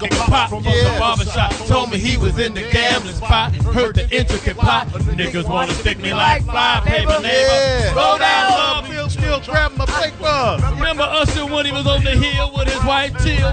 a pop from the barbershop. Told me he was in the gambling spot. Heard the intricate plot. Niggas wanna stick me like fly paper neighbor. Roll down love, still grabbing my fake bug. Remember Usher when he was on the hill with his wife Jill?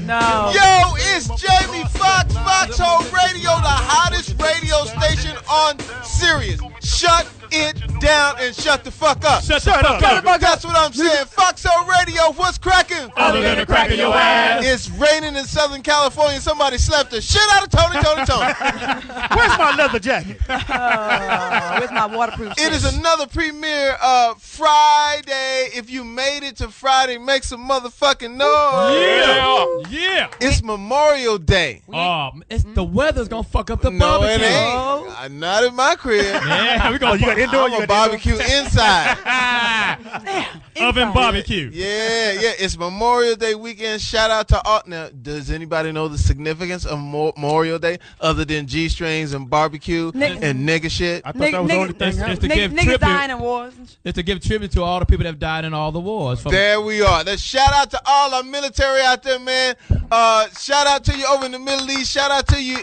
No. Yo, it's Jamie Foxx, Foxxhole Radio, the hottest radio station on Sirius. Shut it down and shut the fuck up. Shut up. That's what I'm saying. Foxxhole Radio, what's cracking? Other than a crack in your ass. It's raining in Southern California. Somebody slapped the shit out of Tony. Where's my leather jacket? Where's my waterproof It is shirt? another premiere Friday. If you made it to Friday, make some motherfucking noise. Yeah. It's Memorial Day. The weather's gonna fuck up the No, barbecue. it ain't. Not in my crib. Yeah, we gonna You got indoor, I'm a barbecue inside. oven barbecue. Yeah. It's Memorial Day weekend. Shout out to all. Now, does anybody know the significance of Memorial Day other than G-strings and barbecue and nigga shit? I thought that was the only thing. It's to give Niggas tribute. dying in wars. It's to give tribute to all the people that have died in all the wars. There we are. Let's shout out to all our military out there, man. Shout out to you over in the Middle East. Shout out to you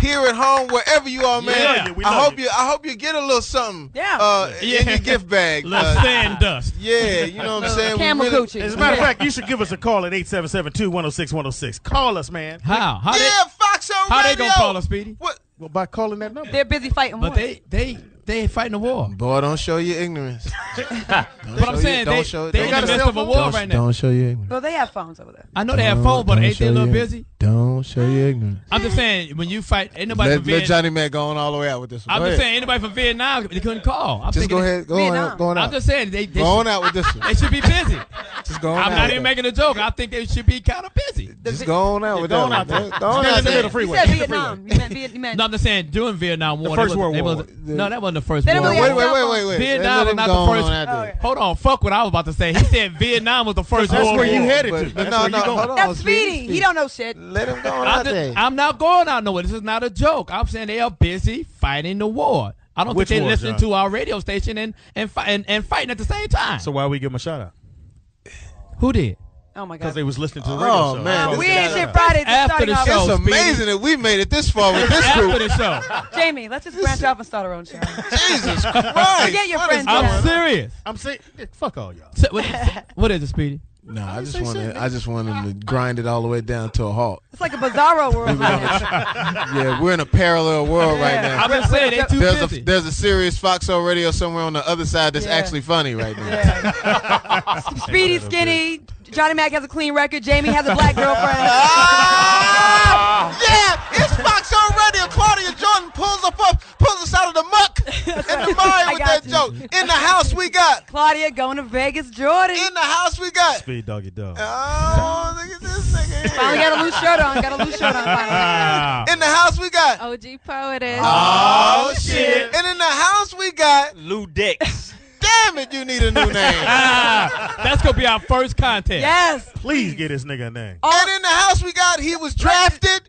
here at home, wherever you are, man. Yeah, I hope you get a little something in your gift bag. Little sand dust. Yeah, you know what I'm saying? Camel coochie. As a matter of fact, you should give us a call at 877-210-6106. Call us, man. How? Foxxhole How Radio. they gonna call us, Speedy? What? Well, by calling that number. They're busy fighting But wars. they ain't fighting the war. Boy, don't show your ignorance. But I'm saying they in the midst of a war right now. Don't show your ignorance. Well, they have phones over there. I know they have phones, but ain't they a little busy? Don't show your ignorance. I'm just saying when you fight, ain't nobody from Let Vietnam. Johnny Mack go on all the way out with this one. I'm just saying ain't nobody from Vietnam they couldn't call. I'm Just thinking go ahead. Go on I'm out. just saying they Go on out with this one. they should be busy. Just go on I'm out. not even making a joke. I think they should be kind of busy. Just go on out with that Go on one. out there. Go on out Go there. to the freeway. You said Vietnam. You meant No, I'm just saying during Vietnam War. The First they World they War. No, that wasn't the first They war. didn't really Wait. Vietnam Let was him not go the on first. out there. Hold on, fuck what I was about to say. He said Vietnam was the first That's World where you War. headed to. But That's no, where you hold going. on. That's Speedy. He don't know shit. Let him go on out there. I'm not going out nowhere. This is not a joke. I'm saying they are busy fighting the war. I don't Which think they're war, listening John? to our radio station and fighting at the same time. So why we give them a shout out? Who did? Oh my Because God. they was listening to the radio Oh, show. man. That's We why ain't shout shit out. Friday. Just After starting the off. show. It's amazing that we made it this far with this After group. the show. Jamie, let's just branch off and start our own show. Jesus Christ. Forget your What is friends. going I'm on? serious. I'm saying, fuck all y'all. So, what is it, Speedy? No, I just want him to grind it all the way down to a halt. It's like a bizarro world right now. Yeah, we're in a parallel world right now. I'm just saying they too busy. There's a serious Foxxhole Radio somewhere on the other side that's actually funny right now. Yeah. Speedy, skinny. Johnny Mack has a clean record. Jamie has a black girlfriend. Yeah, it's Foxxhole Radio. Claudia Jordan pulls us out of the muck and the mire with that joke. In the house we got. Claudia going to Vegas. Jordan. In the house we got. Speed doggy dog. Oh, look at this nigga. Finally got a loose shirt on. Finally. In the house we got. OG Poetess. Oh, shit. And in the house we got. Lew Dix. Damn it, you need a new name. That's going to be our first contest. Yes. Please get this nigga a name. And in the house we got, he was drafted,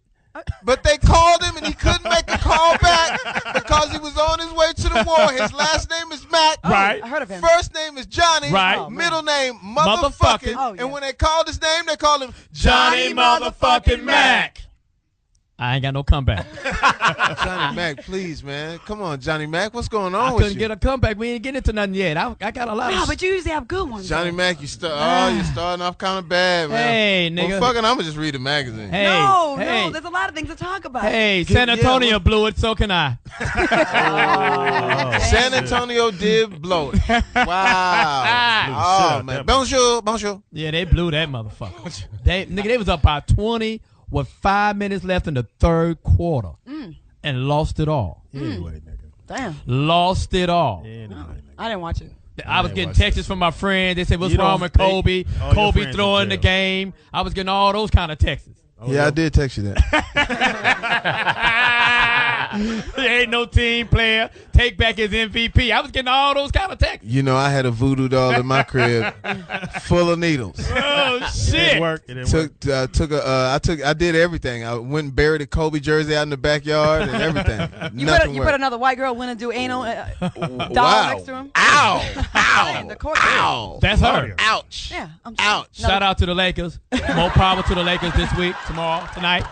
but they called him and he couldn't make a call back because he was on his way to the war. His last name is Mack. Right. I heard of him. First name is Johnny. Right. Oh, man. Middle name motherfucking. Oh, yeah. And when they called his name, they called him Johnny motherfucking Mack. I ain't got no comeback. Johnny Mack, please, man. Come on, Johnny Mack. What's going on I with couldn't you? get a comeback. We ain't getting into nothing yet. I got a lot No, of but you usually have good ones. Johnny Mack, you're starting off kind of bad, man. Hey, nigga. Well, fucking, I'm going to just read the magazine. Hey, No, hey, there's a lot of things to talk about. hey, San Antonio blew it, so can I. San Antonio did blow it. Wow. Oh, man. Bonjour. Yeah, they blew that motherfucker. They was up by 20 with 5 minutes left in the third quarter and lost it all. Anyway, nigga. Damn. Lost it all. Anyway, nigga. I didn't watch it. I was getting watch texts from my friends. They said, what's You wrong don't with think Kobe? all your Kobe friends throwing in the jail. game. I was getting all those kind of texts. Oh, Yeah, I did text you that. There ain't no team player. Take back his MVP. I was getting all those kind of texts. You know, I had a voodoo doll in my crib full of needles. Oh shit! It didn't work. I did everything. I went and buried a Kobe jersey out in the backyard and everything. You put another white girl win and do anal doll next to him. Ow! Ow! Ow! That's her. Ouch! Yeah. Ouch! Shout out to the Lakers. More power to the Lakers this week, tomorrow, tonight.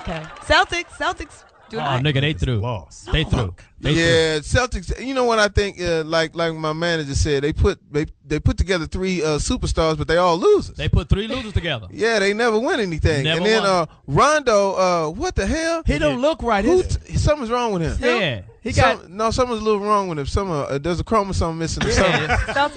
Okay. Celtics. Oh, nigga, they through. Lost. They through. Yeah, Celtics. You know what I think? Like my manager said, they put together 3 superstars, but they all losers. They put 3 losers together. Yeah, they never win anything. Never and then won. Rondo, what the hell? He don't look right. Something's wrong with him. Yeah, he got. Something's a little wrong with him. There's a chromosome missing or something.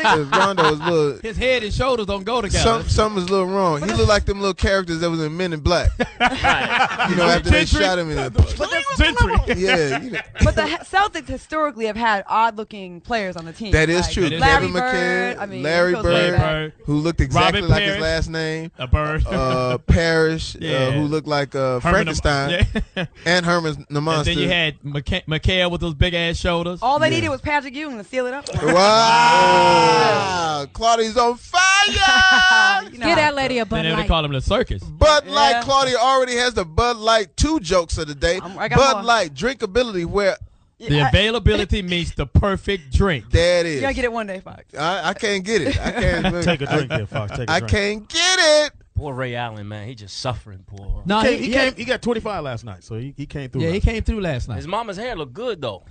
Celtics. Rondo is a little. His head and shoulders don't go together. Something's a little wrong. He looked like them little characters that was in Men in Black. You know, after they shot him in Gentry. Yeah. You know. But the Celtics historically have had odd-looking players on the team. That is true. Larry Kevin Bird. McCann, Larry Bird, who looked exactly Robin like Parrish. his last name. A bird. Parrish, Yeah. who looked like Frankenstein, and Herman the Monster. And then you had McHale with those big ass shoulders. All they needed was Patrick Ewing to seal it up. Wow. Claudia's on fire. You know, Get that lady a Bud And then they Light. call him the circus. Bud Light. Yeah. Claudia already has the Bud Light 2 jokes of the day. I got Bud more. Light drinkability, where The availability means the perfect drink. that is. You gotta get it one day, Fox. I can't get it. I can't Take a drink there, Fox. Take a I drink. can't get it. Poor Ray Allen, man. He just suffering, poor. No, He got 25 last night, so he came through. Yeah, he last came through last night. His mama's hair look good, though.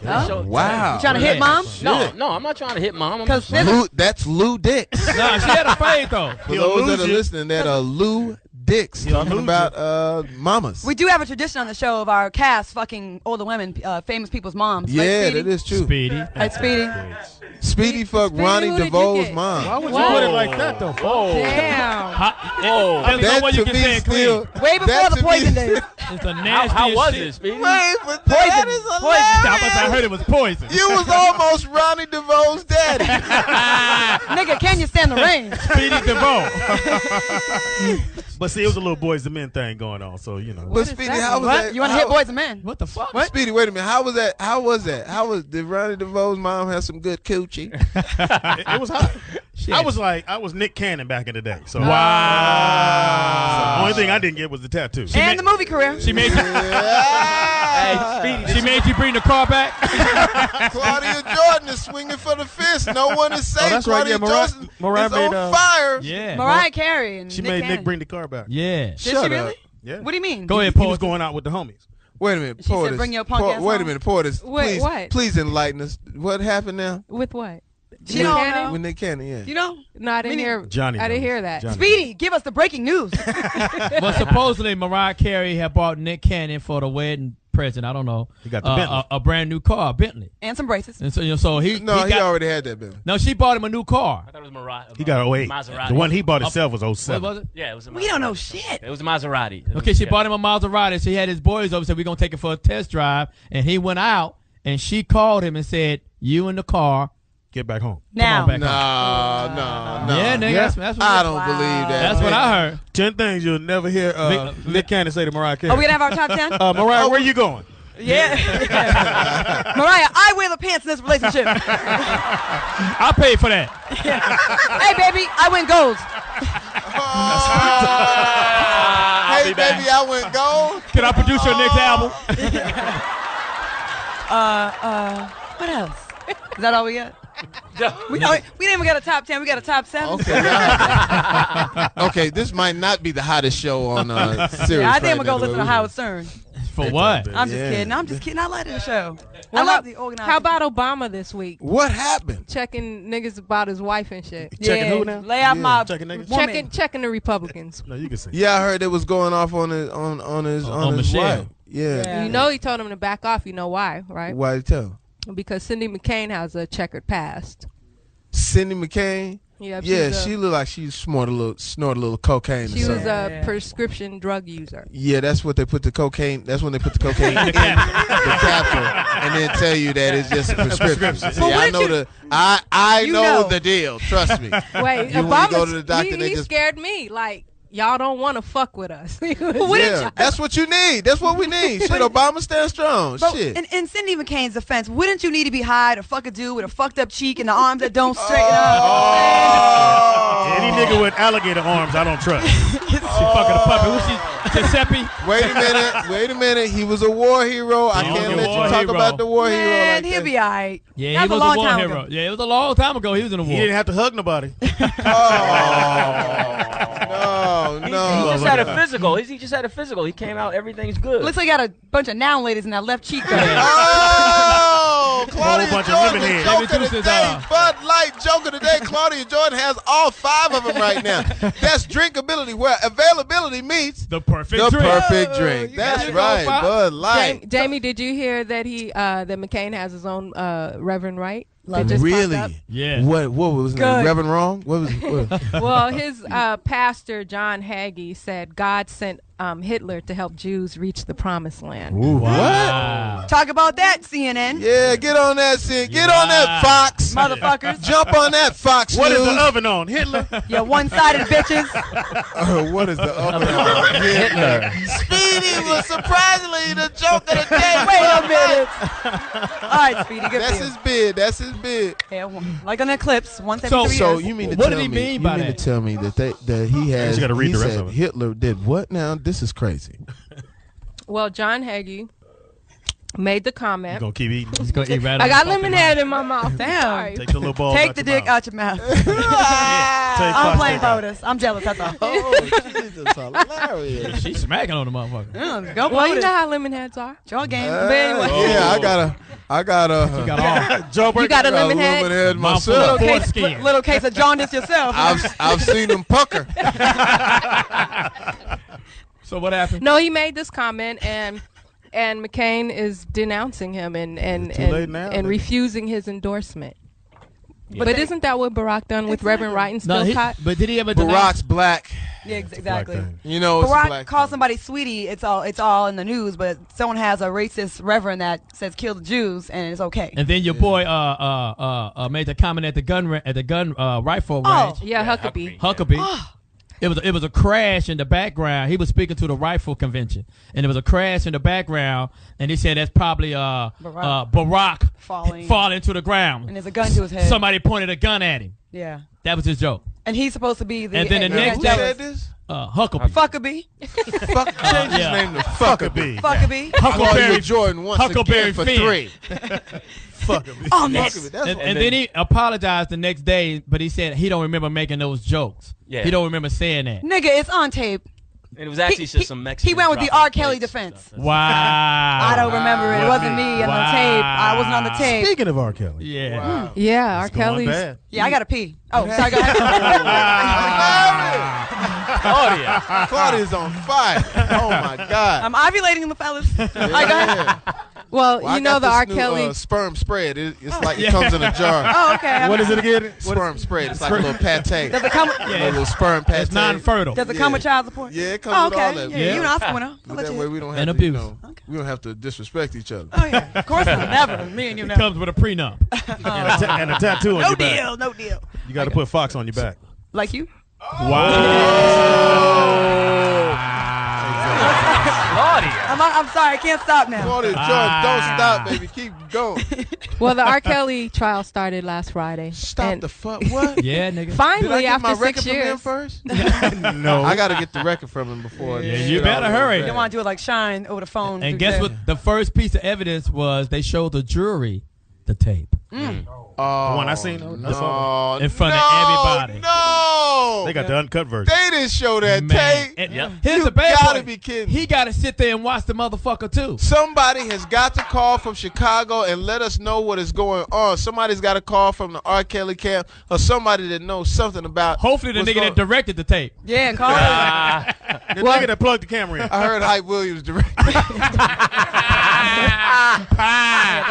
Oh? Wow. You trying to hit mom? No, I'm not trying to hit mom. I'm Because just, That's Lew Dix. Nah, she had a fade though. For He'll those that lose are you. listening, that are Lew Dix talking lose about mamas. we do have a tradition on the show of our cast fucking older women, famous people's moms. Yeah, Right, Speedy? that is true. Speedy. Right, Speedy. Speedy fucked Speedy, Ronnie who did you DeVoe's get? mom. Why would you Whoa. put it like that, though? whoa. Damn. Whoa. There's no That way you to can me say it still. clean. Way before That the to me- poison days. It's the nastiest How was shit. it, Speedy? Wait, but that is I heard hilarious. it was poison. You was almost Ronnie DeVoe's daddy. Nigga, can you stand the rain? Speedy DeVoe. But see, it was a little boys to men thing going on, so you know. But Speedy, how was What? that? You want to hit boys and men? What the fuck? Speedy, wait a minute. How was that? Did Ronnie DeVoe's mom have some good coochie? It was hot. Shit. I was Nick Cannon back in the day. So Wow. the only thing I didn't get was the tattoo. And the movie career. She made you. She made you bring the car back. Claudia Jordan is swinging for the fist. No one is safe. that's right. Claudia Yeah, Jordan Mariah is on made, fire. Yeah. Mariah Carey and She Nick made Cannon. Nick bring the car back. Yeah. Did she Shut really? up. Yeah. What do you mean? Go ahead, He was Paul. going out with the homies. Wait a minute, She said, Poetess. "Bring your punk ass Wait a home." minute, Poetess. Wait, Please, what? please enlighten us. What happened now? With what? She don't know. When Nick Cannon, yeah. You know? No, I didn't hear. Johnny I didn't knows. hear that. Johnny. Speedy, give us the breaking news. Well, supposedly Mariah Carey had bought Nick Cannon for the wedding present. I don't know. He got the Bentley. a brand new car, Bentley. And some braces. And so, so he No, he got, already had that, baby. No, she bought him a new car. I thought it was Mariah. He got an 08. Maserati. The one he bought himself was What 07. was it? Yeah, it was a We don't know Maserati. shit. It was a Maserati. Okay, she bought him a Maserati. So he had his boys over, said, we're going to take it for a test drive. And he went out, and she called him and said, you in the car. Get back home. Now. back No. Yeah, nigga, Yeah. that's what, I don't believe that. that's what I heard. 10 things you'll never hear Nick Cannon say to Mariah Carey. Are we going to have our top 10? Mariah, where you going? Yeah. Mariah, I wear the pants in this relationship. I paid for that. Hey, baby, I win golds. Hey, baby, I went gold. Can I produce your next album? What else? Is that all we got? We didn't even got a top 10. We got a top 7. Okay. Okay, this might not be the hottest show on Sirius. Yeah, I think I'm right going to go now, listen to but Howard Stern. For what? I'm just Yeah. kidding. I'm just kidding. I like the show. Well, I love the organized. How about Obama this week? What happened? Checking niggas about his wife and shit. Checking who now? Lay off Yeah. my Checking niggas? woman. Checking the Republicans. No, you can say. Yeah, I heard it was going off on his On his Michelle. wife. Yeah. Yeah. You know he told him to back off. You know why, right? Why you tell? Because Cindy McCain has a checkered past. Cindy McCain. Yeah, Yeah, she's a- she looked like she snorted a little cocaine. She or was something. a prescription drug user. Yeah, that's what they put the cocaine. That's when they put the cocaine in the capsule, and then tell you that it's just a prescription. See, But what I did know you- the I You know know. the deal. Trust me. Wait, You when you Obama, go to the doctor, he they just scared me. Like, y'all don't want to fuck with us. Yeah, that's what you need. That's what we need. Shit, Obama stand strong. But Shit. in Cindy McCain's defense, wouldn't you need to be high to fuck a dude with a fucked up cheek and the arms that don't straighten Any nigga with alligator arms, I don't trust. She fucking a puppet. Who's she? Giuseppe? Wait a minute. He was a war hero. I can't let you talk about the war hero. Man, Like he'll that. be all right. Yeah, That he was a long a war time hero. ago. Yeah, it was a long time ago. He was in the He war. didn't have to hug nobody. No. He just had a physical. He just had a physical. He came out. Everything's good. Looks like he got a bunch of noun ladies in that left cheek. Oh, Claudia bunch of Jordan, lemon heads. joke David of the Juice's, day, Bud Light joke of the day. Claudia Jordan has all 5 of them right now. That's drinkability, where availability meets The perfect the drink. perfect drink. you That's got it. right, Go, Bud Light. Jamie, did you hear that that McCain has his own Reverend Wright? That just Really? popped up? Yeah. What was his name? Good. Reverend Wrong? What was what? Well, his pastor, John Hagee, said God sent Hitler to help Jews reach the promised land. What? Talk about that, CNN. Yeah, get on that scene. Get on that Fox. Motherfuckers. Jump on that Fox What is the News. oven on? Hitler? You one-sided bitches. What is the other one? Hitler. Speedy was surprisingly the joke of the day. Wait a minute. All right, Speedy, good That's for you. his bid. That's his bid. Yeah, like an eclipse, once every 3 So years. you mean to What tell did he me? mean You by mean to that? tell me that he has? You gotta read he the rest said of it. Hitler did what now? This is crazy. Well, John Hagee made the You comment. gonna keep eating? He's gonna eat right I on got the fucking lemonade in my mouth. Damn. Sorry. Take the little ball. Take the dick out your mouth. Take I'm Fox playing dick out. POTUS. I'm jealous, that's all. Oh, Jesus, hilarious. mouth. She's smacking on the motherfucker. Go Well, you POTUS. know how lemon heads are. Your game. But anyway, Yeah, I got You got all Joe you got a lemon lemon head. head mouthful myself. of Case, foreskin. little case of jaundice yourself. I've seen him pucker. So what happened? No, he made this comment, and McCain is denouncing him and Too late now, nigga. refusing his endorsement. But isn't that what Barack done with Reverend Wright and still caught? But did he ever denounce? Barack's black. Yeah, exactly. You know, it's a Barack black calls thing. somebody sweetie. It's all in the news. But someone has a racist reverend that says kill the Jews, and it's okay. And then your boy made the comment at the gun rifle range. Yeah, Huckabee. Huckabee. It was a crash in the background. He was speaking to the rifle convention, and there was a crash in the background, and he said that's probably Barack falling to the ground. And there's a gun to his head. Somebody pointed a gun at him. Yeah. That was his joke. And he's supposed to be the. And then the next Who day- said this? Huckabee. Fuckabee. Change his name to Fuckabee. Fuckabee. Claudia Huckleberry Jordan once Huckleberry again for Finn. 3. Oh, next. Fuckabee. That's And then he apologized the next day, but he said he don't remember making those jokes. Yeah. He don't remember saying that. Nigga, it's on tape. And it was actually just some Mexican. He went with the dropping R. Kelly plates and defense. stuff. Wow. I don't remember it. It wasn't me on the tape. I wasn't on the tape. Speaking of R. Kelly, Yeah. Wow. Yeah, R. it's going Kelly's. bad. Yeah, I gotta pee. Oh, sorry. Go ahead. Claudia. Claudia's on fire. Oh my God. I'm ovulating, the fellas. All right, go ahead. Yeah. Well, Well, I you know got the this R. new, Kelly. sperm spread. It's like it comes in a jar. Oh, okay. What is it again? Sperm spread. It's like a little pate. Does it come? A little sperm pate. It's non-fertile. Does it come with child support? Yeah, it comes Oh, with all okay. that. Yeah, Yeah. you're an Oscar winner. I'll But let that you. way we don't have And to, abuse. we don't have to disrespect each other. Oh yeah, of course not. Never. Me and you It never. comes with a prenup. And a tattoo on No your back. deal. No deal. You got to put Fox on your back. Like you? Claudia. I'm sorry. I can't stop now. Claudia Jordan, don't stop, baby. Keep going. Well, the R. Kelly trial started last Friday. Stop and the fuck. What? Yeah, nigga. Did I Finally, get my after record 6 from him years. first? No. I got to get the record from him before. Yeah, this you shit better all hurry. goes You bad. don't want to do it like Shine over the phone. And through guess there. what? The first piece of evidence was they showed the jury the tape Oh, The one I seen? No, That's all. in front of everybody. No. They got the uncut version. They didn't show that Man. tape. And Yep. Here's You the bad gotta part. be kidding. He got to sit there and watch the motherfucker too. Somebody has got to call from Chicago and let us know what is going on. Somebody's got to call from the R. Kelly camp or somebody that knows something about. Hopefully the what's nigga that going- directed the tape. Yeah, call it. The nigga that plugged the camera in. I heard Hype Williams direct. They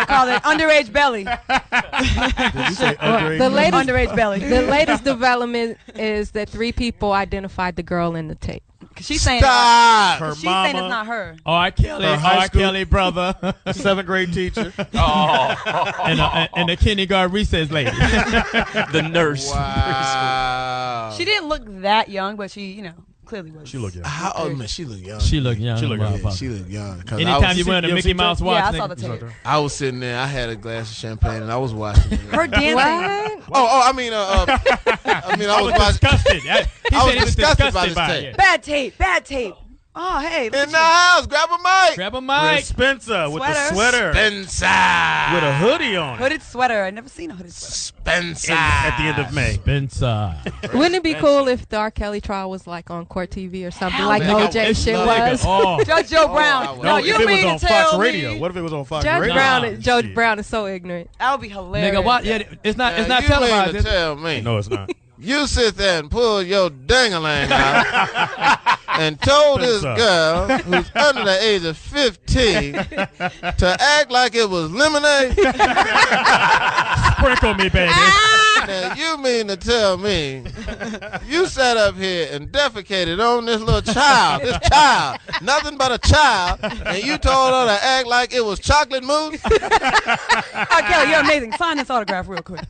call it underage belly. Did you say underage? The latest, Underage belly. the latest development is that 3 people identified the girl in the tape. She's saying Stop. Her she's saying it's mama, not her. R. Kelly, Her high R. school- Kelly brother, 7th grade teacher. and the kindergarten recess lady. The nurse. Wow. She didn't look that young, but she, Clearly was. She look young. Man, she look young. She look young. She look young. Yeah, she look young. Anytime you went to Mickey Mouse watch, yeah, I saw the tape. I was sitting there. I had a glass of champagne and I was watching it. Her dancing. I was disgusted. I was disgusted by this tape. Bad tape. Oh, hey. In the house, grab a mic. Grab a mic. Spencer with the sweater. Spencer. With a hoodie on. Hooded sweater. I never seen a hooded sweater. Spencer. At the end of May. Spencer. Wouldn't it be cool if the R. Kelly trial was like on Court TV or something Hell like no. OJ shit was? Judge Joe Brown. No, you if it was mean on to tell Fox me? Radio. What if it was on Fox Radio? Judge Brown is so ignorant. That would be hilarious. Nigga, what? Yeah, it's not You televised. mean to tell me? No, it's not. You sit there and pull your dang-a-lang out and told this girl who's under the age of 15 to act like it was lemonade? Sprinkle me, baby. Now, you mean to tell me you sat up here and defecated on this little child, nothing but a child, and you told her to act like it was chocolate mousse? Oh, Kelly, you're amazing. Sign this autograph real quick.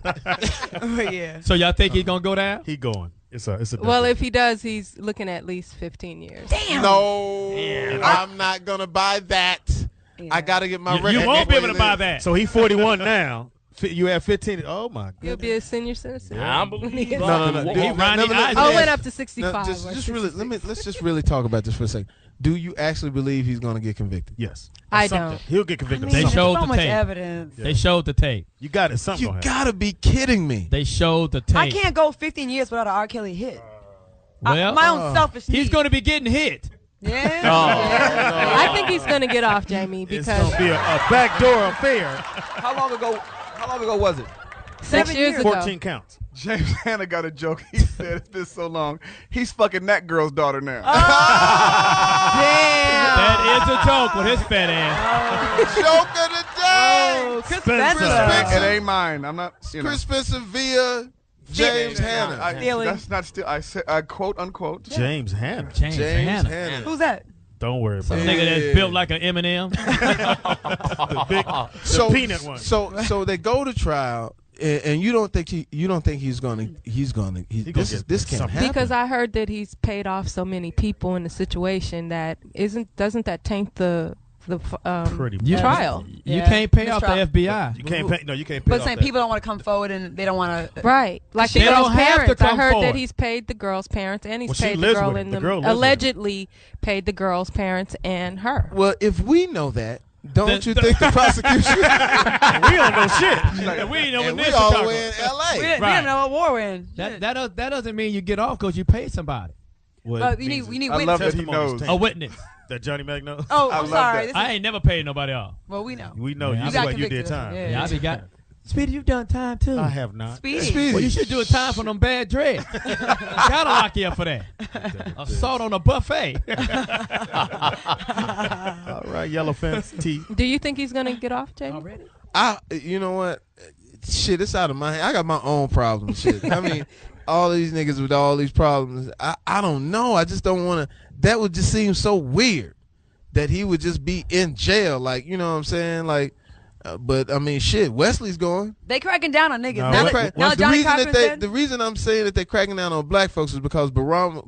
Yeah. So y'all think he's gonna go down? He going. It's a. Well, if he does, he's looking at least 15 years. Damn. No, I'm not gonna buy that. Yeah. I gotta get my record. You won't be able to buy that. So he's 41 now. You have 15. Oh my God. He'll be a senior citizen. I don't believe No. Oh, it went up to 65. No, just really, let's just really talk about this for a second. Do you actually believe he's going to get convicted? Yes. I Something. don't. He'll get convicted. They of something. showed so the much tape. evidence. They showed the tape. You got it. Something. You gotta be kidding me. They showed the tape. I can't go 15 years without an R. Kelly hit. Well, my own selfish he's need. going to be getting hit. Yeah. I think he's going to get off, Jamie, It's because going to be a backdoor affair. How long ago was it? 6 years ago. 14 counts. James Hanna got a joke. He said it's been so long. He's fucking that girl's daughter now. Damn. That is a joke with his fat ass. Joke of the day. Chris Spencer. Spencer. It ain't mine. I'm not. Chris Spencer via James Hanna. That's not still. I said quote unquote. James Hanna. James James Hanna. Hanna. Who's that? Don't worry about Some it. nigga that's built like an M&M. The peanut one. So they go to trial, and you don't think he's gonna this can't something. happen. Because I heard that he's paid off so many people in the situation that doesn't that taint the Pretty trial? You Yeah. can't pay off the Mistrial. FBI. You can't pay. No, you can't pay. But off saying that. people don't want to come forward and they don't want to. Right, like They the girl's don't have to parents. I come heard forward. that he's paid the girl's parents and he's Well, she paid the lives girl with in him. the The girl lives with him. allegedly paid the girl's parents and her. Well, if we know that, don't you think the prosecution? We don't know shit. And we ain't know and when we this all the Chicago. way in L.A. We didn't know what war we're in. That doesn't mean you get off because you pay somebody. What You need I love witnesses. that he knows. A witness. that Johnny Mack knows. Oh, I I'm love sorry. that. This is, I ain't never paid nobody off. well, we know. We know Yeah, you. you That's got why you did convicted. time. Yeah. Yeah, I be got. Speedy, you've done time too. I have not. Speedy. Well, you should do a time for them bad dreads. Gotta lock you up for that. Assault on a buffet. All right, yellow fence T. Do you think he's gonna get off, Jamie? Already? You know what? Shit, it's out of my hand. I got my own problems. Shit. I mean, all these niggas with all these problems. I don't know. I just don't want to. That would just seem so weird that he would just be in jail. Like, you know what I'm saying? Like, but I mean, shit. Wesley's going. They cracking down on niggas. No, now what- that what's Johnny Cochran's dead. The reason I'm saying that they're cracking down on black folks is because Barack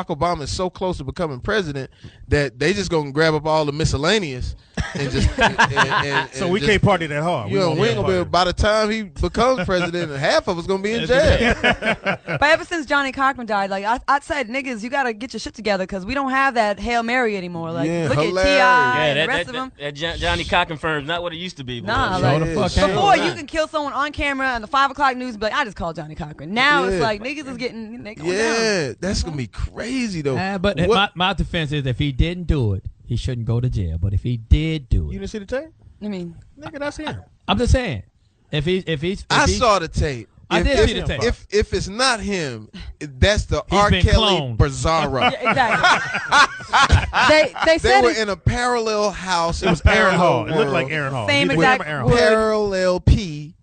Obama is so close to becoming president that they just gonna grab up all the miscellaneous and just. and So we just, can't party that hard. You know, we ain't gonna be. By the time he becomes president, half of us gonna be in jail. But ever since Johnny Cochran died, like I said, niggas, you gotta get your shit together because we don't have that Hail Mary anymore. Like, Yeah, look hilarious. at T.I. Yeah, and the that, rest that, of them. that Johnny Cochran firm's not what it used to be. boy. Nah, Show like, the fuck Sure. out. before you can kill someone on camera and the 5 o'clock news, but I just called Johnny Cochran. Now Yeah. it's like niggas is getting they going down. Yeah, that's gonna be crazy though. But my defense is if he didn't do it, he shouldn't go to jail. But if he did do You it, didn't see the tape? I mean, Nigga, that's him. I'm just saying. If he's I saw the tape. I did see the tape. If it's not him, that's the He's R. been Kelly cloned. Bizarro. yeah, exactly. They They said were it, in a parallel house. It was Aaron Hall. It looked like Aaron Hall. Same You exact remember Aaron word. Hall? Parallel P.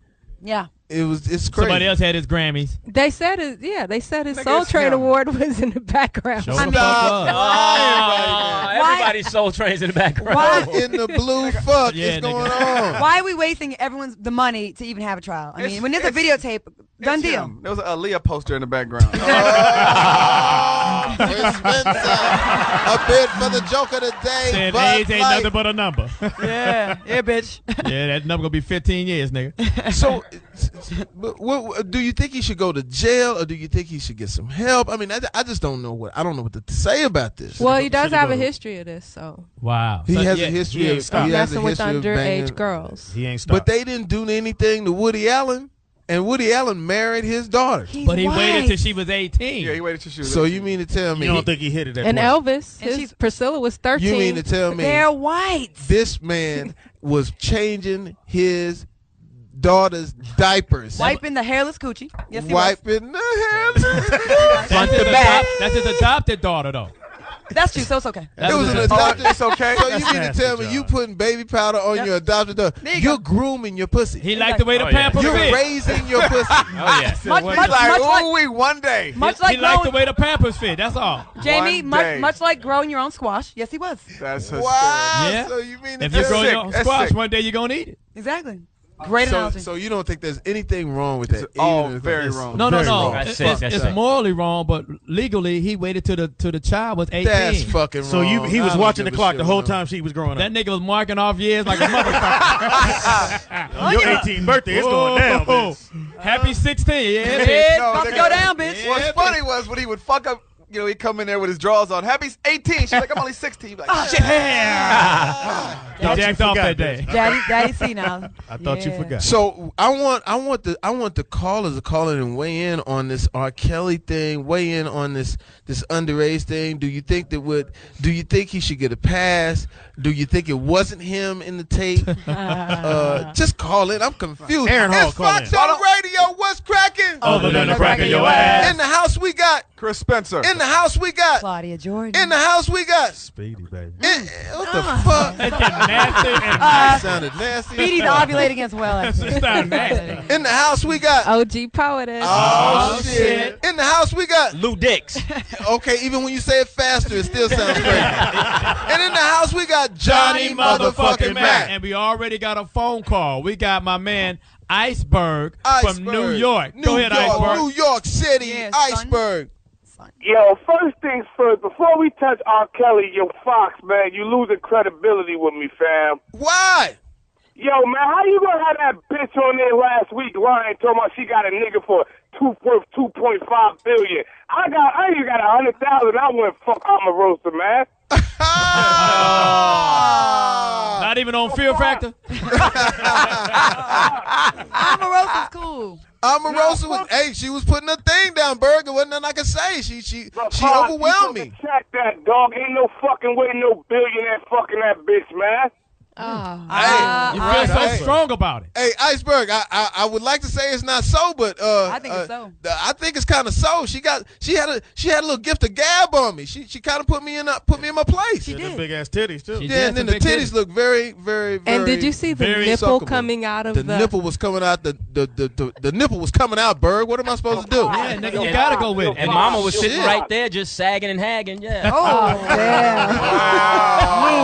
Yeah. It's crazy. somebody else had his Grammys. they said it. Yeah, they said his Nigga, Soul it's Train him. award was in the background. Show I the mean- fuck up. Oh, everybody's soul trains in the background. What in the blue fuck Yeah, is going nigga. on? Why are we wasting everyone's the money to even have a trial? I mean, It's- when there's a it's- videotape, done It's deal. him. There was a Aaliyah poster in the background. with Spencer. A bid for the joke of the day. Said Bud age ain't Light. nothing but a number. Yeah, bitch. Yeah, that number gonna be 15 years, nigga. So, do you think he should go to jail, or do you think he should get some help? I mean, I just don't know what to say about this. Well, he does have a history of this, so. Wow. He So, has yeah, a history he of ain't stopped. Messing with banging. underage girls. He ain't stopped. But they didn't do anything to Woody Allen, and Woody Allen married his daughter. But he waited till she was 18. Yeah, he waited till she was. So you mean to tell me You don't think he hit it that And way? Elvis, And his Priscilla was 13. you mean to tell me They're white. this man was changing his daughter's diapers, Wiping the hairless coochie. Yes, he wiping the hair? Front to back. That's his adopted daughter, though. was. That's true, so it's okay. It was an his adopted. It's okay. So you That's mean to nasty, tell me John. you putting baby powder on your adopted daughter? There you You're go. grooming your pussy. He liked the way the Oh, yeah. Pampers You're fit. raising your pussy. Oh yeah. Much He's like, like, ooh, we one day. much He like liked the growing, way the Pampers fit. That's all. Jamie, One day. much like growing your own squash. Yes, he was. That's hysterical. Wow. Yeah. So you mean to If you tell grow me? your own That's squash, sick. one day you're gonna eat it. Exactly. Great So, analogy. so you don't think there's anything wrong with that? all Even if very it's- wrong. No. Very wrong. It's, That's it. it's morally wrong, but legally he waited till the child was 18. That's fucking wrong. So he I was don't watching the give a clock shit the whole what time she was growing That up. nigga was marking off years like a motherfucker. Your 18th birthday, it's going down, Whoa. bitch. Happy 16. Yeah, bitch. It's No, about to nigga. go down, bitch. What's funny was when he would fuck up, he'd come in there with his drawers on. Happy's 18. She's like, I'm only 16. He'd be like, Oh, shit. He Thought you jacked off forgot, that day. Daddy C now. I thought you Yeah. forgot. So I want the callers to call in and weigh in on this R. Kelly thing, weigh in on this underage thing. Do you think he should get a pass? Do you think it wasn't him in the tape? Just call in. I'm confused. Aaron Hall, It's call in. Foxxhole Radio. What's cracking? Other than the crack of your ass. In the house we got. Chris Spencer. In the house we got. Claudia Jordan. In the house we got. Speedy, baby. What the fuck? That's getting nasty. That sounded nasty. Speedy's ovulating as well. It sound nasty. In the house we got. OG Poetess. Oh, shit. In the house we got. Lew Dix. Okay, even when you say it faster, it still sounds crazy. And in the house we got Johnny motherfucking Mack. And we already got a phone call. We got my man Iceberg from New Iceberg. York. Go ahead, Iceberg. New York City, Yeah, son. Iceberg. Yo, first things first, before we touch R. Kelly, yo, Fox, man, you losing credibility with me, fam. Why? Yo, man, how you gonna have that bitch on there last week lying, talking about she got a nigga worth $2.5 billion? I ain't got 100,000. I went fuck Omarosa, man. Not even on Fear Factor? Omarosa's cool. Omarosa was, hey, she was putting her thing down, Berg. There wasn't nothing I could say. She But Fox, overwhelmed you me. Check that, dog. Ain't no fucking way no billionaire fucking that bitch, man. You feel so hey. strong about it. Hey, Iceberg, I would like to say it's not so, but I think it's so. I think it's kind of so. She had a little gift of gab on me. She kind of put me in my place. She did. Big ass titties too. She- Yeah, and then the Some big titties look very, very, very. And did you see the very nipple suckable. coming out of The nipple was coming out. The nipple was coming out. Berg, what am I supposed to do? Yeah, nigga, you gotta go with it. And Mama was sitting Shit. right there, just sagging and hagging. Yeah. Oh,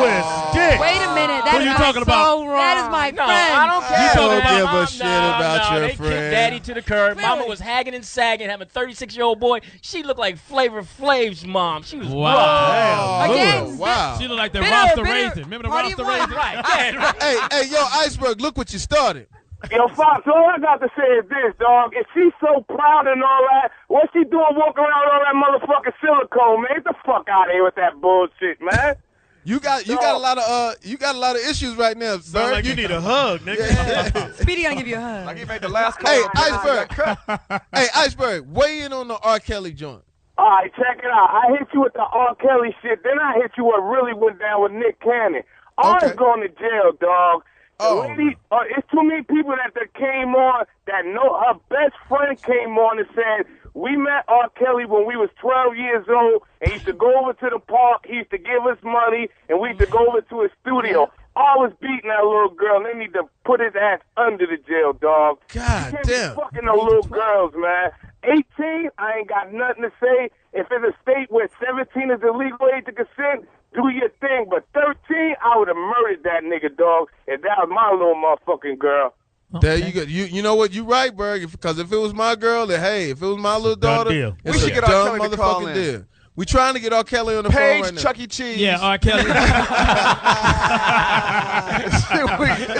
Lewis Dick. wait a minute. That Who is you my talking about? That is my No, friend. I don't care. You don't about give a mom. shit about your they friend. kicked Daddy to the curb. Mama was hagging and sagging, having a 36-year-old boy. She looked like Flavor Flav's mom. She was Wow. rough. Again, Wow. She looked like the Bitter, roster bitter. raisin. Remember the Party roster of one. raisin? Right. Yeah, right. Hey, yo, Iceberg, look what you started. Yo, Fox, all I got to say is this, dog. If she's so proud and all that, what's she doing walking around with all that motherfucking silicone, man? Get the fuck out of here with that bullshit, man. You got a lot of issues right now, Sound Berg. like you need a hug, nigga. Speedy gonna give you a hug. Like he made the last call. Hey, Got cut. Iceberg. Hey, Iceberg, weigh in on the R. Kelly joint. All right, check it out. I hit you with the R. Kelly shit, then I hit you what really went down with Nick Cannon. R Okay. is going to jail, dog. The Oh. lady, it's too many people that came on that know her best friend came on and said, we met R. Kelly when we was 12 years old, and he used to go over to the park, he used to give us money, and we used to go over to his studio. I was beating that little girl, and they need to put his ass under the jail, dog. God You can't damn. be fucking those little girls, man. 18, I ain't got nothing to say. If it's a state where 17 is the legal age to consent, do your thing. But 13, I would have murdered that nigga, dog, if that was my little motherfucking girl. There you go. You know what? You right, Berg. Because if it was my girl, then hey, if it was my little done daughter, deal. it's We should a get R. dumb Kelly to call motherfucking in. deal. We trying to get R. Kelly on the phone right now. Chuck E. Cheese. Yeah, R. Kelly.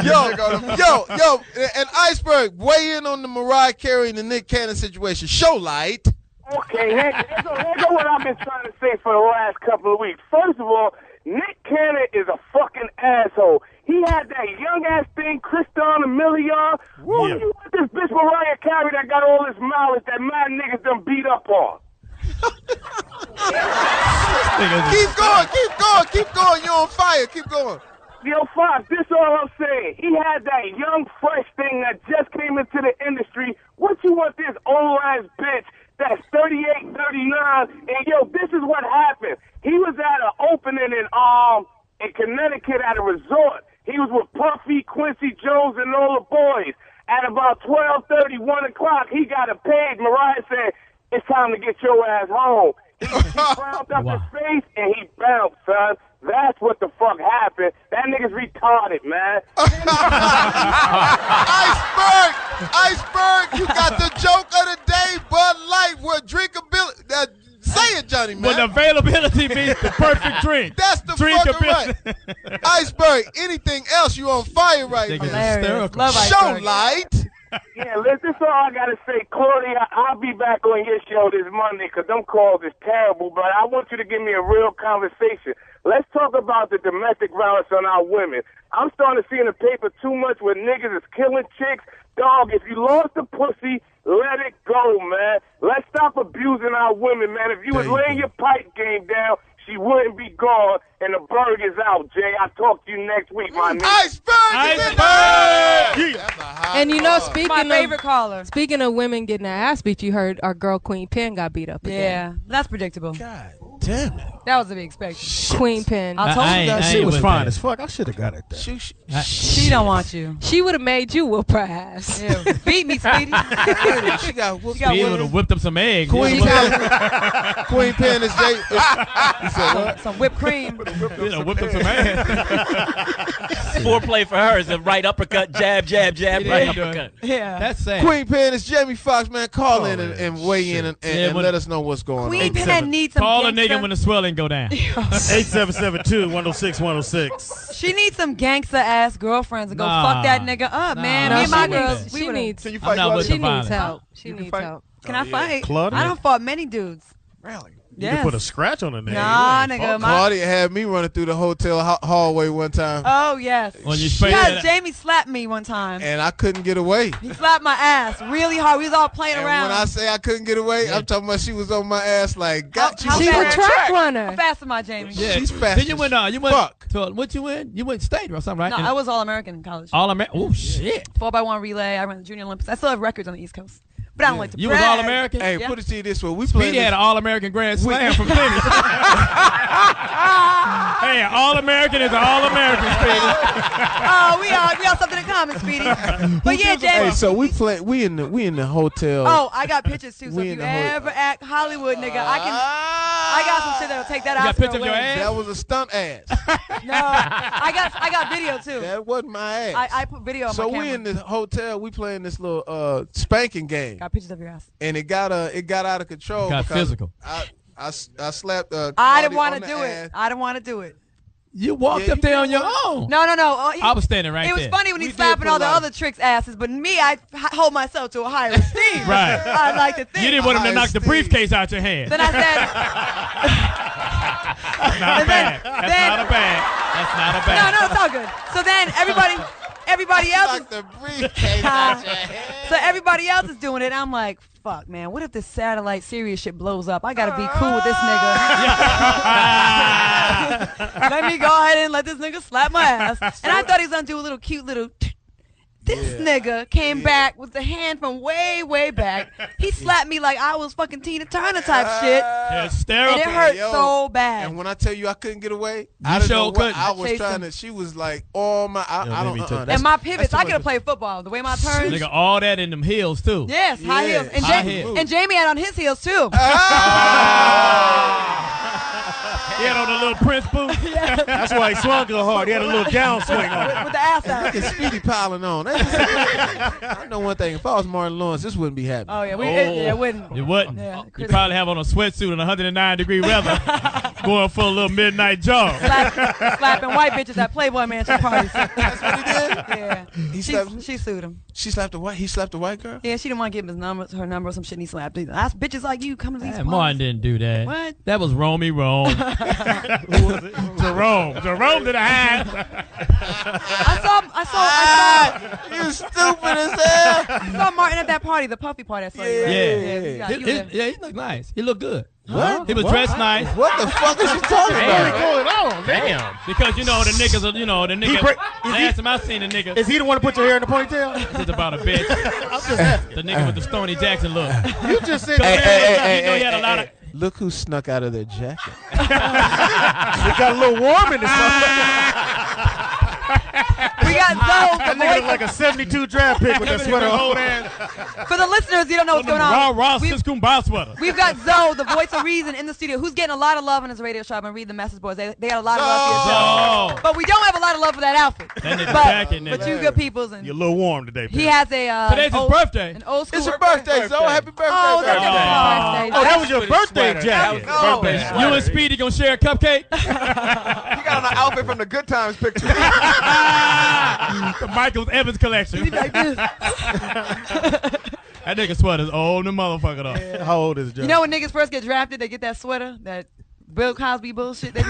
yo, and Iceberg, weigh in on the Mariah Carey and the Nick Cannon situation. Show light. Okay, here's what I've been trying to say for the last couple of weeks. First of all, Nick Cannon is a fucking asshole. He had that young ass thing, Kriston Amelia. What you want this bitch Mariah Carey that got all this mileage that mad niggas done beat up on? Keep going. You're on fire. Keep going. Yo, Fox, this is all I'm saying. He had that young, fresh thing that just came into the industry. What you want this old-ass bitch that's 38, 39? And, yo, this is what happened. He was at an opening in Connecticut at a resort. He was with Puffy, Quincy Jones, and all the boys. At about 12:30, 1 o'clock, he got a page. Mariah said, it's time to get your ass home. He frowned up his face, and he bounced, son. That's what the fuck happened. That nigga's retarded, man. Iceberg, you got the joke of the day, Bud Light, with drinkability. Say it, Johnny, man. When availability means the perfect drink. That's the fucking right. Iceberg, anything else, you on fire right now. Hysterical. Show light. Yeah, listen, that's all I gotta say. Claudia, I'll be back on your show this Monday because them calls is terrible, but I want you to give me a real conversation. Let's talk about the domestic violence on our women. I'm starting to see in the paper too much where niggas is killing chicks. Dog, if you lost the pussy, let it go, man. Let's stop abusing our women, man. If you was laying your pipe game down, she wouldn't be gone, and the bird is out, Jay. I'll talk to you next week, my nigga. Iceberg! And you know, my favorite caller. Speaking of women getting their ass beat, you heard our girl Queen Pen got beat up again. Yeah, that's predictable. God damn it. That was to be expected. Queen Pen. I told you that. She was fine as fuck. I should have got it there. She don't want you. She would have made you whoop her ass. Yeah. Beat me, Speedy. She got whooped. Speedy would have whipped up some eggs. Queen Pen is Jay. You said what? Some whipped cream. Whipped up some ass. Foreplay for her is a right uppercut, jab, jab, jab, right uppercut. Yeah. That's sad. Queen Pen is Jamie Foxx, man. Call in and weigh in and let us know what's going on. Queen Pen needs some Call a gangsta. nigga when the swelling go down. 8772-106-106. She needs some gangster ass girlfriends to go fuck that nigga up, man. No, Me and my she girls, needs- we she would've- needs. Can you I'm fight not with Claudia? the She violence. needs help. She You can needs fight? help. Can I fight? Claudia? I done fought many dudes. Really? You Yes. can put a scratch on the name. Nah, nigga. Claudia had me running through the hotel hallway one time, Oh, yes. When you Yes, Jamie slapped me one time. and I couldn't get away. He slapped my ass really hard. We was all playing And around. when I say I couldn't get away, I'm talking about she was on my ass like, got you. How She's a fast- track runner. How fast am I, Jamie? Yeah. She's fast Then you as went you went fuck. to what you went? You went state or something, right? No, And I was All-American in college. All American. Oh shit. 4x1 relay. I ran the Junior Olympics. I still have records on the East Coast. But I don't like to You was brag. All American. Hey, Yeah. put it to you this way: we played. Speedy had an All American Grand Slam from tennis. Hey, All American is an All American, Speedy. Oh, we all something in common, Speedy. But yeah, Jamie. Hey, so we play. We in the hotel. Oh, I got pictures too. So We if in you the whole- ever act Hollywood, nigga, I got some shit that'll take that You got Oscar pictures of your away. ass? That was a stunt ass. No, I got video too. That wasn't my ass. I put video on So my camera. we in the hotel. We playing this little spanking game, Got pictures of your ass. and it got out of control. Got because physical. I slapped. I didn't want want to do it. I didn't want to do it. You walked Yeah, up you there did on your what? own. No. I was standing right It was there. funny when We he's did slapping put a all the lot of- other tricks' asses, but me, I hold myself to a higher esteem. Right. I like to think. You didn't want him to knock the Esteem. briefcase out your hand. Then I said, That's not a bag. That's not a bag. That's not a bag. no, it's all good. So then everybody else is Knocked the briefcase out your head. So everybody else is doing it. I'm like, fuck, man. What if this satellite Sirius shit blows up? I gotta be cool with this nigga. Let me go ahead and let this nigga slap my ass. And I thought he was gonna do a little cute little. This nigga came back with the hand from way, way back. He slapped me like I was fucking Tina Turner type shit. Hysterical. And it hurt Yo, so bad. And when I tell you I couldn't get away, You I didn't sure know what couldn't. I was Chased trying him. to. She was like, "Oh my, I don't." maybe took- And my pivots, too I much. could have played football. The way my turns. Nigga, all that in them heels too. Yes, high Yeah, heels. And, high heels. and Jamie had on his heels too. He had on the little Prince boot. That's why he swung so hard. He had a little down swing on it. With the ass out. Look at Speedy piling on. I know one thing. If I was Martin Lawrence, this wouldn't be happening. Oh, yeah. It wouldn't. It wouldn't. Yeah, You probably have on a sweatsuit in 109-degree weather, going for a little midnight jog. Slapping white bitches at Playboy Mansion parties. That's what he did? Yeah. She sued him. She slapped a white. He slapped a white girl. Yeah, she didn't want to give him her number or some shit. And he slapped her. That's bitches like you coming to these parties. Martin didn't do that. What? That was Romy Rome. Who was it? Jerome to the hand. I saw. You stupid as hell. I saw Martin at that party, the puffy party. I saw you. Yeah, he looked nice. He looked good. What? He was dressed nice. What the fuck is you talking about? What's going on? Damn. Because the niggas are, the niggas. Last time I seen the nigga, Is he the one to put your hair in the ponytail? it's about a bitch. The nigga with the Stoney Jackson look. You just said He had a lot of. Look who snuck out of their jacket. it got a little warm in the summer. We got Zoe, That the nigga look voice. like a 72 draft pick with that sweater on. For the listeners, you don't know what's going on. Raw Cisco sweater. We've got Zoe, the voice of reason, in the studio, who's getting a lot of love on his radio show. I've been reading the message boards. They got a lot of love for your show. Zoe. But we don't have a lot of love for that outfit. That nigga jacket, But nigga. you good peoples. And You're a little warm today, he Pimp. has a Today's his birthday. an old school. It's your birthday, Zoe. Happy birthday. Oh, that's birthday. your birthday. Oh, that was your birthday jacket. Oh, Birthday man. You and Speedy gonna share a cupcake? He got on an outfit from the Good Times picture. The Michael Evans collection. Like this. That nigga sweater's old the motherfucker though. How old is Joe? You know when niggas first get drafted, they get that sweater, that Bill Cosby bullshit. They be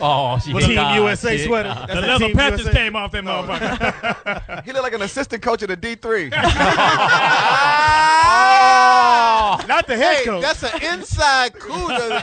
Oh, she Team hit USA shit. sweater. The That's a leather Team patches USA. came off that motherfucker. He looked like an assistant coach at the D3. Not the head Hey, coach. that's an inside cooler.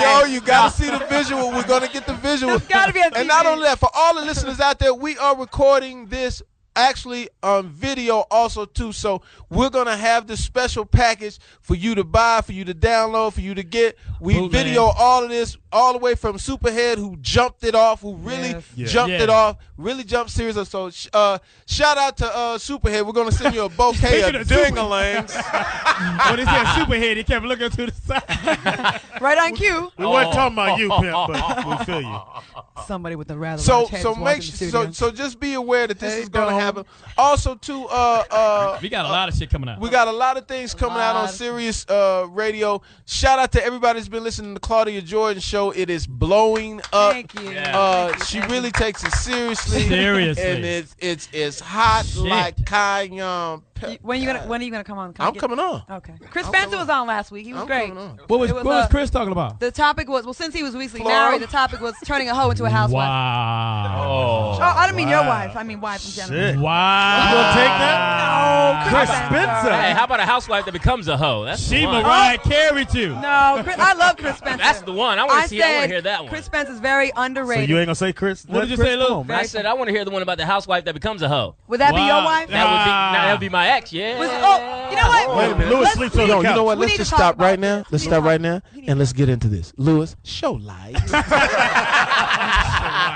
Yo, you gotta see the visual. We're gonna get the visual. It's gotta be on And not TV. only that, for all the listeners out there, we are recording this actually on video also too. So we're gonna have this special package for you to buy, for you to download, for you to get. We Bootleg. video all of this all the way from Superhead, who jumped it off, who really Yes. jumped Yeah. it off, really jumped serious. So shout out to Superhead. We're gonna send you a bouquet Speaking of of Super- dingalangs. When he said Superhead, he kept looking to the side. right on cue. We weren't talking about you, Pimp, but we feel you. Somebody with a rather So large head so is make walking the so studio. so just be aware that this Hey, is gonna dog. happen. Also too We got a lot of shit coming out. we got a lot of things coming out on Lot. Sirius Radio. Shout out to everybody that's been listening to the Claudia Jordan show. It is blowing up. Thank you. She really takes it seriously. Seriously. And it's hot Shit. like cayenne. When are you gonna come on? I'm coming on. Okay. Chris I'm Spencer coming was on last week. He was I'm great. coming on. What was It was, what was uh, Chris talking about? The topic was, well, since he was recently Floral. married, the topic was turning a hoe into a housewife. Wow. Oh, I don't mean your wife. I mean wife in general. Shit. Wow. You gonna take that? No, Chris Spencer. Spencer. Hey, how about a housewife that becomes a hoe? That's She the one. Mariah carried you. No, Chris, I love Chris Spencer. That's the one. I want to see. I want said to hear that one. Chris Spencer's very So underrated. you ain't gonna say Chris? What did you Chris say, Lou? come on, man. I said I want to hear the one about the housewife that becomes a hoe. Would that be your Wow. wife? That would be my ex. Yeah. You know what? Wait a minute. Lewis Let's- sleeps on Yo, the couch. you know what? We Let's need just to talk stop right about now. this. Let's We stop need to right talk- now we need and to- let's get into this. Lewis, show lights.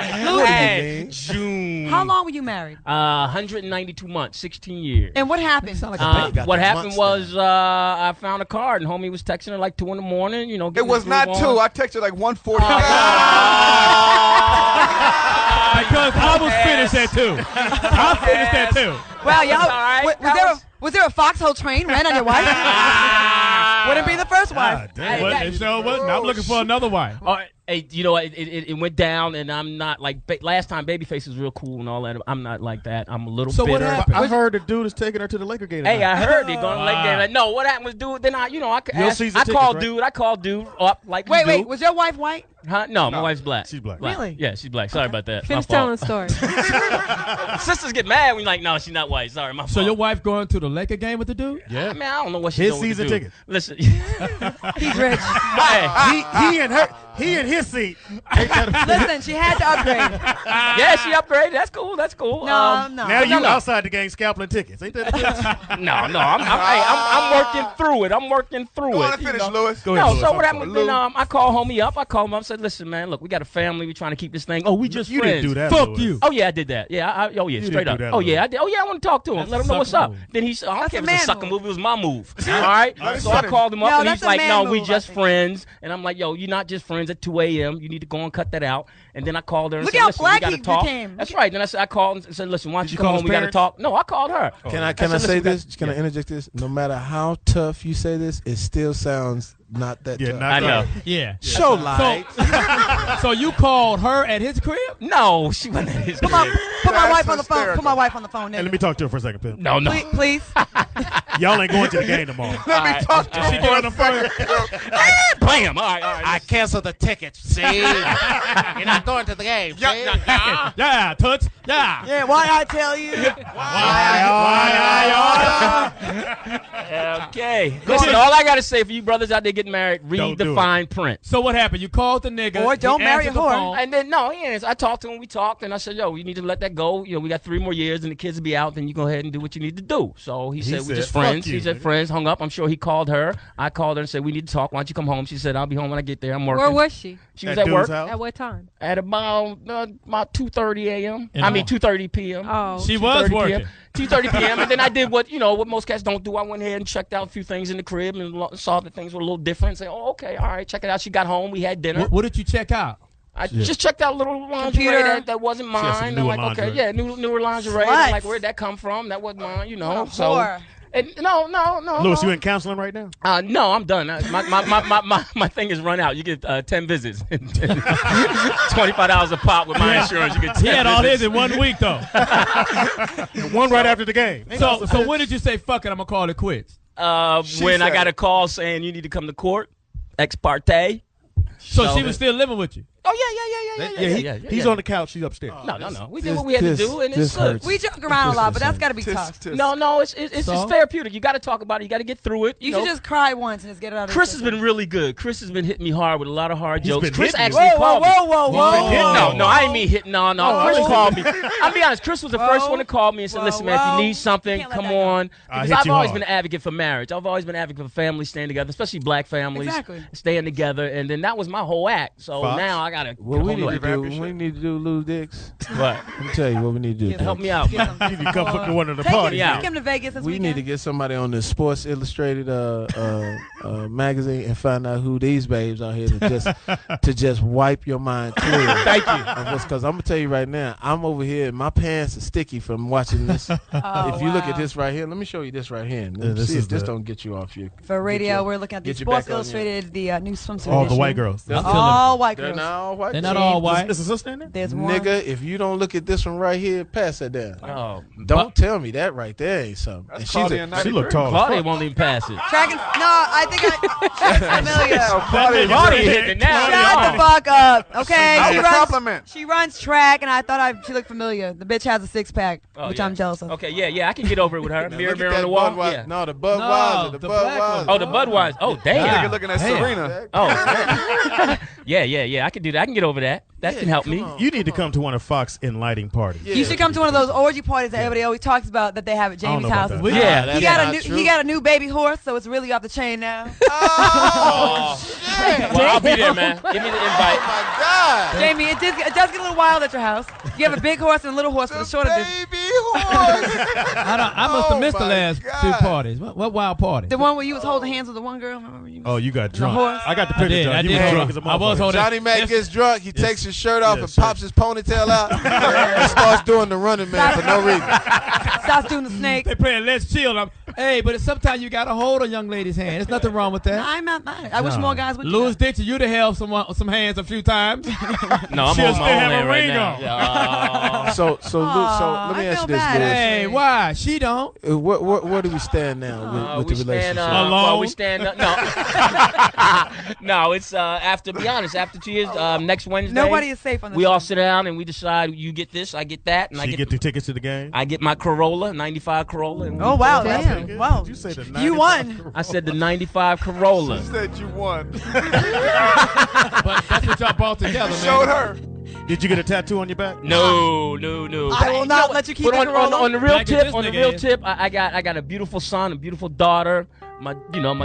Hey, June. How long were you married? 192 months, 16 years. And what happened? Sound like a baby got What the happened months was I found a card and homie was texting her like 2 in the morning. You know, It getting was the not groove 2. on. I texted like 1:40. Because I was finished at 2. I finished at 2. Wow, y'all. All right. Was there a Foxxhole train ran on your wife? Wouldn't be the first wife. damn. What, it sure wasn't. I'm looking for another wife. Hey, you know, it went down, and I'm not like last time. Babyface was real cool and all that. I'm not like that. I'm a little So what bitter. happened? I heard the dude is taking her to the Laker game. Hey, tonight. I heard they going to Lake Wow. Game. Like, no, what happened was, dude? Then I Your season I tickets, called right? dude. I called dude up like Wait, you do. was your wife white? Huh? No, my wife's black. She's black. Really? Yeah, she's black. Sorry about that. Finish My telling fault. the story. Sisters get mad when you're like, no, she's not white. Sorry, my fault. So your wife going to the Laker game with the dude? Yeah. I mean, I don't know what she's His doing with season the dude. ticket. Listen. He's rich. Hey, He and her. He in his seat. Listen, she had to upgrade. Yeah, she upgraded. That's cool. That's cool. No. Now you outside the game scalping tickets. Ain't that a bitch? No. I'm working through it. Go on and finish, Lewis. Go ahead, No, Lewis, so I'm what happened? sorry. Then I called homie up. I called him up and said, listen, man, look, we got a family. We trying to keep this thing. Oh, we just You friends. didn't do that. Fuck Lewis. you. Oh yeah, I did that. Yeah, straight didn't up. do that, Oh yeah, Lewis. I did. Oh yeah, I want to talk to him. Let him know what's sucker up. move. Then he said, I don't That's care a if it's a man sucker move. move. It was my move. All right. So I called him up No, and that's he's a like, man no, we move, just I think. friends. And I'm like, yo, you're not just friends at 2 a.m. You need to go and cut that out. And then I called her and Look said, how listen, we black got to he talk. became. That's right. Then I called and said, listen, why don't you you come call home? his We got to parents? talk. No, I called her. Can I said, say listen, we got- this? Can I interject this? No matter how tough you say this, it still sounds not that Yeah, tough. not I know. Yeah. Show light. So you called her at his crib? No, she wasn't at his Put my crib. wife on the phone. hysterical. Put my wife on the phone, Hey, nigga. let me talk to her for a second, Pimp. No. Please. Y'all ain't going to the game tomorrow. Let me talk to She him doing for a the second. Bam. All right. canceled the tickets. See, you're not going to the game. Yeah, touch. Yeah. Yeah, why I tell you? Okay. Listen, all I got to say for you brothers out there getting married, read Don't the do it. fine print. So what happened? You called the nigga. Or don't he marry answered a the whore. phone. And then, no, he is. I talked to him. We talked, and I said, yo, you need to let that go. You know, we got 3 more years, and the kids will be out. Then you go ahead and do what you need to do. So he said, we're said, just "Fuck friends." you, He said, nigga. friends. Hung up. I'm sure he called her. I called her and said, we need to talk. Why don't you come home? She said, I'll be home when I get there. I'm working. Where was she? She was At at dude's work house? At what time? at about 2:30 a.m. In I the mean 2:30 p.m. Oh. She was 2:30 working. PM. 2:30 p.m. And then I did what most cats don't do. I went ahead and checked out a few things in the crib and saw that things were a little different. Say, oh, okay, all right, check it out. She got home. We had dinner. What did you check out? I just checked out a little lingerie Computer. that wasn't had some mine. I'm newer like, okay, lingerie. yeah, newer lingerie. Slut. I'm like, where'd that come from? That wasn't mine, What a So, whore. and no. Lewis, you in counseling right now? No, I'm done. My thing is run out. You get 10 visits, $25 a pop with my insurance. You get 10 He had all visits. his in 1 week though. One right after the game. So when did you say fuck it? I'm gonna call it quits. When I said got it. a call saying you need to come to court, ex parte. So she was still living with you. Oh yeah. He's on the couch. She's upstairs. No. We did what we had to do, and it's good. We joke around a lot, but that's got to be tough. No, it's So? therapeutic. You got to talk about it. You got to get through it. You know. should just cry once and just get it out of your Chris has system. been really good. Chris has been hitting me hard with a lot of hard He's jokes. been Chris hitting you. actually Whoa, called me. whoa, whoa, whoa. No, I ain't mean hitting on. No, Chris called me. I'll be honest. Chris was the first Whoa. one to call me and said, Whoa, "Listen, man, if whoa. you need something, Can't let come that go. on." I'll Because hit I've you always hard. been an advocate for marriage. I've always been an advocate for families staying together, especially black families Exactly. staying together. And then that was my whole act. So Fox? now I gotta What we need to revamp do, your we shit. need to do, Lew Dix. What? Let me tell you what we need to do. Help me out. Get him. You need to come fucking one of the Take him, parties. Yeah. take him to Vegas this We weekend. need to get somebody on the Sports Illustrated magazine and find out who these babes out here to just wipe your mind clear. Thank you. Because I'm gonna tell you right now, I'm over here and my pants are sticky from watching this. If you look at this right here, let me show you this right here. Let me this see is if this the- don't get you off your. For radio, we're looking at the get you Sports back on Illustrated, the new swimsuit All the edition. white girls. All white They're girls. not all white. They're not all Is white. a sister in there? There's one. Nigga, if you don't look at this one right here, pass that down. Oh, Don't tell me that right there ain't something. That's And Claudia and She 93. looked tall. Claudia won't even pass it. Track and, no, I think she's familiar. Claudia hitting it now. Shut the fuck up, okay? That She was a runs, compliment. she runs track, and I thought she looked familiar. The bitch has a 6-pack, Oh, which yeah. I'm jealous of. Okay, yeah, I can get over it with her. Now, Mirror, look at mirror on that the wall. Budweiser. Yeah. No, the Budweiser. the the black Budweiser. one. Oh, the Budweiser. Oh, damn. Nigga looking at Damn. Serena. Oh, yeah. I can do that. I can get over that. That can help me. You need to come to one of Fox enlightening parties. Yeah. You should come to one of those orgy parties that everybody always talks about that they have at I don't Jamie's know house. about that. Yeah, that's He got not a new true. he got a new baby horse, so it's really off the chain now. Oh, shit. Well, I'll be there, man. Give me the invite. Oh, my God. Jamie, it does get a little wild at your house. You have a big horse and a little horse for the shorter distance. Baby horse. I must have missed the my last God. few parties. What wild party? The one where you was holding hands with the one girl. Remember you? Oh, you got drunk. horse. I got the I picture. did. John. I You did. was drunk as a I was motherfucker. holding. Johnny Mack gets drunk. He takes his shirt off Yes, and sir. pops his ponytail out and starts doing the running man for no reason. Stops doing the snake. They playing Let's Chill. Hey, but sometimes you gotta hold a young lady's hand. There's nothing wrong with that. I'm not mad. I wish No. more guys would. do Lew that. Dix, you'd have held some hands a few times. No, I'm She'll on still my have own a hand right ring now. on. Yeah. So let me I ask feel you this, bad. Liz. Hey, why? She don't. Where do we stand now with We the stand, relationship? well, we stand no. No, it's after. Be honest, after 2 years, next Wednesday. Nobody is safe on this. We all show. sit down and we decide. You get this, I get that, and So I you get the tickets to the game? I get my Corolla, '95 Corolla. And Oh wow, Damn. that's nigga. Wow. Did you say the You 95 won. Corolla? I said the 95 Corolla. She said you won. But that's what y'all bought together, man. Showed her. Did you get a tattoo on your back? No. I will not let you keep But the Corolla. on the real Like tip, this on the nigga real is. tip, I got a beautiful son, a beautiful daughter. My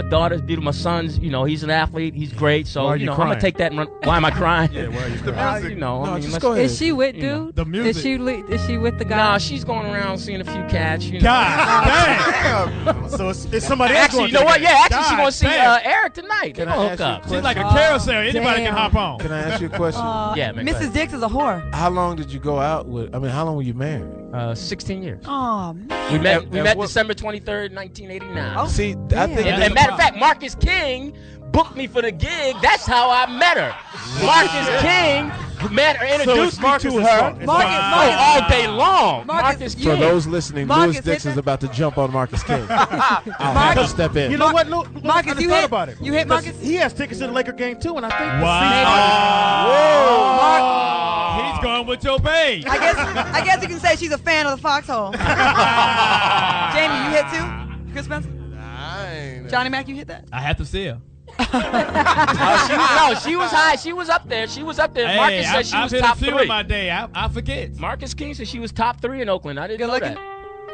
daughter's beautiful. My son's, he's an athlete. He's great. So, Why are you I'm crying? gonna take that and run. Why am I crying? Yeah, why are you The music. Just go ahead. Is she with dude? The music. Is she with the guy? Nah, she's going around seeing a few cats. God Damn. damn. So it's somebody else Actually, going you know to what? the Yeah, game. actually, she's gonna see damn. Eric tonight. They're Can I gonna ask hook you a up. question? She's like a carousel. Anybody damn. can hop on. Can I ask you a question? Yeah, man. go Mrs. Dix is a whore. How long did you go out with? I mean, how long were you married? ahead. 16 years. Oh man. We met and what- December 23rd, 1989. Oh. See, I think. Yeah. And matter of fact, Marcus King booked me for the gig. That's how I met her. Marcus King met her, introduced me to her. All day long. Marcus For King. those listening, Marcus, Lew Dix hit is that. about to jump on Marcus King. I'll have to step in. You know what? Look, Marcus, I just you thought hit- about it. you hit Because Marcus? He has tickets to the Laker game too, and I think. Wow. He's going with your babe. I guess you can say she's a fan of the Foxxhole. Jamie, you hit too? Chris Spencer? Johnny Mack, you hit that? I have to see her. She was high. She was up there. Hey, Marcus said she I've was hit top a few 3. in my day. I forget. Marcus King said she was top 3 in Oakland. I didn't Good know looking? that.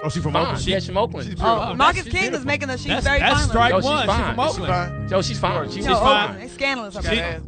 Oh, she from Fine. Oakland. She's from Oakland. Marcus she's King is beautiful. making the she's That's very fine. strike Yo, she's one. She's fine. from Oakland. So she's fine. She's No, fine. Oakland. It's scandalous up She- there.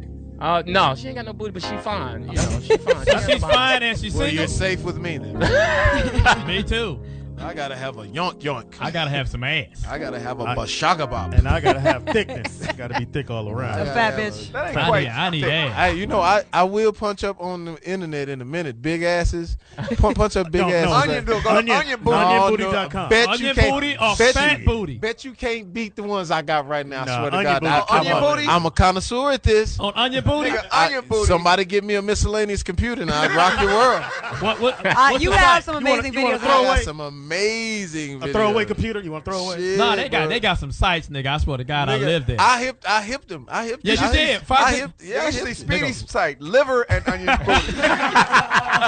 No, she ain't got no booty, but she fine. She's fine. She's fine and she's Well, single. you're safe with me then. Me too. I gotta have a yoink. I gotta have some ass. I gotta have a bashagabop. And I gotta have thickness. Gotta be thick all around. A fat bitch. That ain't I quite. need, I need ass. I will punch up on the internet in a minute. Big asses. Punch up big No, asses. Onion bill. Go to Onion Booty. Onionbooty.com. Bet you Onion can't- booty or bet fat you- booty? Bet you can't beat the ones I got right now. I No, swear to Onion God. Booty. Onion Booty? I'm a connoisseur at this. On onion booty? Nigga, Onion Booty. Somebody give me a miscellaneous computer and I'd rock your world. What You the have site? some You wanna- amazing you wanna videos. throw I away? got some amazing A videos. throwaway computer? You want to throw away? Shit, No, bro. they got some sites, nigga. I swear to God, I Nigga, live there. I hipped him. Yes, you I did. hipped- Fox- I hipped. You Yeah, I can see hipped him. Speedy's site, liver and onion booty.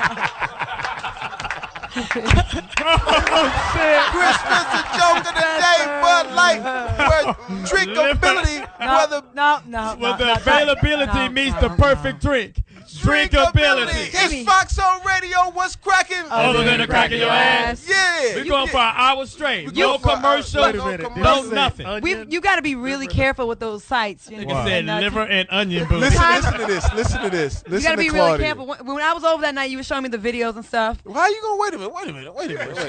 Chris Spencer joke of the day, Bud Light, where drinkability, whether No. Well, the availability meets the perfect drink. Drinkability. It's Foxxhole Radio. What's cracking? Other than the crack in your ass. Yeah. We're going for an hour straight. No go for- commercial. Wait a minute. Did No you say nothing. onion? You got to be really careful with those sites. You Nigga said liver and onion booty. Listen to this. Listen to this. You Listen got to to be really Claudia. careful. When I was over that night, you were showing me the videos and stuff. How you gonna wait a minute?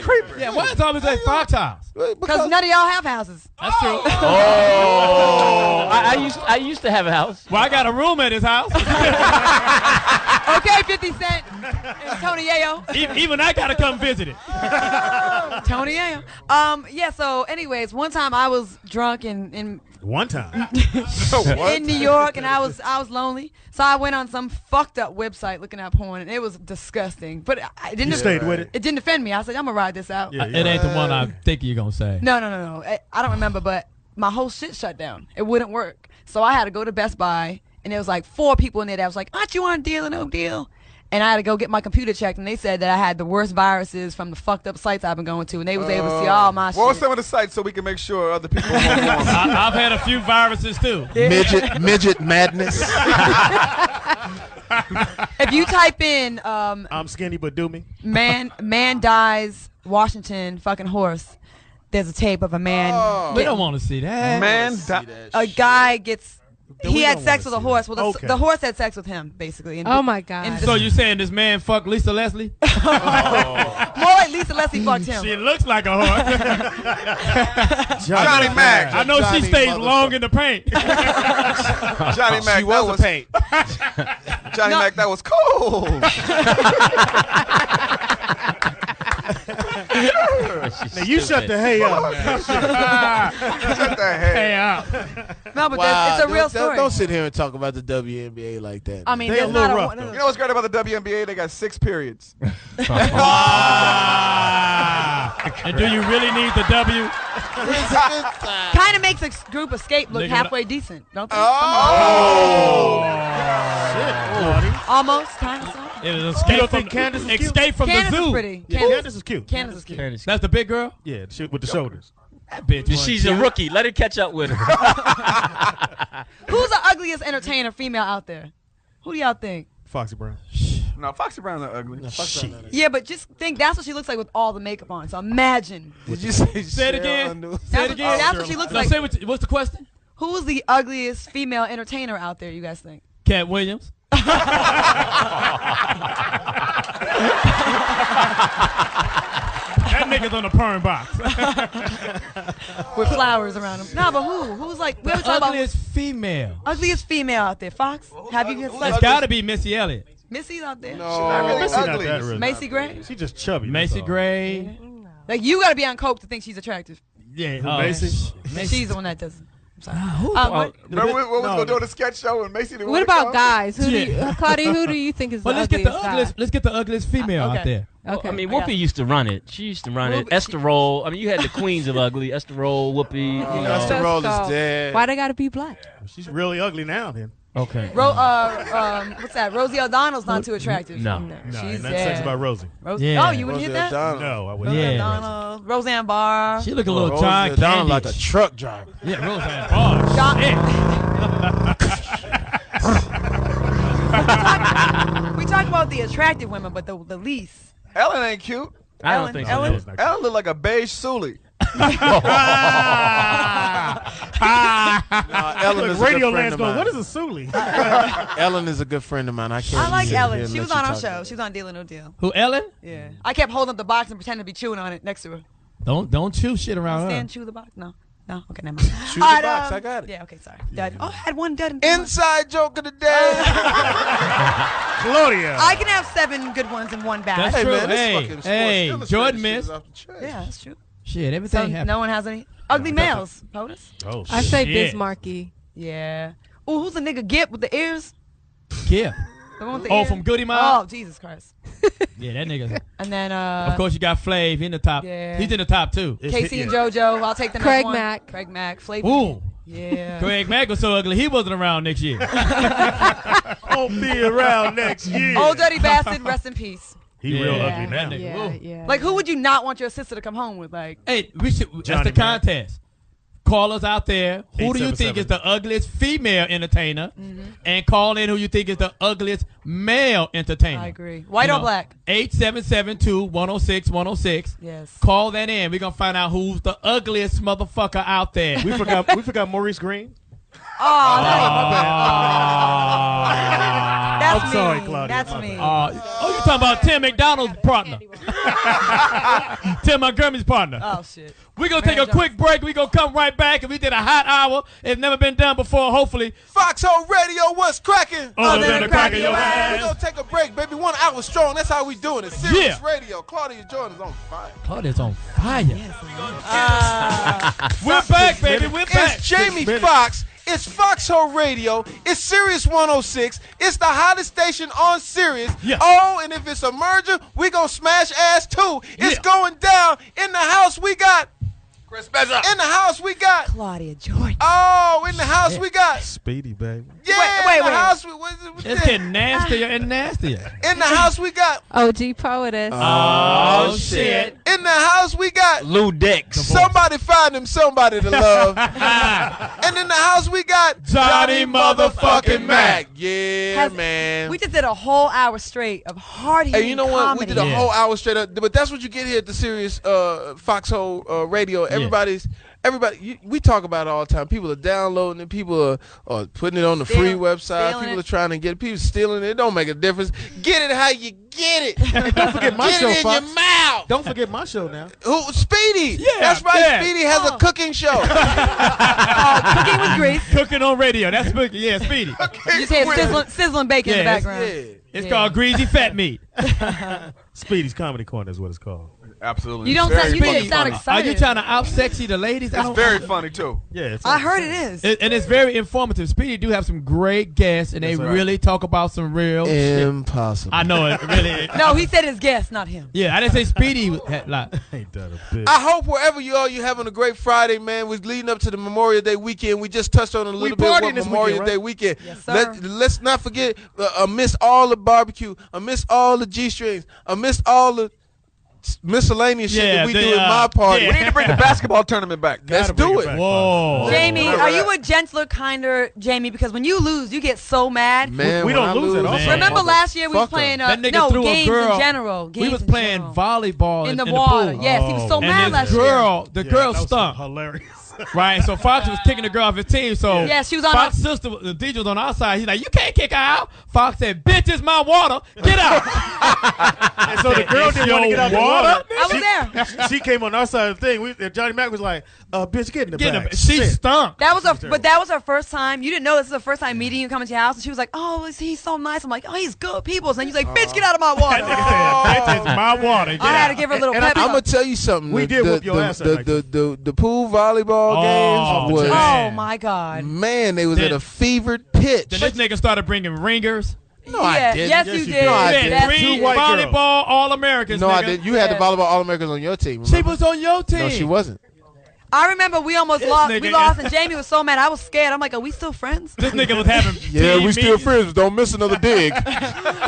Creeper. Yeah, why is it always at Fox House? Because none of y'all have houses. That's true. Oh, I used to have a house. Well, I got a room at his house. Okay, 50 Cent and Tony Yayo. Even I gotta come visit it. Tony Yayo. Yeah, so anyways, one time I was drunk in One time. in New York and I was lonely. So I went on some fucked up website looking at porn and it was disgusting. But I didn't You stayed with it? It didn't offend me. I said, I'm gonna ride this out. Yeah, It ain't the one I think you're gonna say. No. I don't remember, but my whole shit shut down. It wouldn't work. So I had to go to Best Buy and there was like 4 people in there that was like, aren't you on a deal or no deal? And I had to go get my computer checked, and they said that I had the worst viruses from the fucked up sites I've been going to, and they was able to see all my What was shit. some of the sites so we can make sure other people won't go on? I've had a few viruses too. midget madness. If you type in I'm skinny, but do me. man dies Washington fucking horse, there's a tape of a man. We don't want to see that. Man, A guy gets. We He had don't sex wanna with a see horse. that. Well, Okay. the horse had sex with him, basically. And Oh my God. So you saying this man fucked Lisa Leslie? more like Lisa Leslie fucked him. She looks like a horse. Johnny Mack. I know Johnny she stays motherfucker. long in the paint. Johnny Mack, She was that a paint. Johnny Mack, that was cold. Now you shut the hay up. Shut the head. Hey, out. No, but Wow, it's a real don't story. sit here and talk about the WNBA like that. I mean, They a there's little not rough, a. though. You know what's great about the WNBA? They got 6 periods. And do you really need the W? Kind of makes a group escape look Nigga, halfway decent, don't they? Almost, kind of. So. It is You escape don't from, think Candace is cute? escape from Candace the is zoo. pretty. Yeah, Candace is cute. Candace is cute. That's the big girl? Yeah, with the shoulders. That bitch. She's a rookie. Let her catch up with her. Who's the ugliest entertainer female out there? Who do y'all think? Foxy Brown. No, Foxy Brown's not ugly. Yeah, but just think that's what she looks like with all the makeup on. So imagine. Did you say it again? Say it again. That's what she looks No, like. say what's the question? Who's the ugliest female entertainer out there, you guys think? Cat Williams. That nigga's on the perm box. With flowers around him. Nah, but who? Who's like, we ever talk about Ugliest female. ugliest female out there? Fox? Have you It's guys got to be Missy Elliott. Missy's out there? She's not really Missy not ugly. that really. Macy Gray? She just chubby. Macy that's all. Gray. Like, you got to be on coke to think she's attractive. Yeah. Macy? She's the one that does. I'm sorry. Remember what was going to do on the sketch show and Macy didn't What wanna about come? guys? Who do you, Claudia, who do you think is Well, the let's get the ugliest ugliest. guy? Let's get the ugliest female out there. Okay. I mean, I got Whoopi it. used to run it. She used to run it. Whoopi- Esther Roll. I mean, you had the queens of ugly. Esther Roll, Whoopi. You know. Esther Let's Roll is go. dead. Why they gotta be black? She's really ugly now, then. Okay. What's that? Rosie O'Donnell's not too attractive. No. No, She's ain't nothing sex about Rosie. Yeah. Oh, you wouldn't hit that? No, I wouldn't. Rosie Yeah. O'Donnell, Roseanne Barr. She look a little Rosie John O'Donnell Candy. like a truck driver. Yeah, Roseanne Barr. We talk about the attractive women, but the least. Ellen ain't cute. I Ellen- don't think Ellen- so. Ellen look like a beige Sully. Ellen is a Radio good friend Land's of going, mine. what is a Sully? Ellen is a good friend of mine. I can't. I like sit here Ellen. and She let was you on our talk show. about She was on Deal or No Deal. Who, Ellen? Yeah. I kept holding up the box and pretending to be chewing on it next to her. Don't chew shit around her. Stand chew the box? No. No? Okay, never mind. Chew the All right, box. I got it. Yeah, okay, sorry. Dud. Oh, I had one dud. Inside joke of the day. Claudia. I can have 7 good ones in one bag. That's Hey true. man, this Hey, fucking Sports hey, Illustrated Jordan shit missed. is off the chain. Yeah, that's true. Shit, So everything happened. no one has any ugly males. POTUS? Oh, I say Shit. Bismarcky. Yeah. Oh, who's the nigga Gip with the ears? Yeah. The one with the Oh, ears? from Goody Oh, Mob? Jesus Christ. Yeah, that nigga. And then Of course, you got Flav in the top. Yeah. He's in the top 2. Casey and JoJo. I'll take the next Craig one. Mack. Craig Mack. Flavor. Ooh. Yeah. Craig Mack was so ugly, he wasn't around next year. won't be around next year. Old dirty bastard. Rest in peace. He real Yeah. ugly now. That nigga. Yeah, Whoa. yeah. Like, who would you not want your sister to come home with? Like, Hey, we should. Johnny That's the Mack. contest. Callers out there. Who do you think 877. is the ugliest female entertainer? And call in who you think is the ugliest male entertainer. I agree. White or black? 8772-106-106. Yes. Call that in. We're gonna find out who's the ugliest motherfucker out there. We forgot Maurice Green. Oh, that's I'm me. sorry, Claudia. That's My me. bad. Oh, you talking about Tim McDonald's partner? Tim Montgomery's partner. Oh, shit. We're going to take a Jones. quick break. We're going to come right back. And we did a hot hour. It's never been done before, hopefully. Foxxhole Radio, what's cracking? Other than the crack of your We're ass. gonna take a break, baby. 1 hour strong. That's how we doing it. Serious Yeah. Radio. Claudia Jordan is on fire. Claudia's on fire. We're back, baby. We're back. It's Jamie Foxx. It's Foxxhole Radio. It's Sirius 106. It's the hottest station on Sirius. Yeah. Oh, and if it's a merger, we gonna smash ass too. It's Yeah. going down. In the house we got. Chris Spencer. In the house we got. Claudia Jordan. Oh, in the house we got. Speedy, baby. Yeah, Wait, in the wait. house It's getting nastier and nastier. in the house we got. OG Poetess. Oh, shit. In the house we got. Lew Dix. Somebody find him somebody to love. And in the house we got Johnny motherfucking Mack. Yeah, man. We just did a whole hour straight of hard-hitting Hey, you know what? comedy. We did a Yeah. whole hour straight up, but that's what you get here at the Sirius Foxxhole Radio. Everybody, we talk about it all the time. People are downloading it. People are putting it on the free website. stealing People it. are trying to get it. People stealing it. It don't make a difference. Get it how you get it. Don't forget my Get show, it in Fox. your mouth. Don't forget my show now. Who? Speedy. Yeah, That's right. yeah. Speedy has a cooking show. Cooking with grease. Cooking on radio. That's Speedy. Yeah, Speedy. You just had sizzling bacon in the Yeah, it's- background. It's called Greasy Fat Meat. Speedy's Comedy Corner is what it's called. Absolutely. You don't Very sound. You funny. didn't sound Are excited. you trying to out sexy the ladies? It's very funny too. Yeah, it's I heard it is. And it's very informative. Speedy do have some great guests, and they That's right. really talk about some real shit. Impossible. I know it really is. No, he said his guest, not him. Yeah, I didn't say Speedy had like. Ain't that a bitch? I hope wherever you are, you're having a great Friday, man. We're leading up to the Memorial Day weekend. We just touched on a little bit partying what this Memorial weekend, Day right? weekend. Yes, sir. Let's not forget, amidst all the barbecue, amidst all the G-strings, amidst all the miscellaneous shit that we do in my party. We need to bring the basketball tournament back. Let's do it. Whoa. Jamie, are you a gentler, kinder Jamie? Because when you lose, you get so mad. Man, we don't lose it. Also. Remember last year we was playing that nigga no threw games a girl. in general. Games We was in playing general. volleyball in the in water. the pool. Yes, he was so And mad this last girl, year. the girl that was stunk. Hilarious. Right, so Fox was kicking the girl off his team. So Yeah, she was on Fox's sister, the DJ was on our side. He's like, "You can't kick her out." Fox said, "Bitch, it's my water. Get out." And so the girl didn't want to get out the water. I was there. She came on our side of the thing. Johnny Mack was like, "Bitch, get in the back." She Shit. stunk. But that was her first time. You didn't know this was her first time meeting you, coming to your house, and she was like, "Oh, he's so nice." I'm like, "Oh, he's good people." And he's like, "Bitch, get out of my water." That nigga said, "Bitch, it's my water. Get I had to out." give her a little And pep I'm gonna talk. tell you something. We did whoop your ass that night. The pool volleyball games was Oh my God. man, they was Then- at a fevered pitch. Then this nigga started bringing ringers. No, I didn't. Yes, Yes, you you did. did. No, I Yeah, didn't. Yes, three you did. white volleyball All-Americans. No, nigga. I didn't. You had the Yeah. volleyball All-Americans on your team. She remember? was on your team. No, she wasn't. I remember we almost This lost. nigga We lost, is- and Jamie was so mad. I was scared. I'm like, "Are we still friends?" This nigga was having Yeah, team we still meetings. friends. Don't miss another dig. He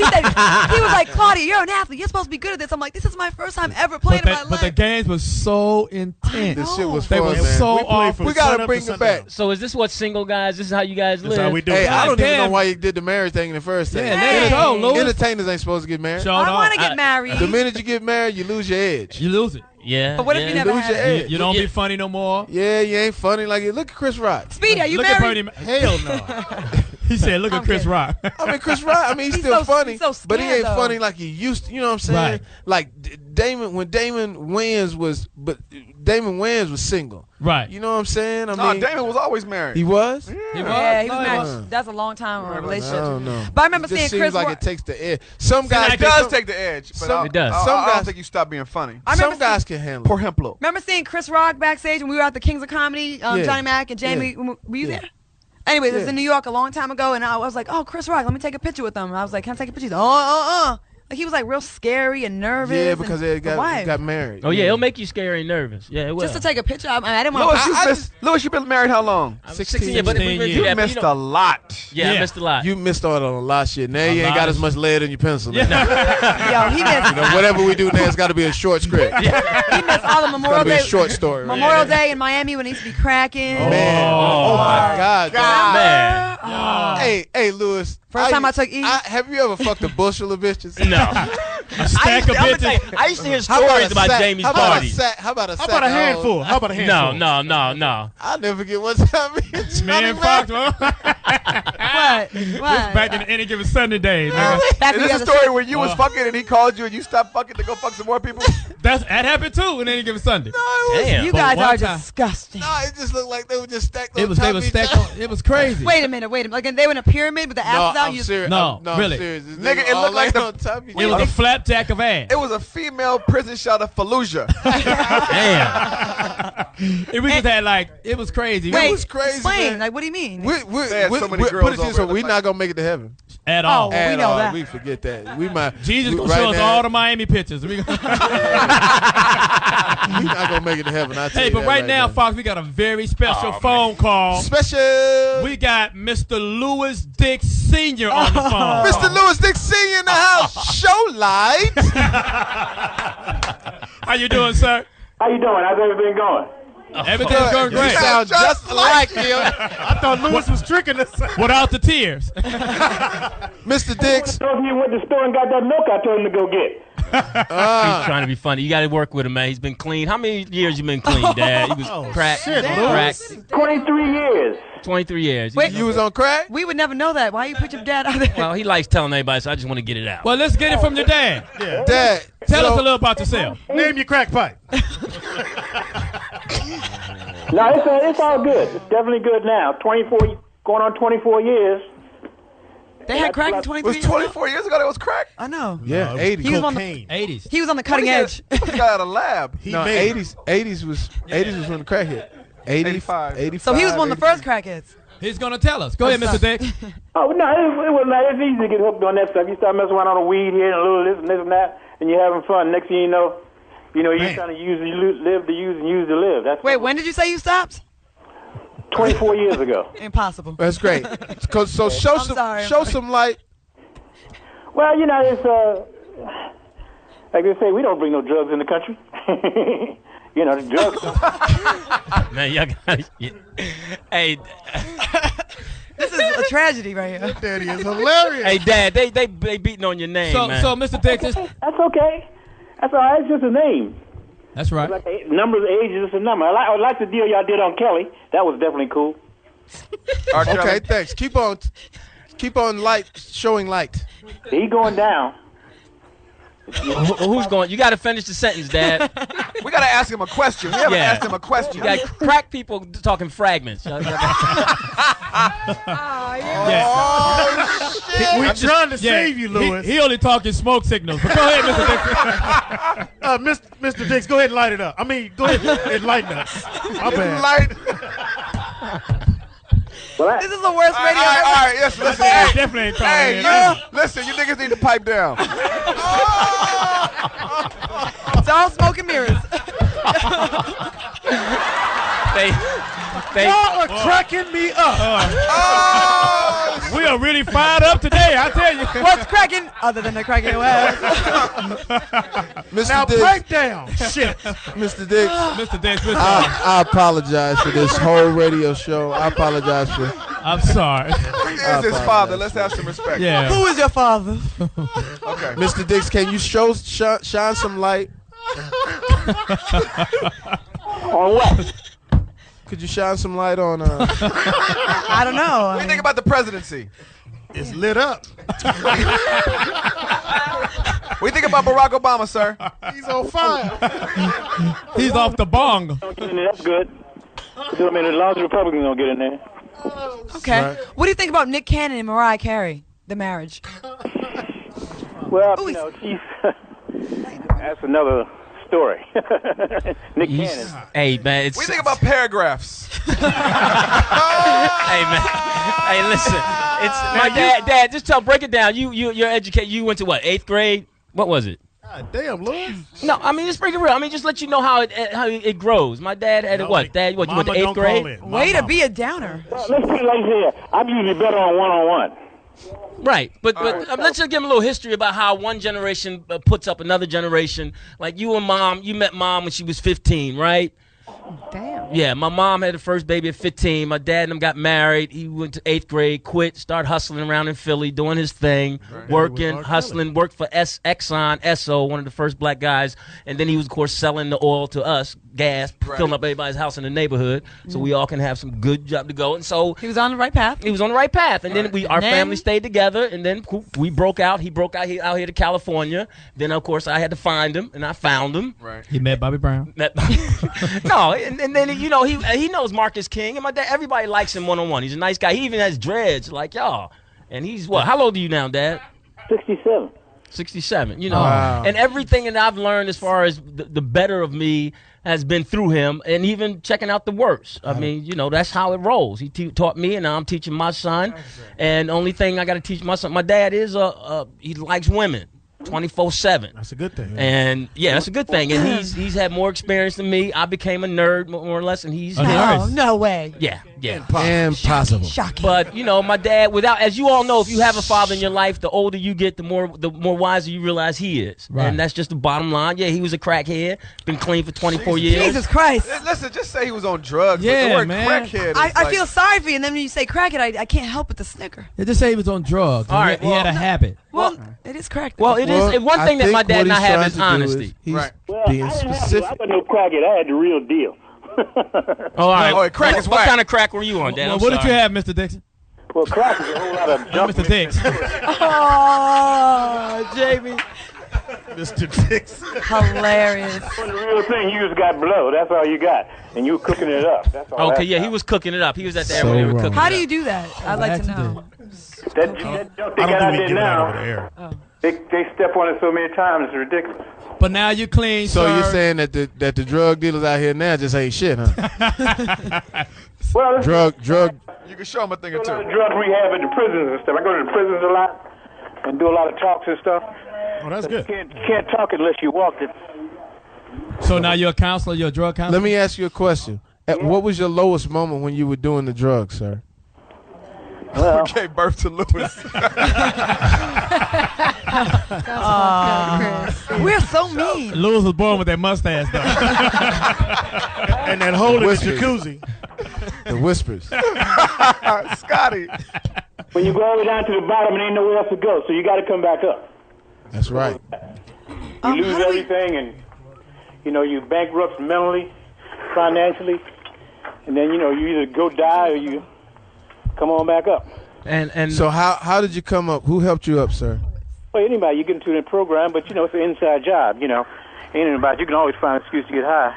said, he was like, "Claudia, you're an athlete. You're supposed to be good at this." I'm like, "This is my first time ever playing in my life." But the games was so intense. This shit was They fun, were man. so We played awful. from We gotta sunup bring to it back. sundown. So is this what single guys? This is how you guys That's live? how we do Hey, it. I don't even damn. know why you did the marriage thing in the first thing. Yeah, let it go, Louis. Entertainers ain't supposed to get married. Show I off. want to get married. The minute you get married, you lose your edge. You lose it. Yeah. But what if yeah. you never lose had your it? edge. You don't be funny no more. Yeah, you ain't funny like it. Look at Chris Rock. Speedy, are you Look married? at Bernie. Hell no. He said, "Look at I'm Chris kidding. Rock." I mean, Chris Rock. I mean, he's He's still so- funny, he's so but he scared, ain't though. funny like he used to. You know what I'm saying? Right. Like Damon Wayans was single. Right. You know what I'm saying? I No, mean, Damon was always married. he was. He was. Yeah, he was No, married. wasn't. That's a long time I relationship. don't know. But I remember It just seeing seems Chris like Rock. it takes the edge. Some guys It does take the edge, but some- It does. I Some don't guys- think you stop being funny. I Some remember guys can handle Por it. ejemplo. Remember seeing Chris Rock backstage when we were at the Kings of Comedy, Yeah. Johnny Mack and Jamie? Yeah. Were you Yeah. there? Anyways, it was Yeah. in New York a long time ago, and I was like, "Oh, Chris Rock, let me take a picture with him." And I was like, "Can I take a picture?" He's like, Like he was like real scary and nervous. Yeah, because and they the got wife. married. Oh yeah, it'll make you scary and nervous. Yeah, it will. Just to take a picture. I didn't want. Louis, you've been married how long? 16 Yeah, but we 16 review years. You that, but missed you know- a lot. Yeah, I Yeah. missed a lot. You missed out on a lot of shit. Now you ain't lot got of as much lead in your pencil. Now. Yo, he missed. You know, whatever we do now, it's got to be a short script. He missed all the Got Memorial to be a Day. short story. Memorial Day in Miami when he used to be cracking. Man, oh my God. Man. Oh. Hey, Lewis. First time I took E. Have you ever fucked a bushel of bitches? No. A stack of bitches. I used to hear How about stories a about sack- Jamie's how about party. a sack? How about a How sack? about a of handful? hoes? How about a handful? No. I'll never forget one time me and Me Johnny and Mack- Fox, bro. What? This back in the any given Sunday days, nigga. Back Is when you this a got the story where you was fucking and he called you and you stopped fucking to go fuck some more people? That happened too in any given Sunday. Damn. You But guys one are time- disgusting. No, it just looked like they were just stacked on They was top of each stacked other. on. It was crazy. Wait a minute. Like they were in a pyramid with the No, asses out. I'm You serious. No, I'm really. serious. This Nigga, it all looked like laying the- on top of each It was other. a flapjack of ass. It was a female prison shot of Fallujah. Damn. And we just had like, it was crazy. Wait, was crazy, explain. man. Like, what do you mean? They had so many put girls it this over way, it, we're like- not gonna make it to heaven At all. We at know all. that. We forget that. We might. Jesus gonna right show us now, all the Miami pictures. We we not gonna make it to heaven. I tell Hey, you but that right now, Fox, we got a very special phone call. special. We got Mr. Lew Dix Sr. on the phone. Mr. Lew Dix Sr. in the house. Show light. How you doing, sir? How you doing? How's everything going? Everything's going You great. sound just like him, I thought Lewis was tricking us. Without the tears. Mr. Dix. So if you went to the store and got that milk I told him to go get. He's trying to be funny. You got to work with him, man. He's been clean. How many years you been clean, Dad? He was cracked. shit, Cracked. 23 years. 23 years. Wait. You was on crack? We would never know that. Why you put your dad out there? Well, he likes telling everybody, so I just want to get it out. Well, let's get it from your dad. Yeah. Dad. Tell us so- a little about yourself. Name your crack pipe. No, it's all good. It's definitely good now. 24, going on 24 years. They had crack in It 23 was 24 years ago that was crack? I know. Yeah, 80s. He was on the- Cocaine. 80s. He was on the cutting edge. This guy at a lab. He No, made 80s was when the crack hit. 85. 85. So he was one of the first crackheads. He's going to tell us. Go ahead, Mr. Dix. Oh, no, it was not. It's easy to get hooked on that stuff. You start messing around on a weed here and a little this and that, and you're having fun. Next thing you know, you're Man. trying to live to use and use to live. That's Wait, when did you say you stopped? 24 years ago. Impossible. That's great. So show I'm sorry. some light. Well, it's Like they say, we don't bring no drugs in the country. You know, the drugs. Man, y'all got Hey. This is a tragedy right here. Daddy is hilarious. Hey, Dad, they beating on your name, man. So, Mr. Dix, That's okay. That's all right. It's just a name. That's right. Like numbers, age is just a number. I like the deal y'all did on Kelly. That was definitely cool. Okay, thanks. Keep on showing light. He going down. Who's going? You got to finish the sentence, Dad. We got to ask him a question. We haven't asked him a question. You got crack people talking fragments. Oh, shit. We're trying to save you, Lewis. He only talking smoke signals. But go ahead, Mr. Dix. Mr. Dix, go ahead and light it up. I mean, go ahead and enlighten us. My bad. This is the worst radio ever. All right, yes, listen. Hey, definitely ain't trying listen, you niggas need to pipe down. It's all smoke and mirrors. Y'all are cracking me up. We are really fired up today, I tell you. What's cracking other than the cracking your ass? Now pipe down. Shit. Mr. Dix. Mr. Dix, I apologize for this whole radio show. I apologize for. I'm sorry. He's his father. Let's have some respect. Yeah. Who is your father? Okay. Mr. Dix, can you shine some light? On what? Could you shine some light on? I don't know. What do you think about the presidency? It's lit up. What do you think about Barack Obama, sir? He's on fire. He's off the bong. That's good. I mean, as long as the Republicans don't get in there. Okay. Right. What do you think about Nick Cannon and Mariah Carey, the marriage? Well, you know, she's. That's another story. Nick Cannon. Hey, man. What do you think about paragraphs? Hey, man. Hey, listen. It's my dad. Just break it down. You're educated. You went to what, 8th grade? What was it? God damn, Lewis. No, I mean, just break it real. I mean, just let you know how it grows. My dad had what? Dad, what? You went to 8th grade? Way to be a downer. Let's put it like this. I'm usually better on one-on-one. Right, but let's just give him a little history about how one generation puts up another generation. Like you and Mom, you met Mom when she was 15, right? Damn. Yeah, my mom had the first baby at 15. My dad and them got married. He went to 8th grade, quit, started hustling around in Philly, doing his thing, working, hustling, worked for Exxon, Esso, one of the first black guys. And then he was, of course, selling the oil to us, gas, filling up everybody's house in the neighborhood so we all can have some good job to go. And so he was on the right path. He was on the right path. And then our family stayed together. And then we broke out. He broke out out here to California. Then, of course, I had to find him, and I found him. Right. He met Bobby Brown. No, and then he knows Marcus King, and my dad. Everybody likes him one-on-one. He's a nice guy. He even has dreads like y'all. And he's what? How old are you now, Dad? 67. 67. You know, and everything that I've learned as far as the better of me has been through him, and even checking out the worst. I mean, you know, that's how it rolls. He taught me, and now I'm teaching my son. And the only thing I got to teach my son, my dad is he likes women. 24/7. That's a good thing. And yeah, that's a good thing. And he's had more experience than me. I became a nerd more or less, and he's no way. Yeah. Impossible. Shocking. But you know, my dad, as you all know, if you have a father in your life, the older you get, the more wiser you realize he is. Right. And that's just the bottom line. Yeah, he was a crackhead, been clean for 24 years. Jesus Christ. Listen, just say he was on drugs. Yeah, the word man. crackhead. I feel sorry for you, and then when you say crackhead, I can't help but to snicker. They just say he was on drugs. All right, he had a habit. Well, it is crack. Well, it is one thing that my dad and I have is honesty. He's Right. being specific. I got no crackhead. I had the real deal. All right. Oh, crack is what whack. kind of crack were you on, Dad? Well, what did you have, Mr. Dixon? Well, crack is a whole lot of junk. Mr. Dix. Oh, Jamie. Mr. Dix. Hilarious. The real thing, you just got blow. That's all you got. And you cooking it up. That's all. Okay, yeah, he was cooking it up. He was at the area when they were cooking How it do up. you do that? I'd like to know. That junk they I got out don't there think we can get it out over the now, air. they step on it so many times, it's ridiculous. But now you clean, So sir. you're saying that the drug dealers out here now just ain't shit, huh? Well, drug. You can show him a thing or I do a lot of two. drug rehab at the prisons and stuff. I go to the prisons a lot and do a lot of talks and stuff. Oh, that's good. You can't talk unless you walk it. So now you're a counselor, you're a drug counselor? Let me ask you a question. What was your lowest moment when you were doing the drugs, sir? Well, Who gave birth to Lewis? We're so mean. Lewis was born with that mustache, though. And that hole in the jacuzzi. The whispers. Scotty. when you go all the way down to the bottom, and ain't nowhere else to go, so you got to come back up. That's right. You lose everything, and you bankrupt mentally, financially, and then you either go die or you come on back up. And So how did you come up? Who helped you up, sir? Well, anybody, you get into the program, but it's an inside job. Ain't anybody. You can always find an excuse to get high.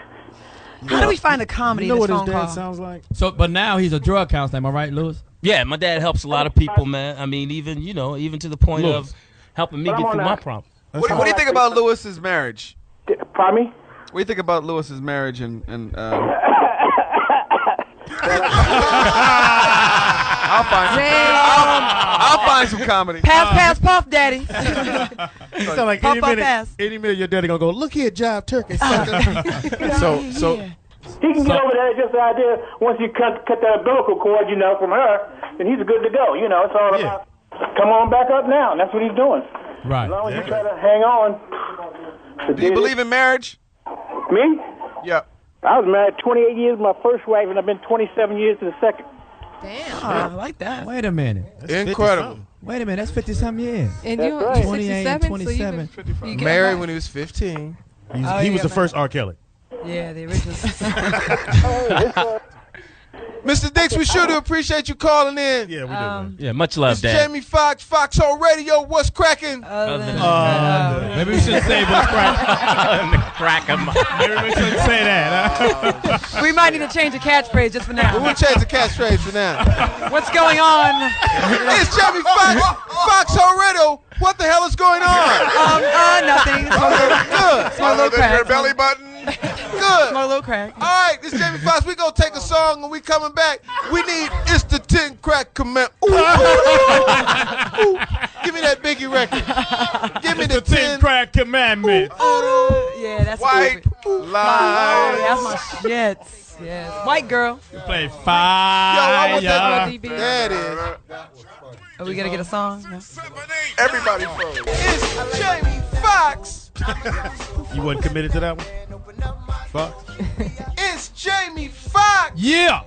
How do we find a comedy You know in what this his phone dad call? sounds like? So, but now he's a drug counselor. Am I right, Lewis? yeah, my dad helps a lot of people, man. I mean, even to the point Lewis. of helping me But get I'm through on my that. problem. What do you think about Lewis's marriage? Pardon me? What do you think about Lewis's marriage and I'll find some comedy. Pass, puff, daddy. You sound like Pop up ass. any minute your daddy gonna go, look here, jive turkey. So He can get over that. It's just the idea. Once you cut that umbilical cord, from her, then he's good to go. It's all about come on back up now. And that's what he's doing. Right. As long as you try to hang on. Do you believe in marriage? Me? Yeah. I was married 28 years to my first wife, and I've been 27 years to the second. Damn. I like that. Wait a minute. incredible. Wait a minute. That's 50-something years. And That's you're right. 28 and 67, 27. Married when he was 15. He was the first R. Kelly. Yeah, the original. Mr. Dix, we sure do appreciate you calling in. Yeah, we do. Man. Yeah, much love, It's Dad. Jamie Foxx, Foxxhole Radio. What's cracking? Maybe we shouldn't say what's cracking. Crack 'em. Maybe we shouldn't say that. Huh? We might need to change the catchphrase just for now. We'll change the catchphrase for now. What's going on? It's Jamie Foxx, Foxxhole Radio. What the hell is going on? Nothing. Good. Small little Your crack. belly button. Good. Small little crack. All right, this is Jamie Foxx. We gonna take a song and we coming back. We need It's the 10 Crack Command. Ooh, ooh, ooh. Give me that Biggie record. Give me the 10 Crack Commandment. Yeah, that's White stupid. lies. That's my shit. Yes. White girl. You play fire. There it is. Are we gonna get a song? No. Everybody froze. It's Jamie Foxx. You wasn't committed to that one? Fuck. It's Jamie Foxx. Yeah.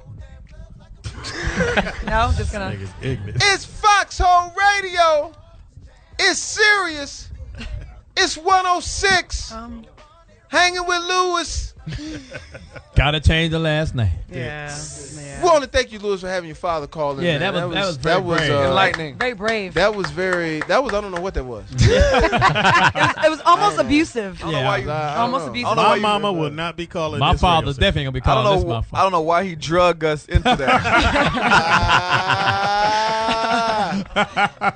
No, just gonna. Niggas ignorant. It's Foxxhole Radio. It's serious. It's 106. Hanging with Lewis. Gotta change the last name. Yeah. We want to thank you, Lewis, for having your father call in. Yeah, man. that was very brave. Enlightening. Very brave. That was I don't know what that was. It was almost abusive. Yeah. Almost abusive. My mama will not be calling My this father's radio definitely gonna be I calling this don't know. my I fault. don't know why he drug us into that.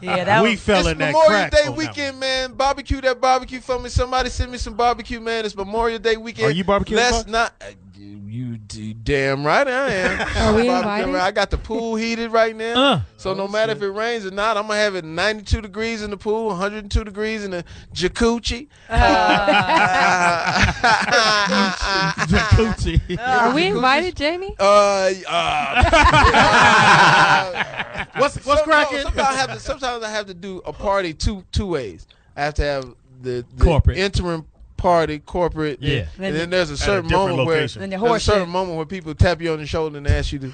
Yeah, that We was. fell It's in that Memorial crack. Day on that weekend, man. Barbecue that barbecue for me. Somebody send me some barbecue, man. It's Memorial Day weekend. Are you barbecuing, Let's Fox? not. You damn right I am. Are we Barbecue, invited? I got the pool heated right now. So no matter if it rains or not, I'm going to have it 92 degrees in the pool, 102 degrees in the jacuzzi. Jacuzzi. Are we invited, Jamie? What's cracking? Sometimes I have to do a party two ways. I have to have the Corporate. interim party, corporate. Yeah. And then there's a certain different moment location. Then the where there's a horse certain shit. moment where people tap you on the shoulder and ask you to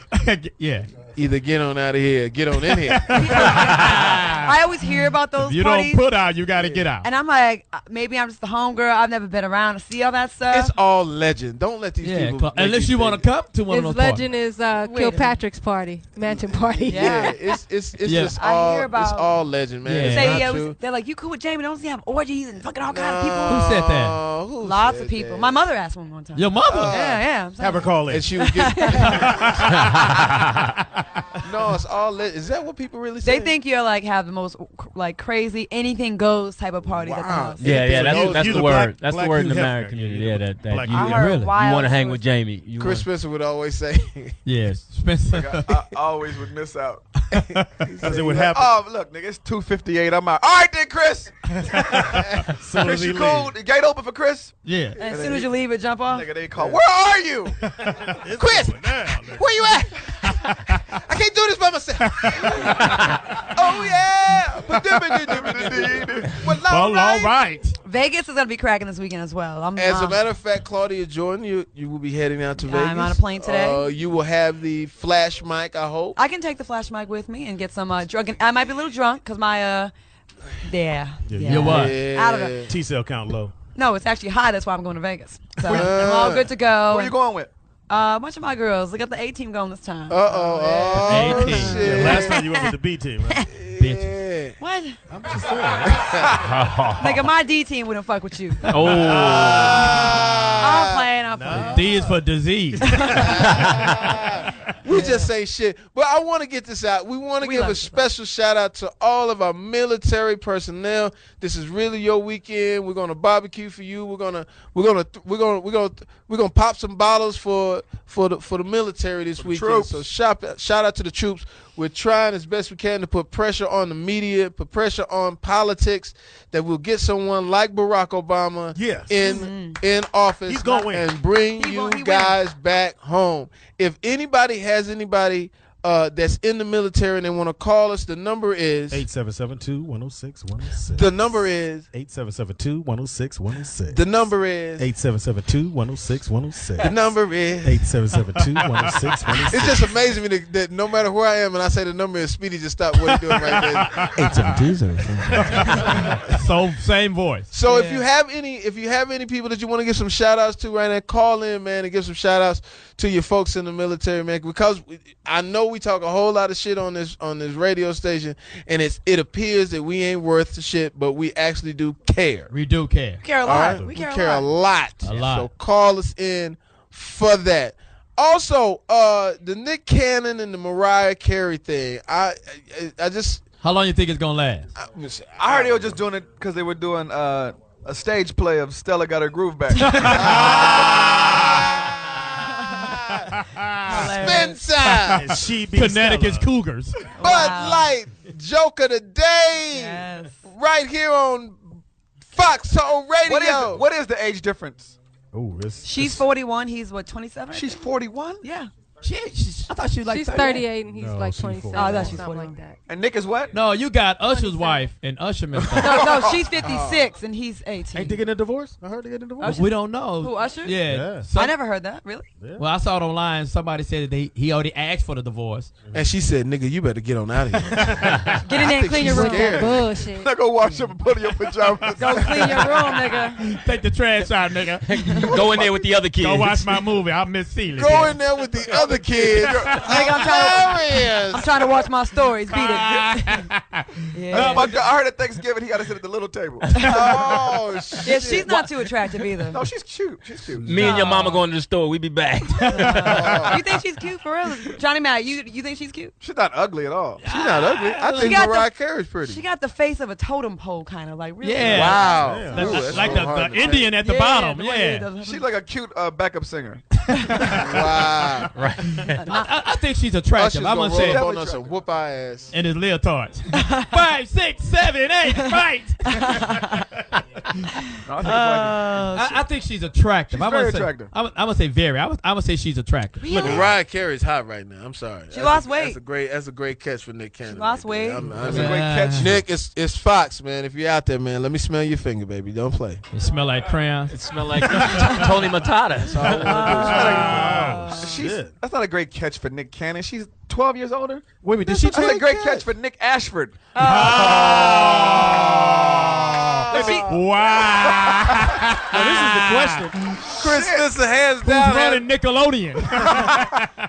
Yeah. either get on out of here or get on in here. I always hear about those If you parties, don't put out, you gotta get out. and I'm like, maybe I'm just a homegirl. I've never been around to see all that stuff. It's all legend. Don't let these Yeah, people. make unless you want to come to one His of those legend is Kilpatrick's party, mansion party. Yeah. It's Yeah. just I all hear about- it's all legend, man. Yeah. It's Say, not yeah, true. they're like, you cool with Jamie? Don't see have orgies and fucking all kinds of people. Who said that? Who Lots said of people. that? My mother asked one time. Your mother. Yeah. I'm Have her call in. And she was getting. No, it's all. Is that what people really say? They think you're like have the most like crazy anything goes type of parties at the Wow. house. Yeah, that's you the the word. black- That's the black word in the Hugh married Hefner. community. Yeah, that Black you, Hugh I heard you wild want to hang with stories. Jamie. You Chris wanna- Spencer would always say. Yes. Spencer. I always would miss out. Because it would happen. Oh, look, nigga, it's 2:58. I'm out. All right, then, Chris. Soon Chris, as he you cool? leaves. The gate open for Chris? Yeah. And as soon as you leave it, jump off. Nigga, they call. Where are you? Chris, Going down, nigga. where you at? I can't do this by myself. Oh yeah. Well, all right. Vegas is gonna be cracking this weekend as well. As a matter of fact, Claudia Jordan, you will be heading out to Vegas. I'm on a plane today. You will have the flash mic, I hope. I can take the flash mic with me and get some drunk. I might be a little drunk because my You're what? I don't know. T-cell count low. No, it's actually high. That's why I'm going to Vegas. So I'm all good to go. Who are you going with? A bunch of my girls. They got the A team going this time. Oh, A-team. shit. Yeah, last time you went with the B team, right? Bitches. What? I'm just saying. Nigga, my D team wouldn't fuck with you. Oh. I'm playing. D is for disease. We just say shit. But I want to get this out. We want to give a special shout out to all of our military personnel. This is really your weekend. We're gonna barbecue for you. We're gonna pop some bottles for the military this weekend. Troops. So shout out to the troops. We're trying as best we can to put pressure on the media, put pressure on politics, that we'll get someone like Barack Obama in office. He's gonna win. And bring you guys back home. If anybody has anybody that's in the military and they want to call us, the number is 8772-106-106. The number is 8772-106-106. The number is 8772-106-106. The number is 8772-106-106. It's just amazing to me that no matter where I am and I say the number is, Speedy just stop what he's doing right there. 872. So same voice. So if you have any people that you want to give some shout outs to right now, call in, man, and give some shout outs to your folks in the military, man, because I know we talk a whole lot of shit on this radio station, and it appears that we ain't worth the shit, but we actually do care. We do care. We care a lot. Right? We care a lot. A lot. So call us in for that. Also, the Nick Cannon and the Mariah Carey thing. I just. How long you think it's gonna last? I heard they were just doing it because they were doing a stage play of Stella Got Her Groove Back. Spencer. Connecticut's Cougars. Bud Light, Joke of the Day, right here on Foxxhole Radio. What is the age difference? She's 41. He's what, 27? She's 41? Yeah. I thought she was like She's 38. 38 and he's like 27. Oh, I thought she's something 41. like that. And Nick is what? No, you got Usher's wife, and Usher messed up. No, she's 56 and he's 18. Ain't they getting a divorce? I heard they getting a divorce. We don't know. Who, Usher? Yeah. I never heard that. Really? Yeah. Well, I saw it online. Somebody said that he already asked for the divorce. And she said, "Nigga, you better get on out of here." Get in there and clean your room. Bullshit. Now go wash up and put on your pajamas. Go clean your room, nigga. Take the trash out, nigga. Go in there with the other kids. Go watch my movie. I'll miss Celia. Go in there with the other kids. Nigga, I'm trying to watch my stories. Beat it. Yeah. I heard at Thanksgiving he got to sit at the little table. Oh shit! Yeah, she's not too attractive either. No, she's cute. She's cute. Me and your mama going to the store. We be back. You think she's cute for real? Johnny Mack, you think she's cute? She's not ugly at all. She's not ugly. I think Mariah Carey's pretty. She got the face of a totem pole, kind of like really. Yeah. Wow. Yeah. Ooh, that's Like so hard the to Indian at the bottom. Yeah. She's like a cute backup singer. Wow. Right. I think she's attractive. I'm gonna say. On us and whoop our ass. And his leotards. 5, 6, 7, 8, fight. I think she's attractive. She's very attractive. I'm gonna say very. I'm gonna say she's attractive. Really? Mariah Carey's hot right now. I'm sorry. She lost weight. That's a great catch for Nick Cannon. She lost weight. That's a great catch. Nick, it's Fox, man. If you're out there, man, let me smell your finger, baby. Don't play. It smell like crayons. It smell like Tony Matata. That's all I want to do. That's not a great catch for Nick Cannon. She's 12 years older. Wait a minute, did she That's take a great catch for Nick Ashford. Wow. Now, this is the question. Chris Spencer hands Who's down. running Nickelodeon?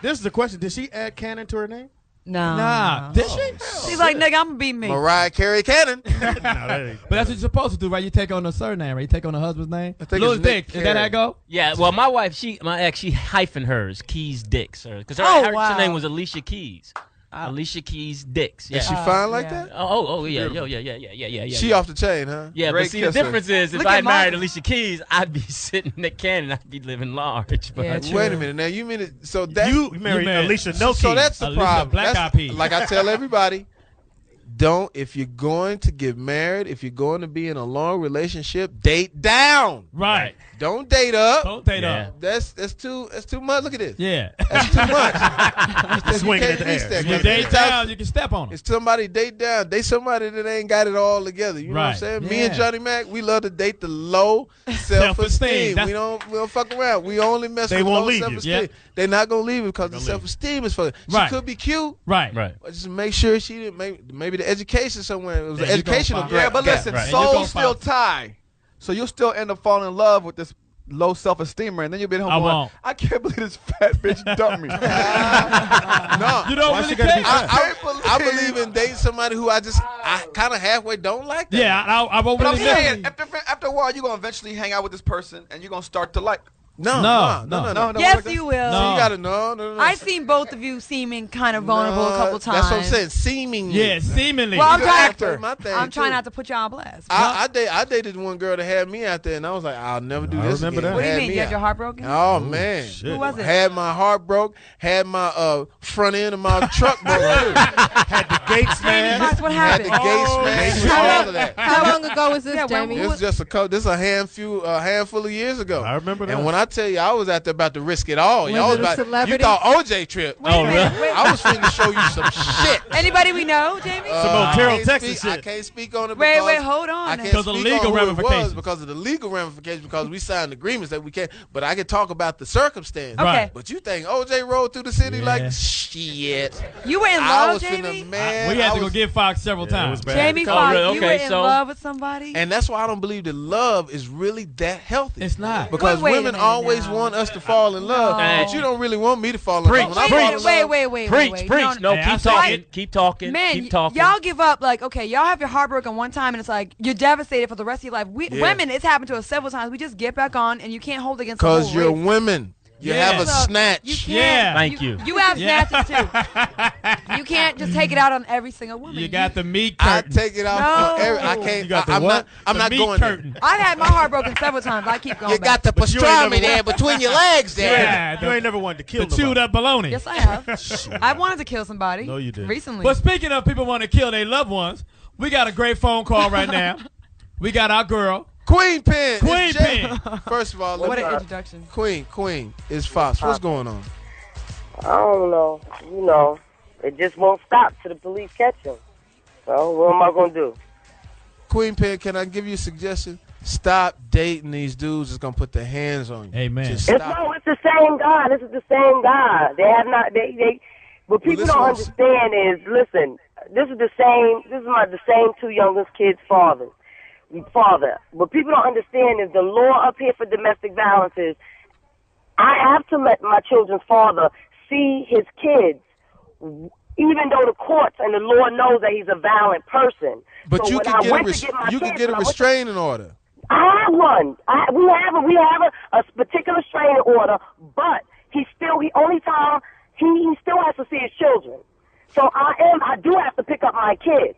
This is the question. Did she add Cannon to her name? No. Nah. Did she? She's like, nigga, I'm gonna be me. Mariah Carey Cannon. But that's what you're supposed to do, right? You take on the surname, right? You take on the husband's name. I think Lew it's Nick Dix. Is that how it go? Yeah, well, my wife, my ex, she hyphen hers, Keys Dix. Because her wow. name was Alicia Keys. Alicia Keys Dix. Yeah. Is she fine like yeah. that? Oh, yeah. She off the chain, huh? Yeah, Great but see, the kisser. difference is if Look I at married mine. Alicia Keys, I'd be sitting Nick Cannon, I'd be living large. But Yeah, true. Wait a minute. Now you mean it? So that You married married- Alicia No so Keys. that's the Alicia problem. Black That's- Eyed Peas. Like I tell everybody, if you're going to get married, if you're going to be in a long relationship, date down. Right. Don't date up. Don't date up. That's too much. Look at this. Yeah. That's too much. Swinging at the air. You date down, you can step on them. If somebody date down, date somebody that ain't got it all together. You know what I'm saying? Me and Johnny Mac, we love to date the low self-esteem. We don't fuck around. We only mess with low self-esteem. Yeah. They're not gonna leave it because the self-esteem is fucking. She could be cute. Right. But just make sure she didn't. Maybe the education somewhere. It was an educational gap. Yeah, but listen, souls still tie. So you'll still end up falling in love with this low self-esteemer, and then you'll be at home going, I can't believe this fat bitch dumped me. No. You don't really care? I believe in dating somebody who I kind of halfway don't like that. Yeah, I won't really saying, after a while, you're going to eventually hang out with this person, and you're going to start to like. No. Yes, you will. So you gotta no. I've seen both of you seeming kind of vulnerable a couple times. That's what I'm saying. Seemingly. Yeah, seemingly. Well, I'm trying not to put you on blast. I dated one girl that had me out there, and I was like, I'll never do this again. What do you mean? You had your heart broken? Oh man. Who was it? Had my heart broke. Had my front end of my truck broke. Had the gate smashed. What happened? Had the gate smashed. All of that. How long ago was this, Jamie? This is just a handful of years ago. I remember that. And when I tell you, I was out there about to risk it all. Was Y'all it a celebrity? You thought OJ trip. Oh, really? I was finna show you some shit. Anybody we know, Jamie? Some old Terrell, Texas shit. I can't speak on it. Wait, hold on. I can't because of speak legal on ramifications. because of the legal ramifications. Because we signed agreements that we can't. But I can talk about the circumstance. Okay. But you think OJ rode through the city like shit? You were in love, Jamie? We had to go get Fox several times. Jamie Foxx, you were in love with somebody? And that's why I don't believe that love is really that healthy. It's not. Because women always want us to fall in love. But you don't really want me to fall in love. Wait. Preach. No, keep talking. Keep talking. Man, keep talking. y'all give up like, okay, y'all have your heart broken one time and it's like you're devastated for the rest of your life. Women, it's happened to us several times. We just get back on and you can't hold against the whole because you're race. women. You have a snatch. Thank you. You have snatches too. You can't just take it out on every single woman. You got the meat curtain. I take it out on every. I can't. You got the I'm what? I'm not going curtain. there. I've had my heart broken several times. I keep going. You got the pastrami there between your legs there. Yeah, you ain't never wanted to kill the chewed up bologna. Yes, I have. I wanted to kill somebody. No, you didn't. Recently. But speaking of people want to kill their loved ones, we got a great phone call right now. We got our girl. Queen Pen. First of all, what an introduction. Queen is Fox. What's going on? I don't know. You know, it just won't stop till the police catch him. So what am I gonna do? Queen Pen, can I give you a suggestion? Stop dating these dudes that's gonna put their hands on you. Amen. It's the same guy. This is the same guy. They have not. They. What people don't understand is, listen. This is the same two youngest kids' father. What people don't understand is the law up here for domestic violence is I have to let my children's father see his kids, even though the courts and the law knows that he's a violent person. But so you can get a restraining order. I have one. We have a particular restraining order, but he still has to see his children. So I do have to pick up my kids.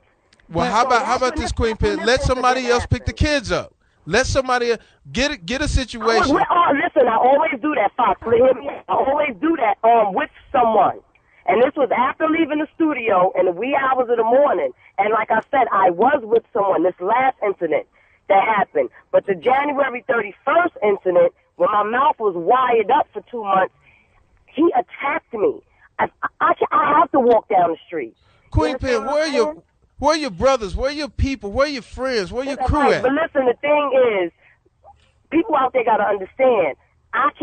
Well, how about this, Queen Pen? Let somebody else pick the kids up. Let somebody get a situation. Listen, I always do that, Fox. Hear me? I always do that with someone. And this was after leaving the studio in the wee hours of the morning. And like I said, I was with someone. This last incident that happened. But the January 31st incident, when my mouth was wired up for 2 months, he attacked me. I have to walk down the street. Queen Pen, where are your brothers? Where are your people? Where are your friends? Where are your crew at? But listen, the thing is, people out there got to understand, at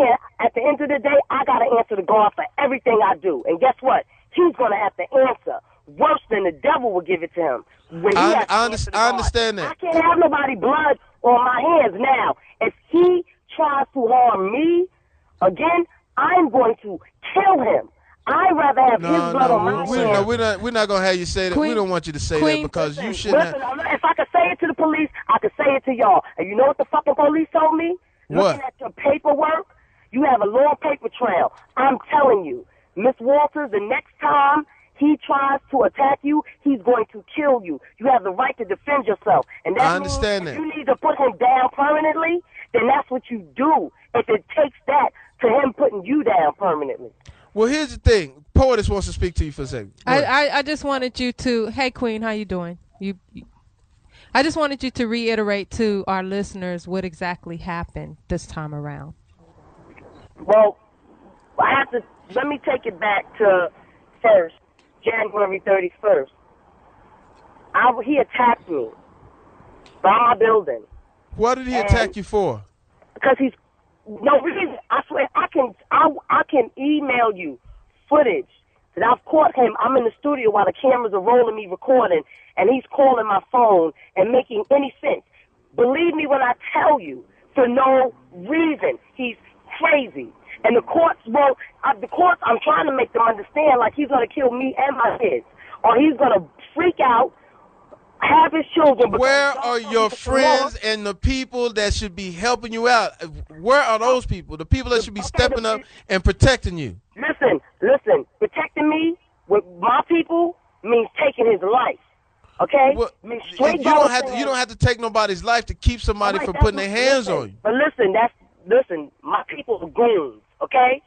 the end of the day, I got to answer to God for everything I do. And guess what? He's going to have to answer. Worse than the devil will give it to him. I understand that. I can't have nobody blood on my hands. Now, if he tries to harm me again, I'm going to kill him. I'd rather have his blood on my hands. We're not going to have you say that. We don't want you to say that because you should not. If I could say it to the police, I could say it to y'all. And you know what the fucking police told me? What? Looking at your paperwork, you have a long paper trail. I'm telling you, Miss Walters, the next time he tries to attack you, he's going to kill you. You have the right to defend yourself. And that I understand means that. If you need to put him down permanently, then that's what you do. If it takes that to him putting you down permanently. Well, here's the thing. Poetess wants to speak to you for a second. I just wanted you to. Hey, Queen, how you doing? I just wanted you to reiterate to our listeners what exactly happened this time around. Well, I have to. Let me take it back to first, January 31st. He attacked me by my building. What did he attack you for? Because he's no reason. I swear, I can email you footage that I've caught him. I'm in the studio while the cameras are rolling me recording, and he's calling my phone and making any sense. Believe me when I tell you, for no reason. He's crazy. And the courts won't, I'm trying to make them understand like he's going to kill me and my kids. Or he's going to freak out, have his children. Where are your friends and the people that should be helping you out? Where are those people? The people that should be stepping up and protecting you. Listen. Protecting me with my people means taking his life. Okay? Well, you don't have to take nobody's life to keep somebody from putting their hands on you. But listen, my people are goons, okay?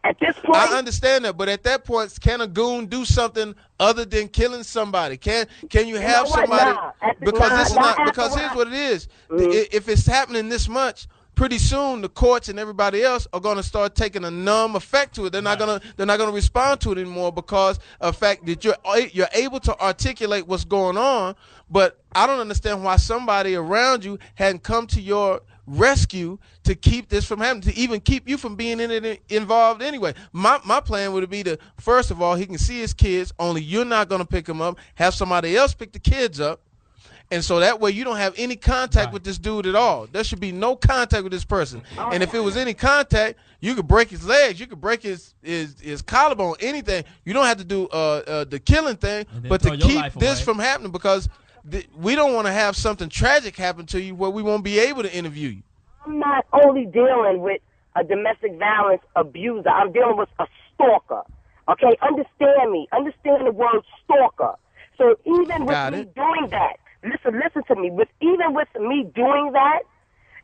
At this point, I understand that, but at that point, can a goon do something other than killing somebody? Can you have somebody? Because here's what it is. If it's happening this much, pretty soon the courts and everybody else are going to start taking a numb effect to it. They're not going to respond to it anymore because of the fact that you're able to articulate what's going on. But I don't understand why somebody around you hadn't come to your rescue to keep this from happening, to even keep you from being involved anyway. My plan would be to, first of all, he can see his kids, only you're not going to pick them up, have somebody else pick the kids up, and so that way you don't have any contact with this dude at all. There should be no contact with this person. And if it was any contact, you could break his legs, you could break his collarbone, anything. You don't have to do the killing thing, but to keep this from happening, because we don't want to have something tragic happen to you where we won't be able to interview you. I'm not only dealing with a domestic violence abuser. I'm dealing with a stalker. Okay, understand me. Understand the word stalker. So even with me doing that, listen to me. Even with me doing that,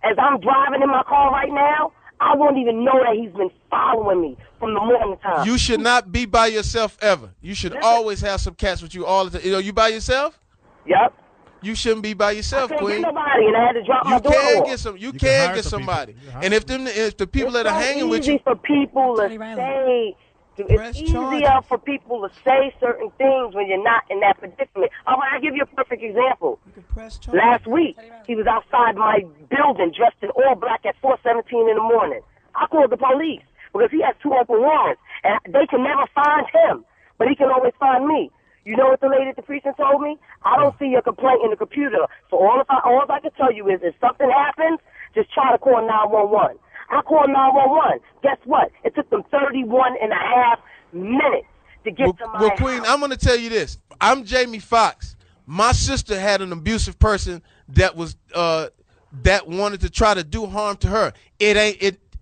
as I'm driving in my car right now, I won't even know that he's been following me from the morning time. You should not be by yourself ever. You should always have some cats with you all the time. Are you by yourself? Yep. You shouldn't be by yourself, Queen. Get nobody, and I had to drop my door off. You can get somebody. And if the people that are hanging with you, it's easier for people to say certain things when you're not in that predicament. All right, I'll give you a perfect example. Last week, he was outside my building dressed in all black at 4:17 in the morning. I called the police because he has 2 open warrants, and they can never find him, but he can always find me. You know what the lady at the precinct told me? I don't see your complaint in the computer. So all I can tell you is if something happens, just try to call 911. I called 911. Guess what? It took them 31 and a half minutes to get to my house. Queen, I'm going to tell you this. I'm Jamie Foxx. My sister had an abusive person that was that wanted to try to do harm to her.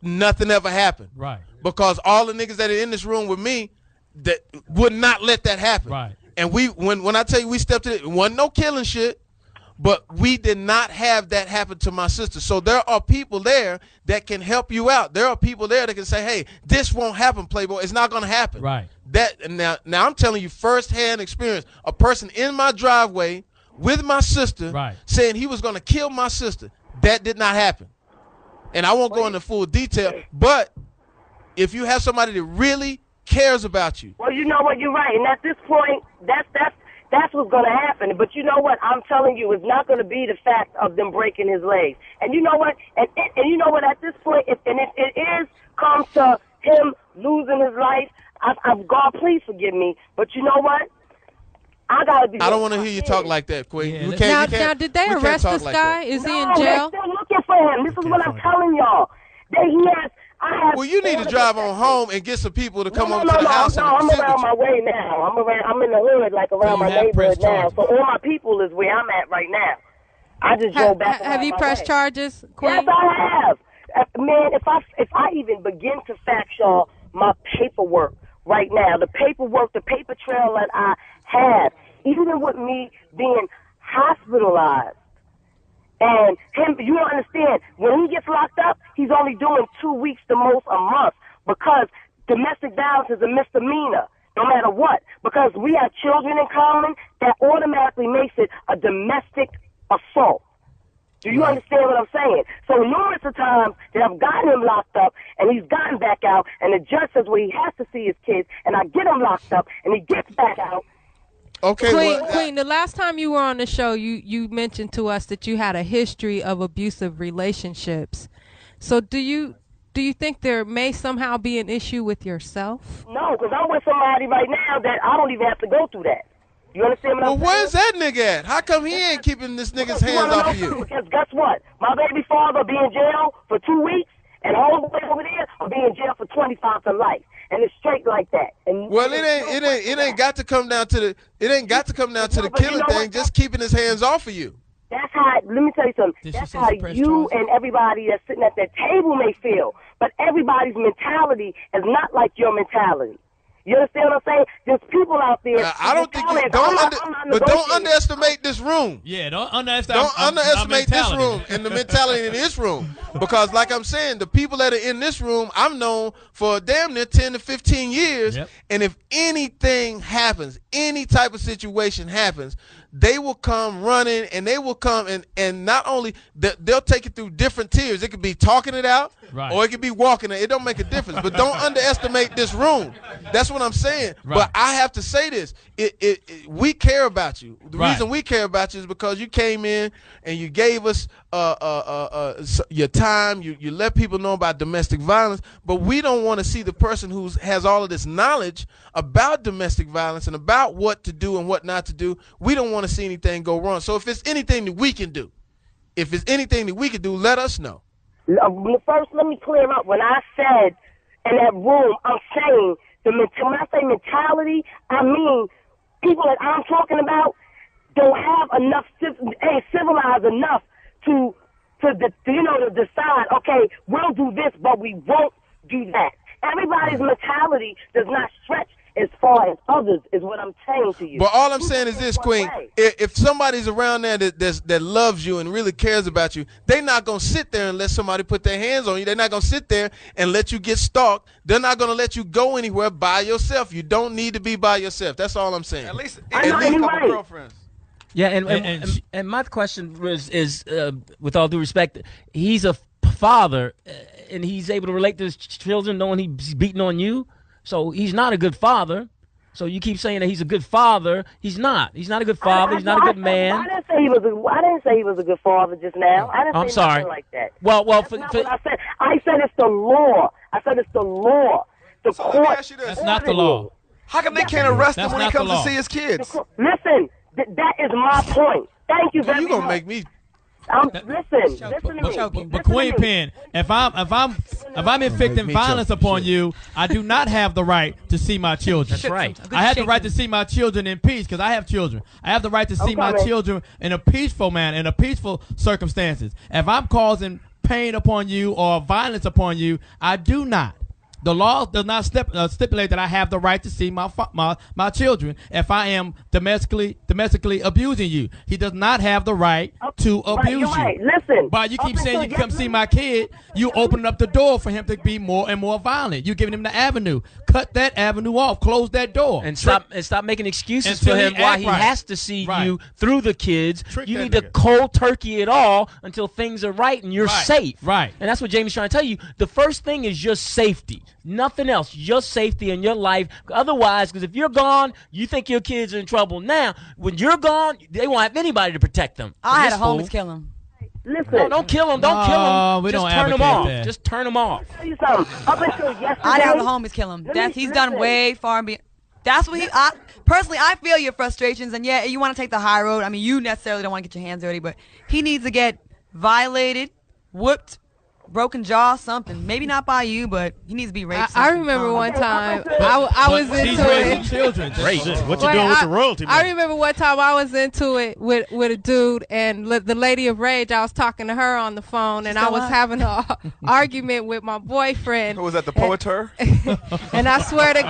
Nothing ever happened. Right. Because all the niggas that are in this room with me that would not let that happen. Right. And when I tell you we stepped in, it wasn't no killing shit, but we did not have that happen to my sister. So there are people there that can help you out. There are people there that can say, hey, this won't happen, Playboy. It's not going to happen. Right. Now I'm telling you firsthand experience. A person in my driveway with my sister saying he was going to kill my sister. That did not happen. And I won't go into full detail, but if you have somebody that really cares about you. Well, you know what? You're right. And at this point, that's what's going to happen. But you know what? I'm telling you, it's not going to be the fact of them breaking his legs. And you know what? And you know what? At this point, if it comes to him losing his life, God, please forgive me. But you know what? I don't want to hear you talk like that, Queen. Yeah, now, did they arrest this guy? Is he in jail? They're still looking for him. This is what I'm telling y'all. Well, you need to drive on home and get some people to come over to the house. No, I'm around my way now. I'm in the hood, like around my neighborhood now. So all my people is where I'm at right now. I just drove back. Have you pressed charges, Queen? Yes, I have. Man, if I even begin to fact y'all my paperwork right now, the paper trail that I have, even with me being hospitalized. And him, you don't understand, when he gets locked up, he's only doing 2 weeks, the most a month, because domestic violence is a misdemeanor, no matter what, because we have children in common. That automatically makes it a domestic assault. Do you understand what I'm saying? So numerous of times that I've gotten him locked up and he's gotten back out, and the judge says, well, he has to see his kids, and I get him locked up and he gets back out. Okay, Queen, the last time you were on the show, you mentioned to us that you had a history of abusive relationships. So do you think there may somehow be an issue with yourself? No, because I'm with somebody right now that I don't even have to go through that. You understand what I'm saying? Well, where's that nigga at? How come he ain't keeping this nigga's hands off of you? Because guess what? My baby father will be in jail for 2 weeks, and homeboy over there will be in jail for 25 to life. And it's straight like that. And well, it ain't got to come down to the killing thing. Just keeping his hands off of you. That's how. Let me tell you something. That's how you and everybody that's sitting at that table may feel. But everybody's mentality is not like your mentality. You understand what I'm saying? There's people out there. I don't think don't underestimate this room. Yeah, don't underestimate this room and the mentality in this room. Because like I'm saying, the people that are in this room, I've known for damn near 10 to 15 years. Yep. And if anything happens, any type of situation happens, they will come running, and they will come and not only they'll take it through different tiers. It could be talking it out, right, or it could be walking it. It don't make a difference. But don't underestimate this room. That's what I'm saying. Right. But I have to say this: we care about you. The reason we care about you is because you came in and you gave us your time. You let people know about domestic violence. But we don't want to see the person who has all of this knowledge about domestic violence and about what to do and what not to do. We don't want to see anything go wrong. So if it's anything that we can do, let us know. First, let me clear up. When I said in that room, I'm saying when I say mentality, I mean people that I'm talking about don't have enough, ain't civilized enough to decide. Okay, we'll do this, but we won't do that. Everybody's mentality does not stretch as far as others, is what I'm saying to you. But all I'm saying is this, Queen. If somebody's around there that loves you and really cares about you, they're not going to sit there and let somebody put their hands on you. They're not going to sit there and let you get stalked. They're not going to let you go anywhere by yourself. You don't need to be by yourself. That's all I'm saying. At least a couple girlfriends. Yeah, and my question is with all due respect, he's a father, and he's able to relate to his children knowing he's beating on you. So he's not a good father. So you keep saying that he's a good father. He's not. He's not a good father. He's not a good man. I didn't say he was a good father just now. I didn't say nothing like that. Well, that's not what I said. I said it's the law. The court. That's not the law. How come they can't arrest him when he comes to see his kids? Listen, that is my point. Thank you very much. You gonna make me. Listen to me. But Queen Pen, if I'm inflicting violence upon you, I do not have the right to see my children. That's right. I have the right to see my children in peace because I have children. I have the right to see my children in a peaceful manner, in a peaceful circumstances. If I'm causing pain upon you or violence upon you, I do not. The law does not stipulate that I have the right to see my children if I am domestically abusing you. He does not have the right to abuse you. Right. Listen. But you keep saying you can come see my kid. You open up the door for him to be more and more violent. You're giving him the avenue. Cut that avenue off. Close that door. And stop making excuses for him why he has to see you through the kids. You need to cold turkey it all until things are right and you're safe. Right. And that's what Jamie's trying to tell you. The first thing is just safety. Nothing else, just safety in your life. Otherwise, because if you're gone, you think your kids are in trouble now. When you're gone, they won't have anybody to protect them. I had a homies kill him. Listen. No, don't kill him. Don't kill him. We just don't turn him off. that. Just turn him off. I'll tell you something. Up until yesterday, I'd have the homies kill him. He's done way far beyond. That's what personally, I feel your frustrations. And yeah, you want to take the high road. I mean, you necessarily don't want to get your hands dirty, but he needs to get violated, whooped, broken jaw, something. Maybe not by you, but he needs to be raped. I remember one time I was into it. Children. Great. What you doing with the royalty? I remember one time I was into it with a dude, and the Lady of Rage, I was talking to her on the phone, and I was having an argument with my boyfriend. Who was that, the poeter? And I swear to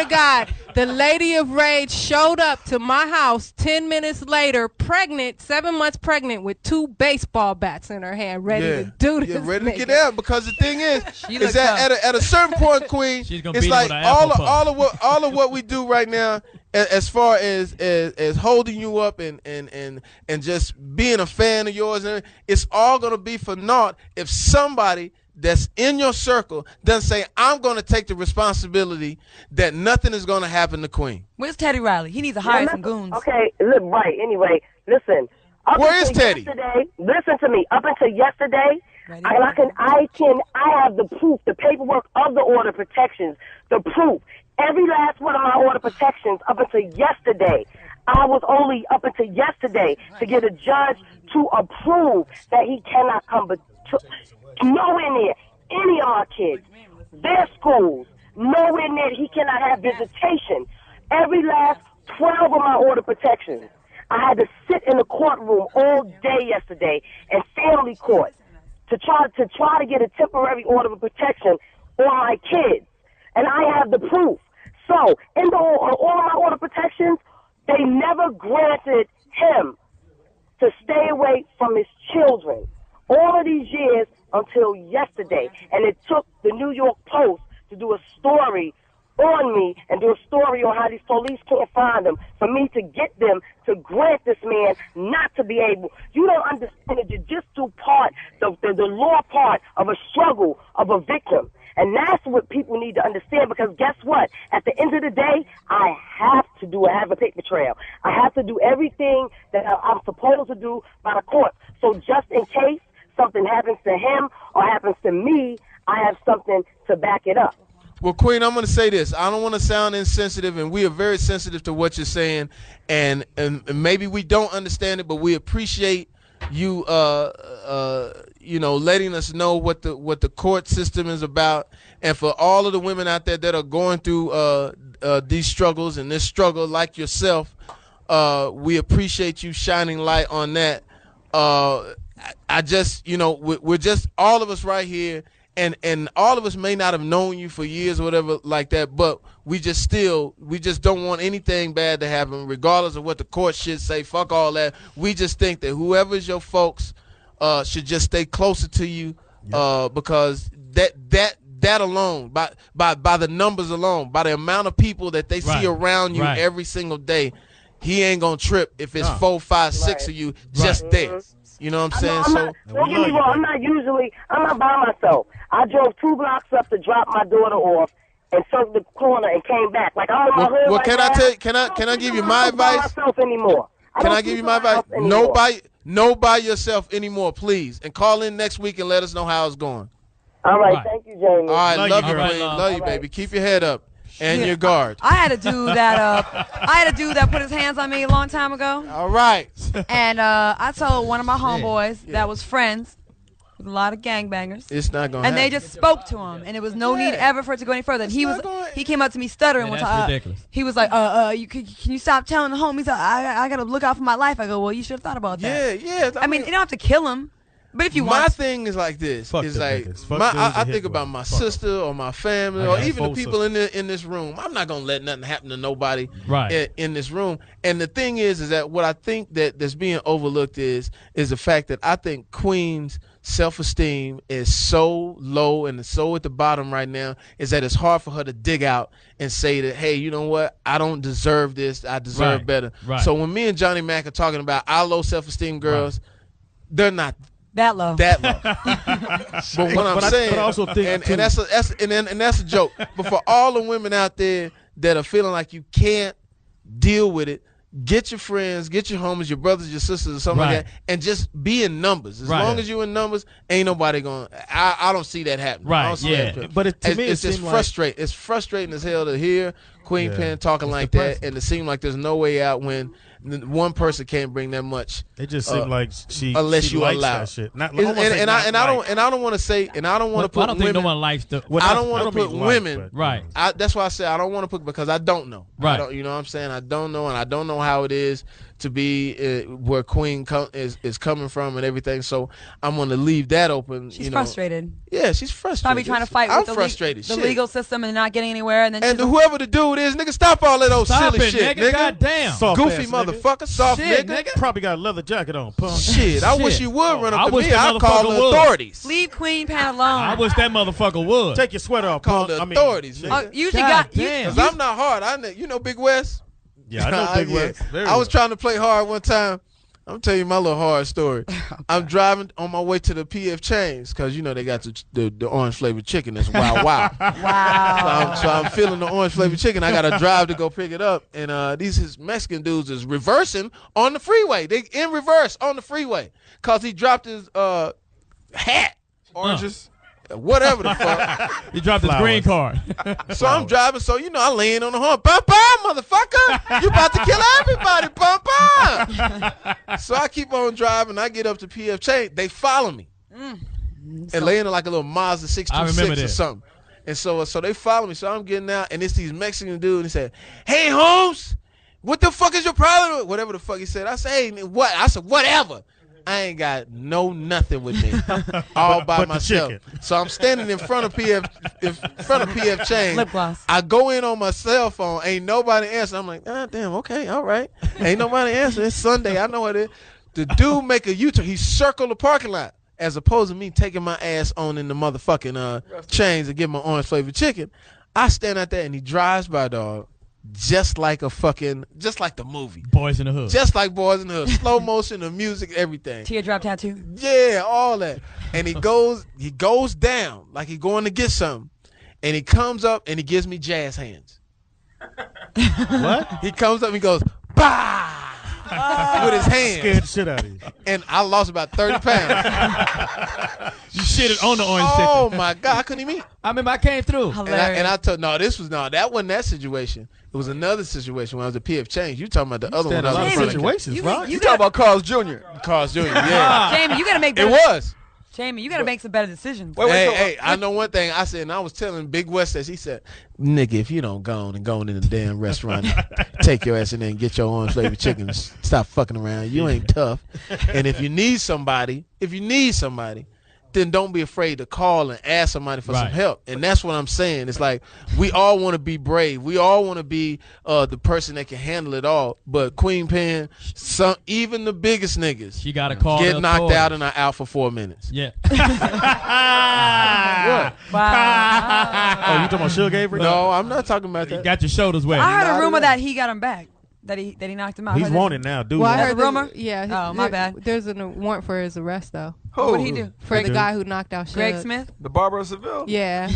God, The Lady of Rage showed up to my house 10 minutes later, pregnant, 7 months pregnant, with 2 baseball bats in her hand, ready to do this. Yeah, ready nigga. to get out. Because the thing is that at a certain point, Queen, it's like all of what we do right now, as far as holding you up and just being a fan of yours, and it's all gonna be for naught if somebody that's in your circle doesn't say, I'm going to take the responsibility that nothing is going to happen to Queen. Where's Teddy Riley? He needs to hire some goons. Okay, look, right. Anyway, listen. Where is Teddy? Listen to me. Up until yesterday, I have the proof, the paperwork of the order protections, the proof. Every last one of my order protections up until yesterday. I was only up until yesterday to get a judge to approve that he cannot come nowhere near any of our kids, their schools, nowhere near. He cannot have visitation. Every last 12 of my order protections. I had to sit in the courtroom all day yesterday in family court to try to get a temporary order of protection on my kids, and I have the proof. So in all of my order protections, they never granted him to stay away from his children all of these years until yesterday. And it took the New York Post to do a story on me and do a story on how these police can't find him for me to get them to grant this man not to be able. You don't understand the judicial part, the law part of a struggle of a victim. And that's what people need to understand, because guess what? At the end of the day, I have to have a paper trail. I have to do everything that I'm supposed to do by the court. So just in case something happens to him or happens to me, I have something to back it up. Well, Queen, I'm going to say this. I don't want to sound insensitive, and we are very sensitive to what you're saying, and maybe we don't understand it, but we appreciate you, letting us know what the court system is about. And for all of the women out there that are going through these struggles and this struggle like yourself, we appreciate you shining light on that. I just, we're just all of us right here. And all of us may not have known you for years or whatever like that, but we just don't want anything bad to happen, regardless of what the court should say. Fuck all that. We just think that whoever's your folks should just stay closer to you, because that alone, by the numbers alone, by the amount of people that they see around you every single day, he ain't gonna trip if it's 4, 5, 6 of you just there. You know what I'm saying? Don't get me wrong. I'm not by myself. I drove 2 blocks up to drop my daughter off and circled the corner and came back. Like I'm in my hood. Well, can I tell you? Can I give you my advice? Can I give you my advice? No by yourself anymore, please. And call in next week and let us know how it's going. All right. Thank you, Jamie. All right. Love you, Queen. Love you, baby. Keep your head up. And your guard. I had a dude that put his hands on me a long time ago. All right. And I told one of my homeboys that was friends with a lot of gangbangers. It's not going to happen. And they just spoke to him, and there was no need ever for it to go any further. And he came up to me stuttering one time. Ridiculous. He was like, can you stop telling the homies I got to look out for my life? I go, well, you should have thought about that. Yeah. I mean, you don't have to kill him. But if you my want, thing is like this. Fuck it's like I think about my sister or my family or even the people in this room. I'm not gonna let nothing happen to nobody in this room. And the thing is that what I think that's being overlooked is the fact that I think Queen's self-esteem is so low and so at the bottom right now, is that it's hard for her to dig out and say that, hey, you know what, I don't deserve this, I deserve better. So when me and Johnny Mack are talking about our low self-esteem girls, they're not that low. But what I'm saying, I also think and that's a joke. But for all the women out there that are feeling like you can't deal with it, get your friends, get your homies, your brothers, your sisters, or something like that, and just be in numbers. As long as you in numbers, ain't nobody going. I don't see that happening. I don't see that. But to me, it's just frustrating. It's frustrating as hell to hear Queen Pen talking like that, and to seem like there's no way out when one person can't bring that much. It just seems like she unless you likes allow that shit. I don't want to say, and I don't want to put. I don't think no one likes the. I don't want to put women. Right. That's why I say I don't want to put, because I don't know. Right. You know what I'm saying? I don't know, and I don't know how it is to be where Queen is coming from and everything. So I'm going to leave that open. She's frustrated. Yeah, she's frustrated. Probably trying to fight with the legal system and not getting anywhere. And whoever the dude is, nigga, stop all that old silly shit, nigga. Goddamn. Goofy motherfucker, soft nigga. Probably got a leather jacket on, punk. Shit, I wish you would run up to me. I'd call the authorities. Leave Queen Pan alone. I wish that motherfucker would. Take your sweater off, call the authorities. Because I'm not hard. You know Big West? Yeah, I know Big West. I was trying to play hard one time. I'm telling you my little hard story. I'm driving on my way to the PF Chains because, you know, they got the orange flavored chicken. That's wow. Wow. So I'm feeling the orange flavored chicken. I got to drive to go pick it up. And these Mexican dudes is reversing on the freeway. They in reverse on the freeway because he dropped his hat. Oranges. Whatever the fuck. He dropped his green card. So I'm driving, so you know I lean on the horn. Bum motherfucker. You about to kill everybody. Bum. So I keep on driving. I get up to PF Chain. They follow me. And laying in like a little Mazda 626 or something. And so they follow me. So I'm getting out, and it's these Mexican dudes. He said, "Hey, Holmes, what the fuck is your problem?" Whatever the fuck he said. I said, "Hey, what?" I said, "Whatever." I ain't got nothing with me, all by myself. So I'm standing in front of PF Chain. Lip gloss. I go in on my cell phone. Ain't nobody answer. I'm like, damn, okay, all right. Ain't nobody answer. It's Sunday. I know what it is. The dude make a U-turn. He circled the parking lot as opposed to me taking my ass on in the motherfucking Chains and get my orange flavored chicken. I stand out there and he drives by, dog. Just like the movie. Boys in the Hood. Just like Boys in the Hood. Slow motion, the music, everything. Teardrop tattoo. Yeah, all that. And he goes down like he going to get something. And he comes up and he gives me jazz hands. What? He comes up and he goes, bah! With his hands. Scared the shit out of you. And I lost about 30 pounds. You shitted on the orange chicken. Oh my God, I couldn't even eat. I remember I came through. And I told that wasn't that situation. It was another situation when I was at PF Change. You talking about the other one? A lot of situations, right? You talking about Carl's Jr. Carl's Jr. Yeah. Jamie, you gotta make. It was. Jamie, you gotta make some better decisions. Hey, I know one thing. I said, and I was telling Big West that he said, "Nigga, if you don't go in in the damn restaurant, take your ass in there and get your orange flavored chicken. Stop fucking around. You ain't tough. And if you need somebody, then don't be afraid to call and ask somebody for some help." And that's what I'm saying. It's like we all want to be brave. We all want to be the person that can handle it all. But Queen Pen, even the biggest niggas, she got to call. Get knocked out and are out for 4 minutes. Yeah. What? Oh, you talking about Suge Avery? No, I'm not talking about that. You got your shoulders wet. I heard a rumor that he got him back. That he knocked him out. He's wanted now, dude. Well, I heard a rumor. Yeah. Oh, my bad. There's a warrant for his arrest though. What did he do? For the guy who knocked out Greg Suge. Smith? The barber of Seville? Yeah.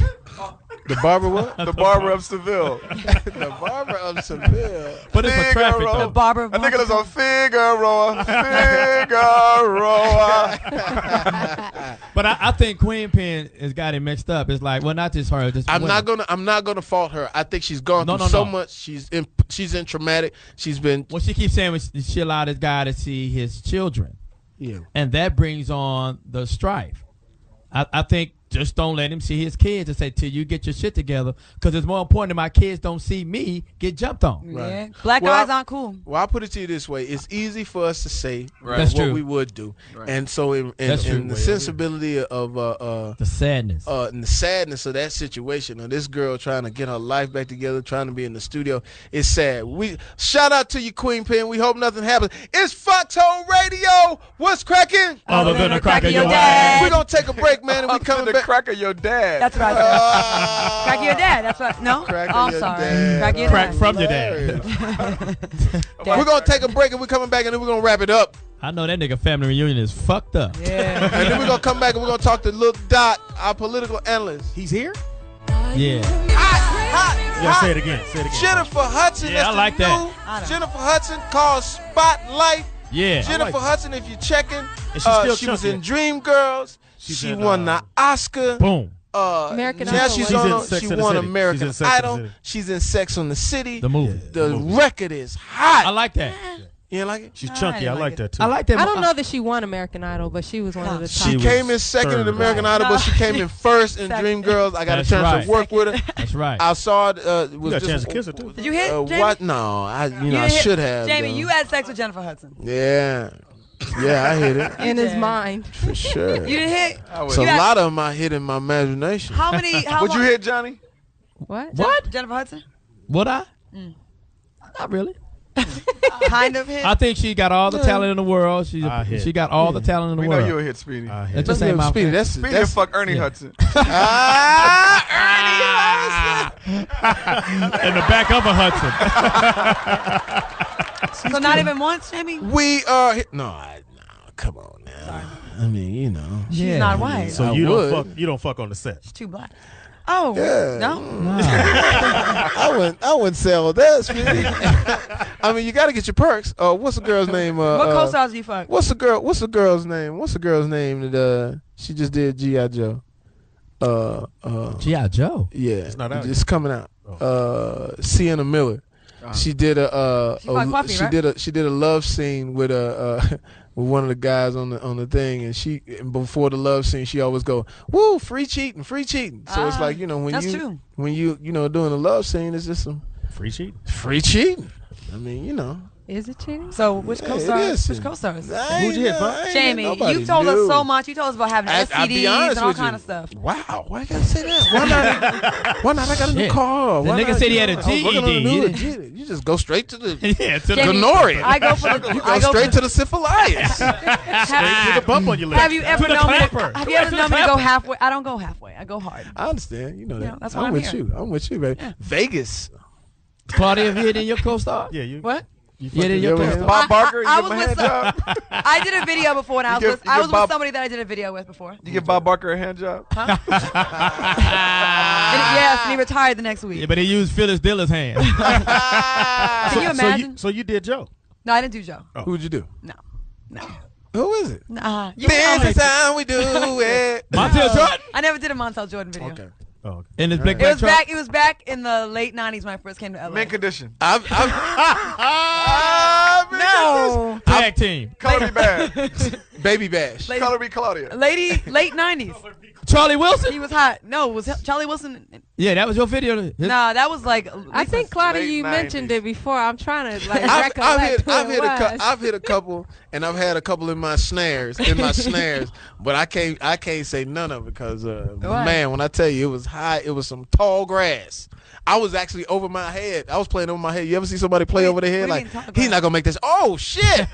The barber what? The barber of Seville. The barber of Seville. But it's for traffic though. The barber of I think it was on Figueroa. But I think Queen Pen has got it mixed up. It's like, well, not just her. Just I'm not gonna fault her. I think she's gone through so much. She's in traumatic. She's been. Well, she keeps saying she allowed this guy to see his children. Yeah. And that brings on the strife. I think just don't let him see his kids and say, till you get your shit together, because it's more important that my kids don't see me get jumped on. Yeah. Black guys aren't cool. Well, I'll put it to you this way. It's easy for us to say That's what true. we would do. Right. And so in the sensibility of the sadness. And the sadness of that situation, of this girl trying to get her life back together, trying to be in the studio, it's sad. We shout out to you, Queen Pen. We hope nothing happens. It's Foxxhole Radio. What's cracking? Other than the crack of your dad. We're going to take a break, man, and we coming back. The crack of your dad. That's what I said. Crack of your dad. That's what. No? Crack I'm your sorry. dad. Crack of your Crack dad. from your dad. We're going to take a break, and we're coming back, and then we're going to wrap it up. I know that nigga family reunion is fucked up. Yeah. And then we're going to come back, and we're going to talk to Lew Dix, our political analyst. He's here? Yeah. Yeah, say it again. Jennifer Hudson. Yeah, I like that. Jennifer Hudson called Spotlight. Yeah. Jennifer Hudson, if you're checking, she was in Dreamgirls. She won the Oscar. Boom. American now Idol. She won American Idol. She's in Sex on the City. The movie. The record is hot. I like that. You didn't like it? She's chunky. I like that too. I like that. I don't know that she won American Idol, but she was one of the top. She came in second in American Idol, but she came in first in Dreamgirls. I got a chance to work with her. That's right. I saw it. You got a chance to kiss her too. Did you hit? Jamie? What? No, I should have. Jamie, you had sex with Jennifer Hudson. Yeah, I hit it in his mind for sure. You didn't hit. So a lot of them I hit in my imagination. How many? Would you hit, Johnny? What? Jennifer Hudson? Would I? Not really. Kind of hit. I think she got all the talent in the world. She got all the talent in the world. We know you'll hit Speedy. That just ain't my Speedy. Speedy and fuck Ernie Hudson. Ernie in the back of a Hudson. So not even once, Jamie? We no, come on now. Sorry. I mean, you know. She's not white. So you don't fuck on the set. She's too black. Oh, yeah. No. I wouldn't say all that, Speedy. I mean, you got to get your perks. What's the girl's name? What co-stars do you fuck? What's the girl's name? What's the girl's name that she just did G.I. Joe? G.I. Joe? Yeah. It's not out It's coming out. Sienna Miller. She did she did a love scene with with one of the guys on the thing, and before the love scene she always go, "Woo, free cheating." So it's like, you know, when you doing a love scene, it's just some free cheating. I mean, you know. Is it cheating? So which co-stars? Who'd you hit, Jamie, you told us so much. You told us about having STDs and all kind of stuff. Wow, why you gotta say that? Why not? I got a new car. The nigga said he had a GED. You just go straight to the Jamie, gonorrhea. I go for the. You go straight to the syphilis. Straight with a bump on your leg. Have you ever known me to go halfway? I don't go halfway. I go hard. I understand. You know that. Yeah, that's why I'm with you. I'm with you, baby. Yeah. Vegas. Claudia, have you hit in your co-star? Yeah, you. What? Bob Barker, you give him a hand job? I did a video before, and I was with somebody that I did a video with before. You give Bob Barker a hand job? Huh? Yes, and he retired the next week. Yeah, but he used Phyllis Diller's hand. Can you imagine? So you did Joe? No, I didn't do Joe. Oh. Who'd you do? No. Who is it? This is how we do it. Montel Jordan? I never did a Montel Jordan video. Okay. Oh, okay. In his black it was back in the late 90s when I first came to LA. Mint condition. No. Tag team. Color me bad. Baby Bash. Color me Claudia. Late 90s. Charlie Wilson? He was hot. No, it was Charlie Wilson. Yeah, that was your video. Nah, that was like. I think Claudia, you 90s. Mentioned it before. I'm trying to recollect. I've hit a couple, and I've had a couple in my snares. But I can't say none of it because man, when I tell you it was high, it was some tall grass. I was actually over my head. I was playing over my head. You ever see somebody play over their head? Like, he's not gonna make this. Oh shit!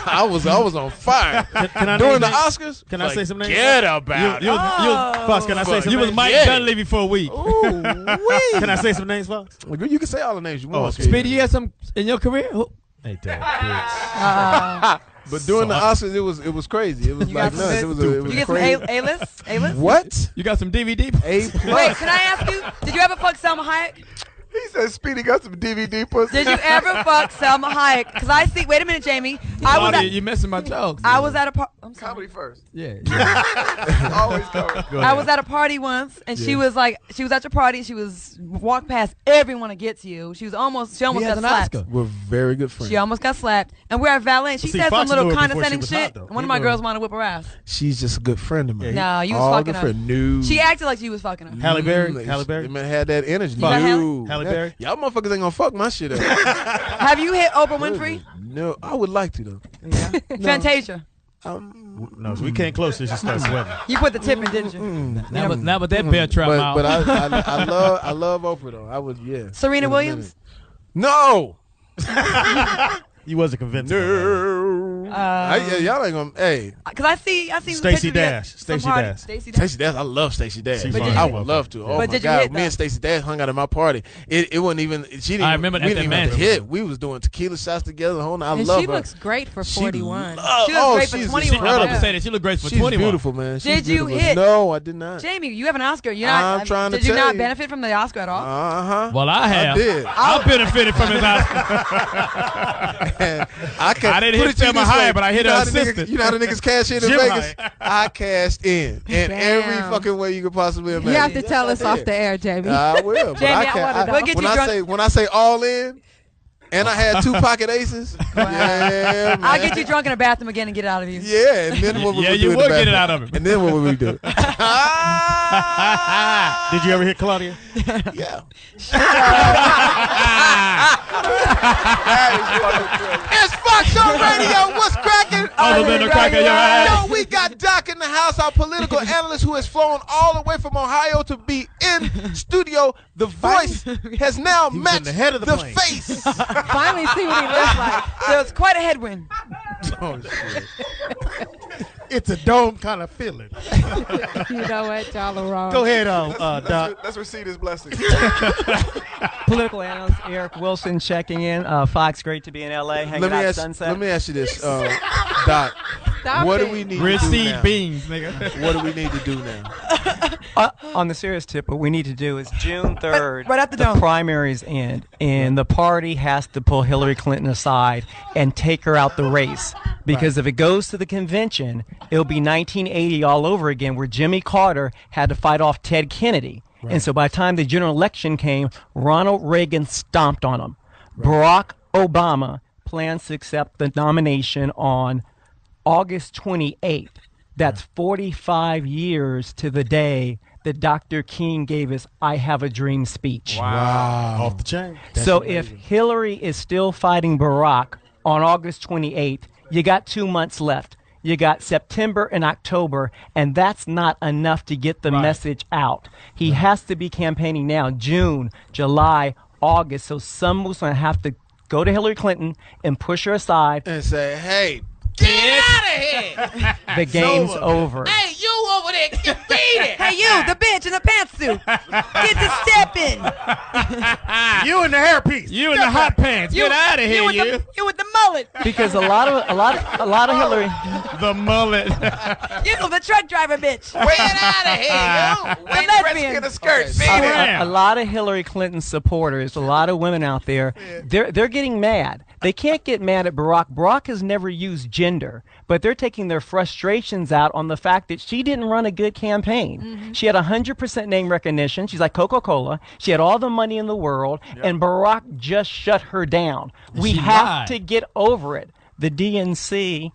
I was on fire. During the Oscars. Can I say some names? Forget about it. Fox, can I say some names? You was Mike Dunleavy before a week. Ooh, can I say some names, Fox? You can say all the names you want. Speedy, you had some in your career? Ain't that But during the Oscars, it was crazy. It was like nuts. It was you crazy. Get some A-list? What? You got some DVD? A+. Wait, can I ask you? Did you ever fuck Selma Hayek? He said Speedy got some DVD pussy. Did you ever fuck Selma Hayek? Because I see. Wait a minute, Jamie. You messing my jokes. I was at a party. Comedy first. Yeah. Always comedy. I was at a party once, and she was at your party. She was walked past everyone to get to you. She almost got slapped. We're very good friends. She almost got slapped, and we're at valet. She said some little condescending shit. One of my girls wanted to whip her ass. She's just a good friend of mine. No, you was fucking her. No. She acted like she was fucking her. Halle Berry. Man had that energy. Halle Berry. Y'all motherfuckers ain't gonna fuck my shit up. Have you hit Oprah Winfrey? No, I would like to though. Yeah. Fantasia. No, so we came close and she started sweating. You put the tip in, didn't you? Not with that bear trap out. But I love Oprah though. I would, yeah. Serena Williams? No. You wasn't convinced. No. Y'all ain't gonna. Hey. Because I see. Stacey Dash. Stacey Dash. I love Stacey Dash. I would love to. Oh my God. Me and Stacey Dash hung out at my party. It wasn't even. She didn't. I remember we that didn't even hit. We was doing tequila shots together. I love her. She looks great for 41. She looks great for 21. I'm about to say that she looked great for 21. She's beautiful, man. Did you hit? No, I did not. Jamie, you have an Oscar. I'm trying to. Did you not benefit from the Oscar at all? Well, I have. I did. I benefited from his Oscar. I didn't hit Selma Hayek, but I hit her assistant. You know how the niggas cash in Vegas? I cashed in every fucking way you could possibly imagine. You have to tell us off the air, Jamie. I will. Jamie, we'll get you drunk. When I say all in, And I had 2 pocket aces. Wow. Yeah, man. I'll get you drunk in a bathroom again and get it out of you. Yeah, and then what would we do? Yeah, you would get it out of him. And then what would we do? Did you ever hit Claudia? Yeah. It's Foxxhole Radio. What's cracking? Other than the crack of your ass. Yo, we got Doc in the house, our political analyst who has flown all the way from Ohio to be in studio. The voice has now matched the head of the plane. face. Finally see what he looks like. There was quite a headwind. Oh, shit. It's a dome kind of feeling. You know what? Y'all are wrong. Go ahead, Doc. Let's receive his blessing. Political analyst Eric Wilson checking in. Fox, great to be in LA. Hanging out Sunset. Let me ask you this, Doc. What do we need to do Receive now? beans, nigga. What do we need to do now? On the serious tip, what we need to do is June 3rd, right at the dome. primaries end, and the party has to pull Hillary Clinton aside and take her out the race. Because if it goes to the convention, it'll be 1980 all over again, where Jimmy Carter had to fight off Ted Kennedy. Right. And so by the time the general election came, Ronald Reagan stomped on him. Right. Barack Obama plans to accept the nomination on August 28th. That's 45 years to the day that Dr. King gave his I Have a Dream speech. Wow. Off the chain. So if Hillary is still fighting Barack on August 28th, you got 2 months left. You got September and October, and that's not enough to get the message out. He has to be campaigning now, June, July, August. So someone's going to have to go to Hillary Clinton and push her aside. And say, hey, get out of here. The game's over. Hey, you over there, get beat it. Hey, you, the bitch in the pantsuit. Get to stepping. You in the hairpiece. You in the hot pants. Get out of here, you. You with the mullet. Because a lot of Hillary. The mullet. You, the truck driver bitch. Get out of here, yo. Wait, lesbian. in a skirt. A lot of Hillary Clinton supporters, a lot of women out there, they're getting mad. They can't get mad at Barack. Barack has never used gender, but they're taking their frustrations out on the fact that she didn't run a good campaign. Mm-hmm. She had 100% name recognition. She's like Coca-Cola. She had all the money in the world, and Barack just shut her down. We have to get over it. The DNC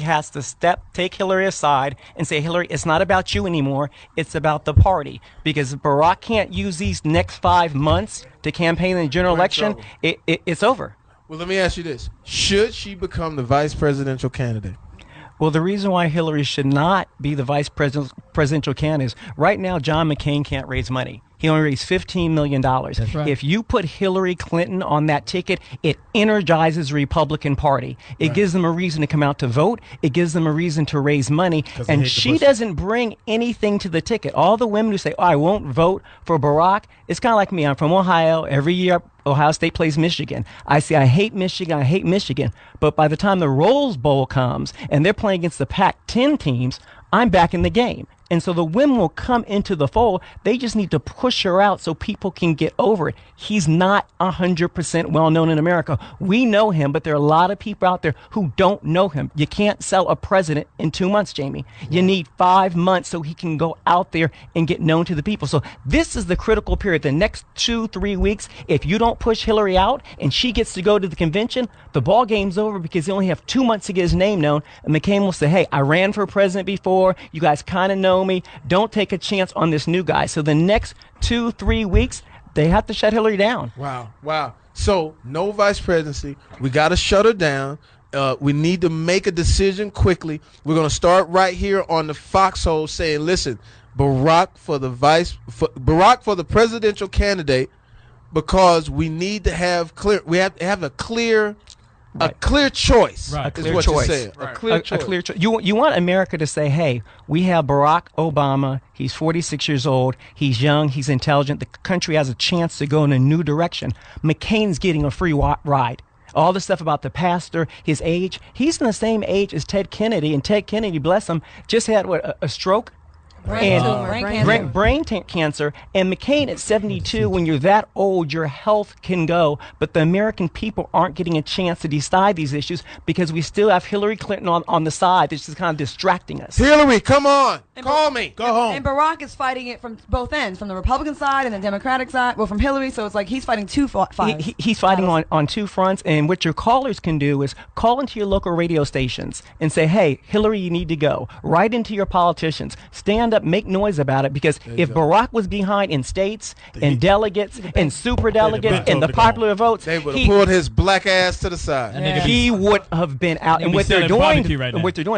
has to take Hillary aside and say, Hillary, it's not about you anymore. It's about the party. Because if Barack can't use these next 5 months to campaign in the general election, it's over. Well, let me ask you this. Should she become the vice presidential candidate? Well, the reason why Hillary should not be the vice presidential candidate is right now John McCain can't raise money. He only raised $15 million. That's right. If you put Hillary Clinton on that ticket, it energizes the Republican Party. It gives them a reason to come out to vote. It gives them a reason to raise money. And she doesn't bring anything to the ticket. All the women who say, I won't vote for Barack, it's kind of like me. I'm from Ohio. Every year, Ohio State plays Michigan. I say, I hate Michigan. But by the time the Rose Bowl comes and they're playing against the Pac-10 teams, I'm back in the game. And so the women will come into the fold. They just need to push her out so people can get over it. He's not 100% well known in America. We know him, but there are a lot of people out there who don't know him. You can't sell a president in 2 months, Jamie. You need 5 months so he can go out there and get known to the people. So this is the critical period. The next 2-3 weeks, if you don't push Hillary out and she gets to go to the convention, the ball game's over because they only have 2 months to get his name known. And McCain will say, hey, I ran for president before. You guys kind of know me. Don't take a chance on this new guy. So the next 2-3 weeks, they have to shut Hillary down. Wow. So no vice presidency. We got to shut her down. We need to make a decision quickly. We're going to start right here on the Foxxhole saying, listen, Barack for the presidential candidate, because we need to have we have to have a clear choice. Right. Is what you're saying. A clear choice. You want America to say, hey, we have Barack Obama. He's 46 years old. He's young. He's intelligent. The country has a chance to go in a new direction. McCain's getting a free ride. All the stuff about the pastor, his age. He's in the same age as Ted Kennedy. And Ted Kennedy, bless him, just had a stroke. brain cancer. And McCain at 72, when you're that old, your health can go. But the American people aren't getting a chance to decide these issues because we still have Hillary Clinton on the side. That's just kind of distracting us. Hillary, come on. Call me. Go home. And Barack is fighting it from both ends, from the Republican side and the Democratic side. Well, from Hillary, so it's like he's fighting two fights. He's fighting on two fronts. And what your callers can do is call into your local radio stations and say, hey, Hillary, you need to go. Write into your politicians. Stand up, make noise about it. Because if Barack was behind in states and delegates and superdelegates and the popular votes, they would have pulled his black ass to the side. He would have been out. And what they're doing,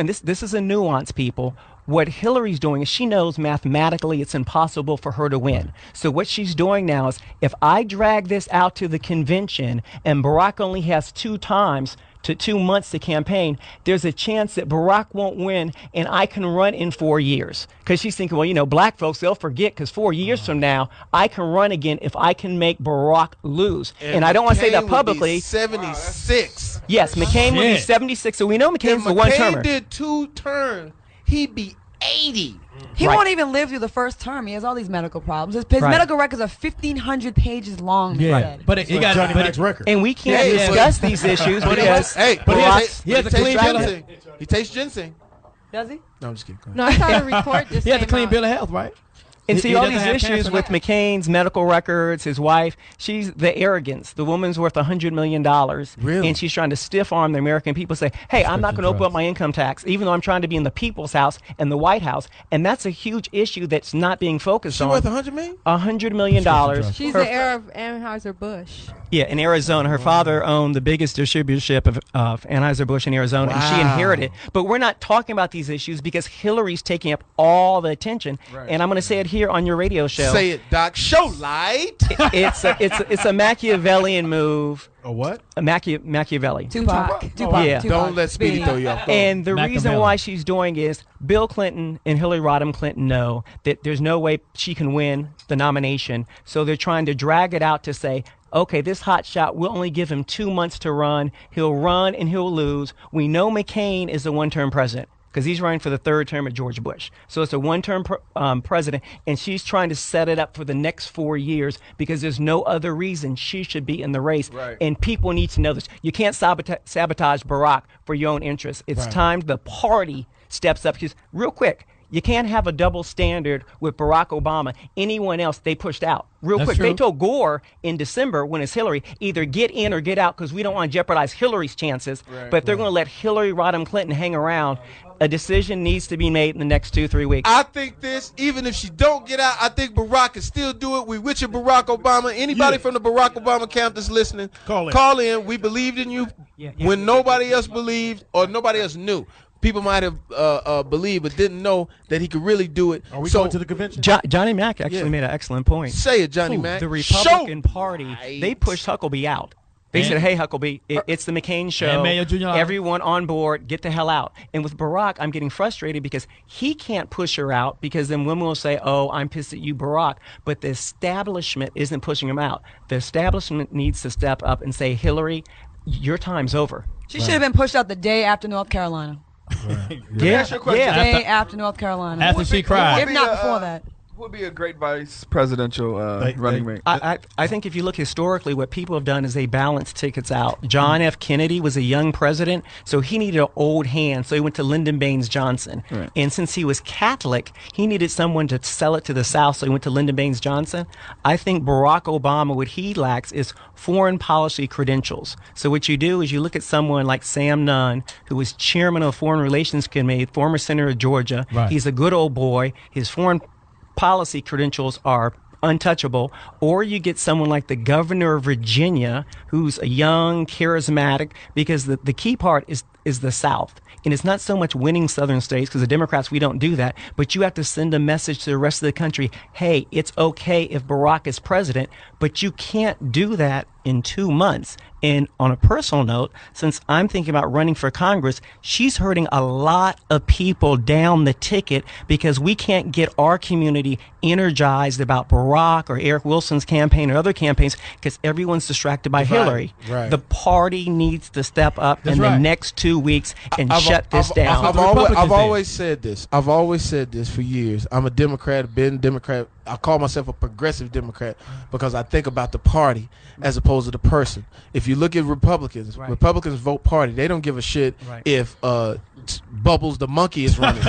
this is a nuance, people. What Hillary's doing is she knows mathematically it's impossible for her to win. So what she's doing now is, if I drag this out to the convention and Barack only has 2 months to campaign, there's a chance that Barack won't win and I can run in 4 years. Because she's thinking, well, black folks, they'll forget because 4 years from now, I can run again if I can make Barack lose. And I don't want to say that publicly. 76. Yes, McCain would be 76. So we know McCain's the one-termer. If McCain did 2 terms, he'd be 80. He won't even live through the first term. He has all these medical problems. His medical records are 1,500 pages long. Yeah, but he got Johnny Mack's record. And we can't discuss these issues because he has a clean bill of health. He takes ginseng. Does he? No, I'm just kidding. No, I saw a report just he has a clean bill of health, right? And see, all these issues with McCain's medical records, his wife, she's the arrogance. The woman's worth $100 million. Really? And she's trying to stiff arm the American people, say, hey, I'm not going to open up my income tax, even though I'm trying to be in the people's house and the White House. And that's a huge issue that's not being focused on. She's worth $100 million? $100 million. She's the heir of Anheuser-Busch. Yeah, in Arizona. Her father owned the biggest distributorship of Anheuser-Busch in Arizona, and she inherited. But we're not talking about these issues because Hillary's taking up all the attention. Right. And I'm going to say it here on your radio show. Say it, Doc. Show light. It's a Machiavellian move. A what? A Machiavelli. Tupac. Yeah. Don't let Speedy throw you off. And the reason why she's doing is Bill Clinton and Hillary Rodham Clinton know that there's no way she can win the nomination. So they're trying to drag it out to say, okay, this hot shot, we'll only give him 2 months to run. He'll run and he'll lose. We know McCain is the one-term president because he's running for the 3rd term of George Bush. So it's a one-term president, and she's trying to set it up for the next 4 years because there's no other reason she should be in the race. Right. And people need to know this. You can't sabotage Barack for your own interests. It's time the party steps up. Because real quick, you can't have a double standard with Barack Obama. Anyone else, they pushed out. Real quick, they told Gore in December when it's Hillary, either get in or get out because we don't want to jeopardize Hillary's chances. But if they're going to let Hillary Rodham Clinton hang around, a decision needs to be made in the next 2-3 weeks. I think even if she don't get out, I think Barack can still do it. We with you, Barack Obama. Anybody from the Barack Obama camp that's listening, call in. We believed in you when nobody else believed or nobody else knew. People might have believed but didn't know that he could really do it. Are we going to the convention? Johnny Mack actually made an excellent point. Say it, Johnny Mack. The Republican Party, they pushed Huckabee out. They said, hey, Huckabee, it's the McCain show. Everyone on board, get the hell out. And with Barack, I'm getting frustrated because he can't push her out because then women will say, oh, I'm pissed at you, Barack. But the establishment isn't pushing him out. The establishment needs to step up and say, Hillary, your time's over. She should have been pushed out the day after North Carolina. Day after North Carolina. After she cried. If not before that. Would be a great vice presidential running mate. I think if you look historically, what people have done is they balance tickets out. John F. Kennedy was a young president, so he needed an old hand, so he went to Lyndon Baines Johnson. Right. And since he was Catholic, he needed someone to sell it to the South, so he went to Lyndon Baines Johnson. I think Barack Obama, what he lacks is foreign policy credentials. So what you do is you look at someone like Sam Nunn, who was chairman of the Foreign Relations Committee, former senator of Georgia. Right. He's a good old boy. His foreign policy credentials are untouchable. Or you get someone like the governor of Virginia, who's a young, charismatic, because the key part is the South. And it's not so much winning southern states, because the Democrats, we don't do that, but you have to send a message to the rest of the country, hey, it's okay if Barack is president, but you can't do that in 2 months. And on a personal note, since I'm thinking about running for Congress, she's hurting a lot of people down the ticket because we can't get our community energized about Barack or Eric Wilson's campaign or other campaigns because everyone's distracted by Hillary. Right. The party needs to step up in the next 2 weeks and shut this down. I've always said this. I've always said this for years. I'm a Democrat, been Democrat. I call myself a progressive Democrat because I think about the party as opposed to the person. If you look at Republicans, Republicans vote party. They don't give a shit if Bubbles the monkey is running.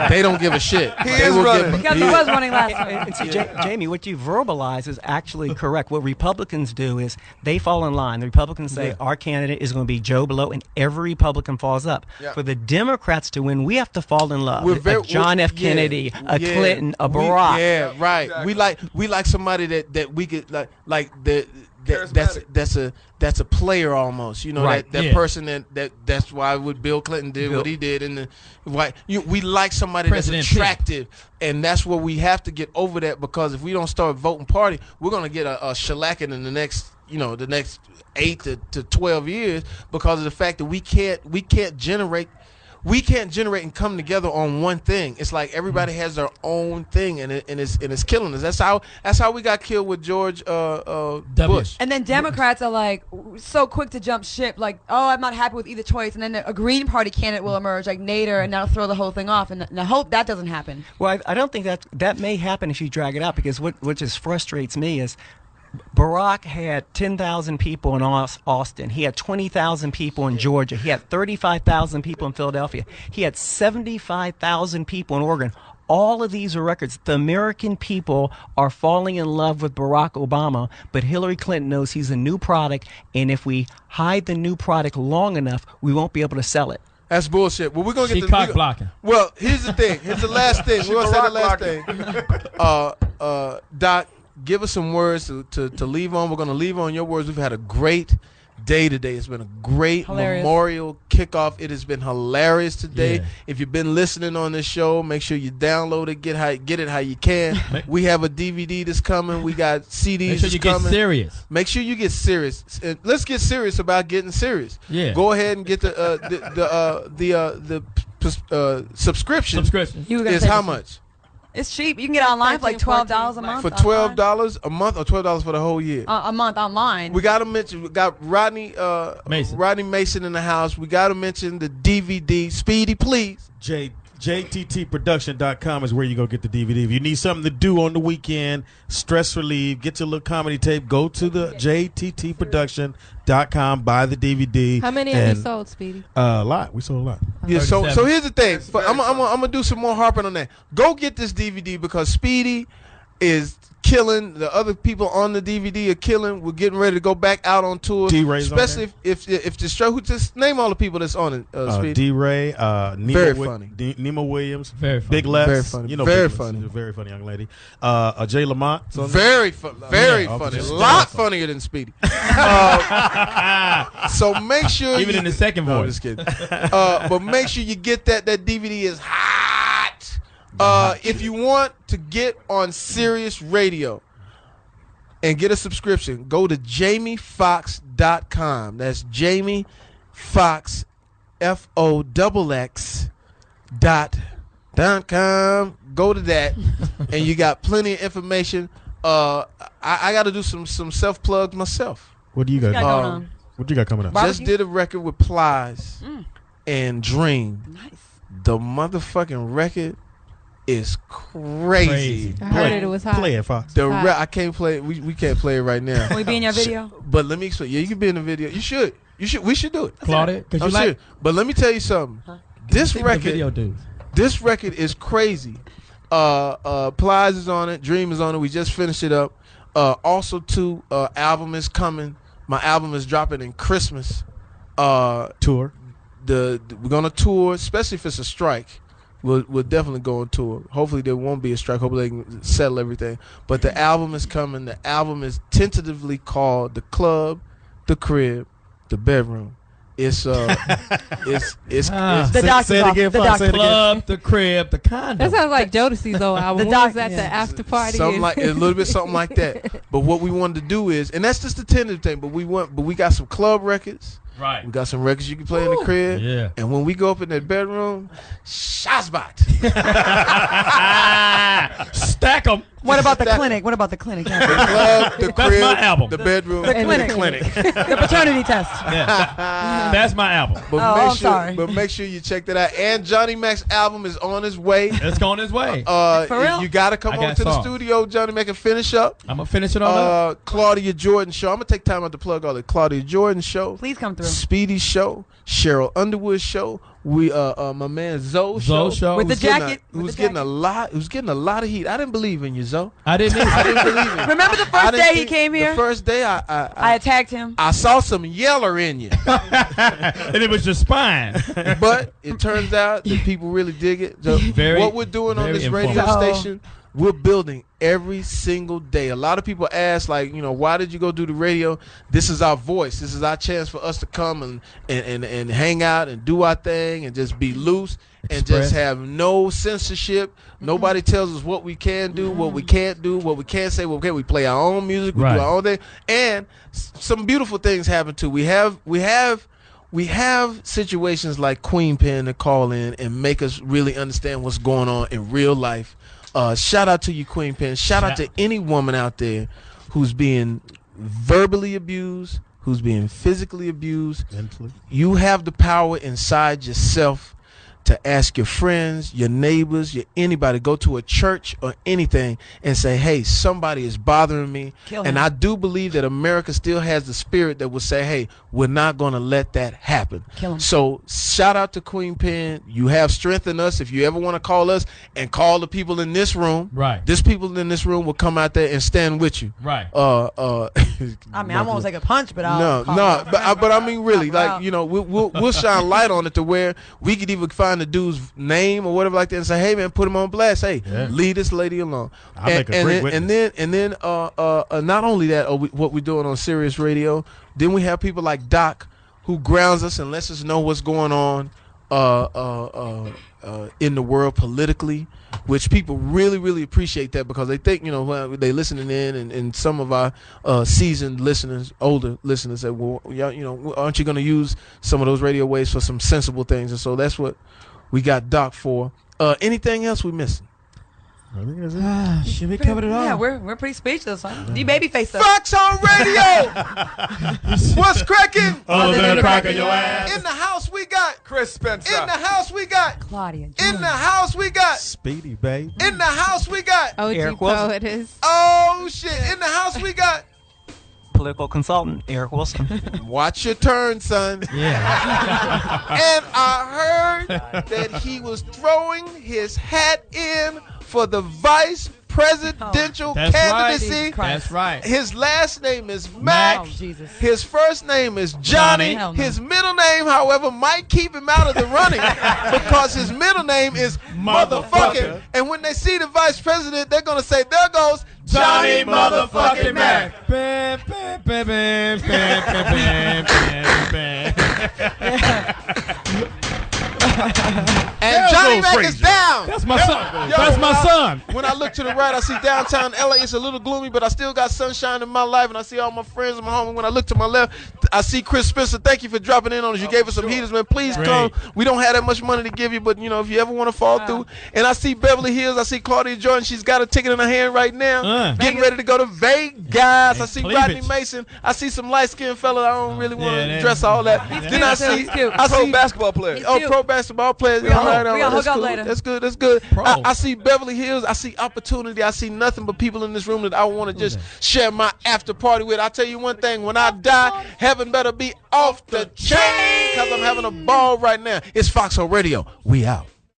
They don't give a shit. He was running last time. See, Jamie, what you verbalize is actually correct. What Republicans do is they fall in line. The Republicans say our candidate is going to be Joe Blow, and every Republican falls up. For the Democrats to win, we have to fall in love. A John F. Kennedy, a Clinton, a Barack. Yeah, right. Exactly. We like somebody that we could that's a player almost. You know, that person that's why what Bill Clinton did what he did, and we like somebody President that's attractive, and that's what we have to get over that, because if we don't start voting party, we're gonna get a shellacking in the next 8 to 12 years because of the fact that we can't generate and come together on one thing. It's like everybody has their own thing, and it's killing us. That's how we got killed with George Bush. And then Democrats are like so quick to jump ship, like, oh, I'm not happy with either choice, and then a Green Party candidate will emerge, like Nader, and that'll throw the whole thing off. And I hope that doesn't happen. Well, I don't think that may happen if you drag it out, because what just frustrates me is Barack had 10,000 people in Austin. He had 20,000 people in Georgia. He had 35,000 people in Philadelphia. He had 75,000 people in Oregon. All of these are records. The American people are falling in love with Barack Obama, but Hillary Clinton knows he's a new product, and if we hide the new product long enough, we won't be able to sell it. That's bullshit. Well, we're gonna get cock blocking. Well, here's the thing. Here's the last thing. We're gonna say the last thing. Doc, give us some words to leave on. We're going to leave on your words. We've had a great day today. It's been a great memorial kickoff. It has been hilarious today. Yeah. If you've been listening on this show, make sure you download it, get it how you can. We have a DVD that's coming. We got CDs that's coming. Get serious. Make sure you get serious. And let's get serious about getting serious. Yeah. Go ahead and get the subscription. Is how much? It's cheap. You can get online for like $12 a month. For $12 a month, or $12 for the whole year? A month online. We got to mention. We got Rodney Mason in the house. We got to mention the DVD. Speedy, please. JTTproduction.com is where you go get the DVD. If you need something to do on the weekend, stress relief, get your little comedy tape, go to the JTTproduction.com, buy the DVD. How many have you sold, Speedy? A lot. We sold a lot. Yeah. So here's the thing. I'm gonna do some more harping on that. Go get this DVD because Speedy is killing. The other people on the DVD are killing. We're getting ready to go back out on tour. D-Ray's especially if the show. Who just name all the people that's on it? Speedy. D-Ray, very funny. Nemo Williams, very funny. Big Les, very funny. You know, very Big funny. Les, a very funny young lady. Jay Lamont, very funny. A lot funnier than Speedy. So make sure even in the second voice. Just kidding. But make sure you get that. That DVD is hot. If you want to get on Sirius Radio and get a subscription, go to JamieFoxx.com. That's Jamie Foxx, FOXX.com. Go to that, and you got plenty of information. I got to do some self plugs myself. What do you got? Going on? What you got coming up? Just did a record with Plies and Dream. Nice. The motherfucking record is crazy. I heard it was hot. Play it, Fox. I can't play it. We can't play it right now. Can we be in your video? But let me explain. Yeah, you can be in the video. You should. We should do it. Claudia, I'm serious. But let me tell you something. This record is crazy. Plies is on it. Dream is on it. We just finished it up. Also, too, album is coming. My album is dropping in Christmas. Tour. We're gonna tour, especially if it's a strike. We'll definitely go on tour. Hopefully there won't be a strike. Hopefully they can settle everything. But the album is coming. The album is tentatively called The Club, The Crib, The Bedroom, It's The Say doctor's it again, office. The Fox, say it doctor's Club, the crib, the condo. That sounds like Jodeci's old album. What was that? yeah. The after party. something like a little bit something like that. But what we wanted to do is, and that's just the tentative thing. But we got some club records. Right. We got some records you can play in the crib. Yeah. And when we go up in that bedroom, shazbot. Stack them. What about the clinic? What about the clinic? The club, the crib, my album. the bedroom, The and clinic. the clinic. The paternity test. Yeah. That's my album. But I'm sorry. But make sure you check that out. And Johnny Mack's album is on his way. It's going his way. For real? You got to come I on got to the songs. studio, Johnny Mack, and finish up. I'm going to finish it on up. Claudia Jordan show. I'm going to take time out to plug all the Claudia Jordan show. Please come through. Speedy show. Cheryl Underwood show. We my man Zoe Zoe show. With the who's getting jacket. who's getting a lot of heat. I didn't believe in you, Zoe. I didn't either. I didn't believe in you. Remember the I first didn't day he think- came here? The first day I attacked him. I saw some yeller in you. And it was your spine. But it turns out that people really dig it. So Very- what we're doing on very this radio informative. station, we're building every single day. A lot of people ask, like, why did you go do the radio? This is our voice. This is our chance for us to come and hang out and do our thing and just be loose and Express. just have no censorship. Nobody tells us what we can do, what we can't do, what we can't say, what we can't. We play our own music, we Right. do our own thing. And some beautiful things happen too. We have situations like Queen Pen to call in and make us really understand what's going on in real life. Shout out to you, Queen Pen. Shout out to any woman out there who's being verbally abused, who's being physically abused. Mentally. You have the power inside yourself to ask your friends, your neighbors, anybody, go to a church or anything and say, hey, somebody is bothering me. Kill And him. I do believe that America still has the spirit that will say, hey, we're not going to let that happen. Kill him. So shout out to Queen Pen. You have strength in us. If you ever want to call us and call the people in this room, Right. this people in this room will come out there and stand with you. Right. I mean, I won't take a punch, but I'll call him. but I mean, really, Wow. like, we'll shine light on it to where we could even find the dude's name or whatever like that and say, hey man, put him on blast. Hey, Yeah. leave this lady alone. I'll make a great witness. And then not only that, what we're doing on Sirius Radio, then we have people like Doc who grounds us and lets us know what's going on in the world politically, which people really, really appreciate that because they think, they listening in and some of our seasoned listeners, older listeners say, well, aren't you going to use some of those radio waves for some sensible things? And so that's what we got Doc for. Anything else we missing? I think that's it. Should we cover it all? Yeah, we're pretty speechless. Huh? You baby face up. Foxxhole Radio! What's cracking? Other than the crack of your ass. In the house we got Chris Spencer. In the house we got Claudia In Jordan. the house we got Speedy, baby. In the house we got OG Eric Wilson. Poetess. Oh shit! In the house we got Political consultant Eric Wilson. Watch your turn, son. Yeah. And I heard that he was throwing his hat in for the vice presidential That's right. candidacy. Jesus Christ. That's right. His last name is Mack. Oh, Jesus. His first name is Johnny. Hell no. His middle name, however, might keep him out of the running because his middle name is Motherfucking. And when they see the vice president, they're going to say, there goes Johnny Motherfucking Mack. Bam, bam, bam, bam, bam, bam, bam, bam. And Hell Johnny goes Mack crazy. is down. That's my son. Yo, That's my son. When I look to the right, I see downtown LA. It's a little gloomy, but I still got sunshine in my life, and I see all my friends and my home. And when I look to my left, I see Chris Spencer. Thank you for dropping in on us. You gave us some heaters, man. Please Great. come. We don't have that much money to give you, but if you ever want to fall through. And I see Beverly Hills. I see Claudia Jordan. She's got a ticket in her hand right now, getting ready to go to Vegas. I see cleavage. Rodney Mason. I see some light-skinned fella. I don't really want to Yeah, dress all that. He's Then I see, He's cute. I Pro see basketball player. Oh, pro basketball players. We gonna All right, hook that's up cool. later. That's good. That's good. Pro. I see Beverly Hills. I see opportunity. I see nothing but people in this room that I want to just share my after party with. I tell you one thing: when I die, heaven better be off the chain because I'm having a ball right now. It's Foxxhole Radio. We out.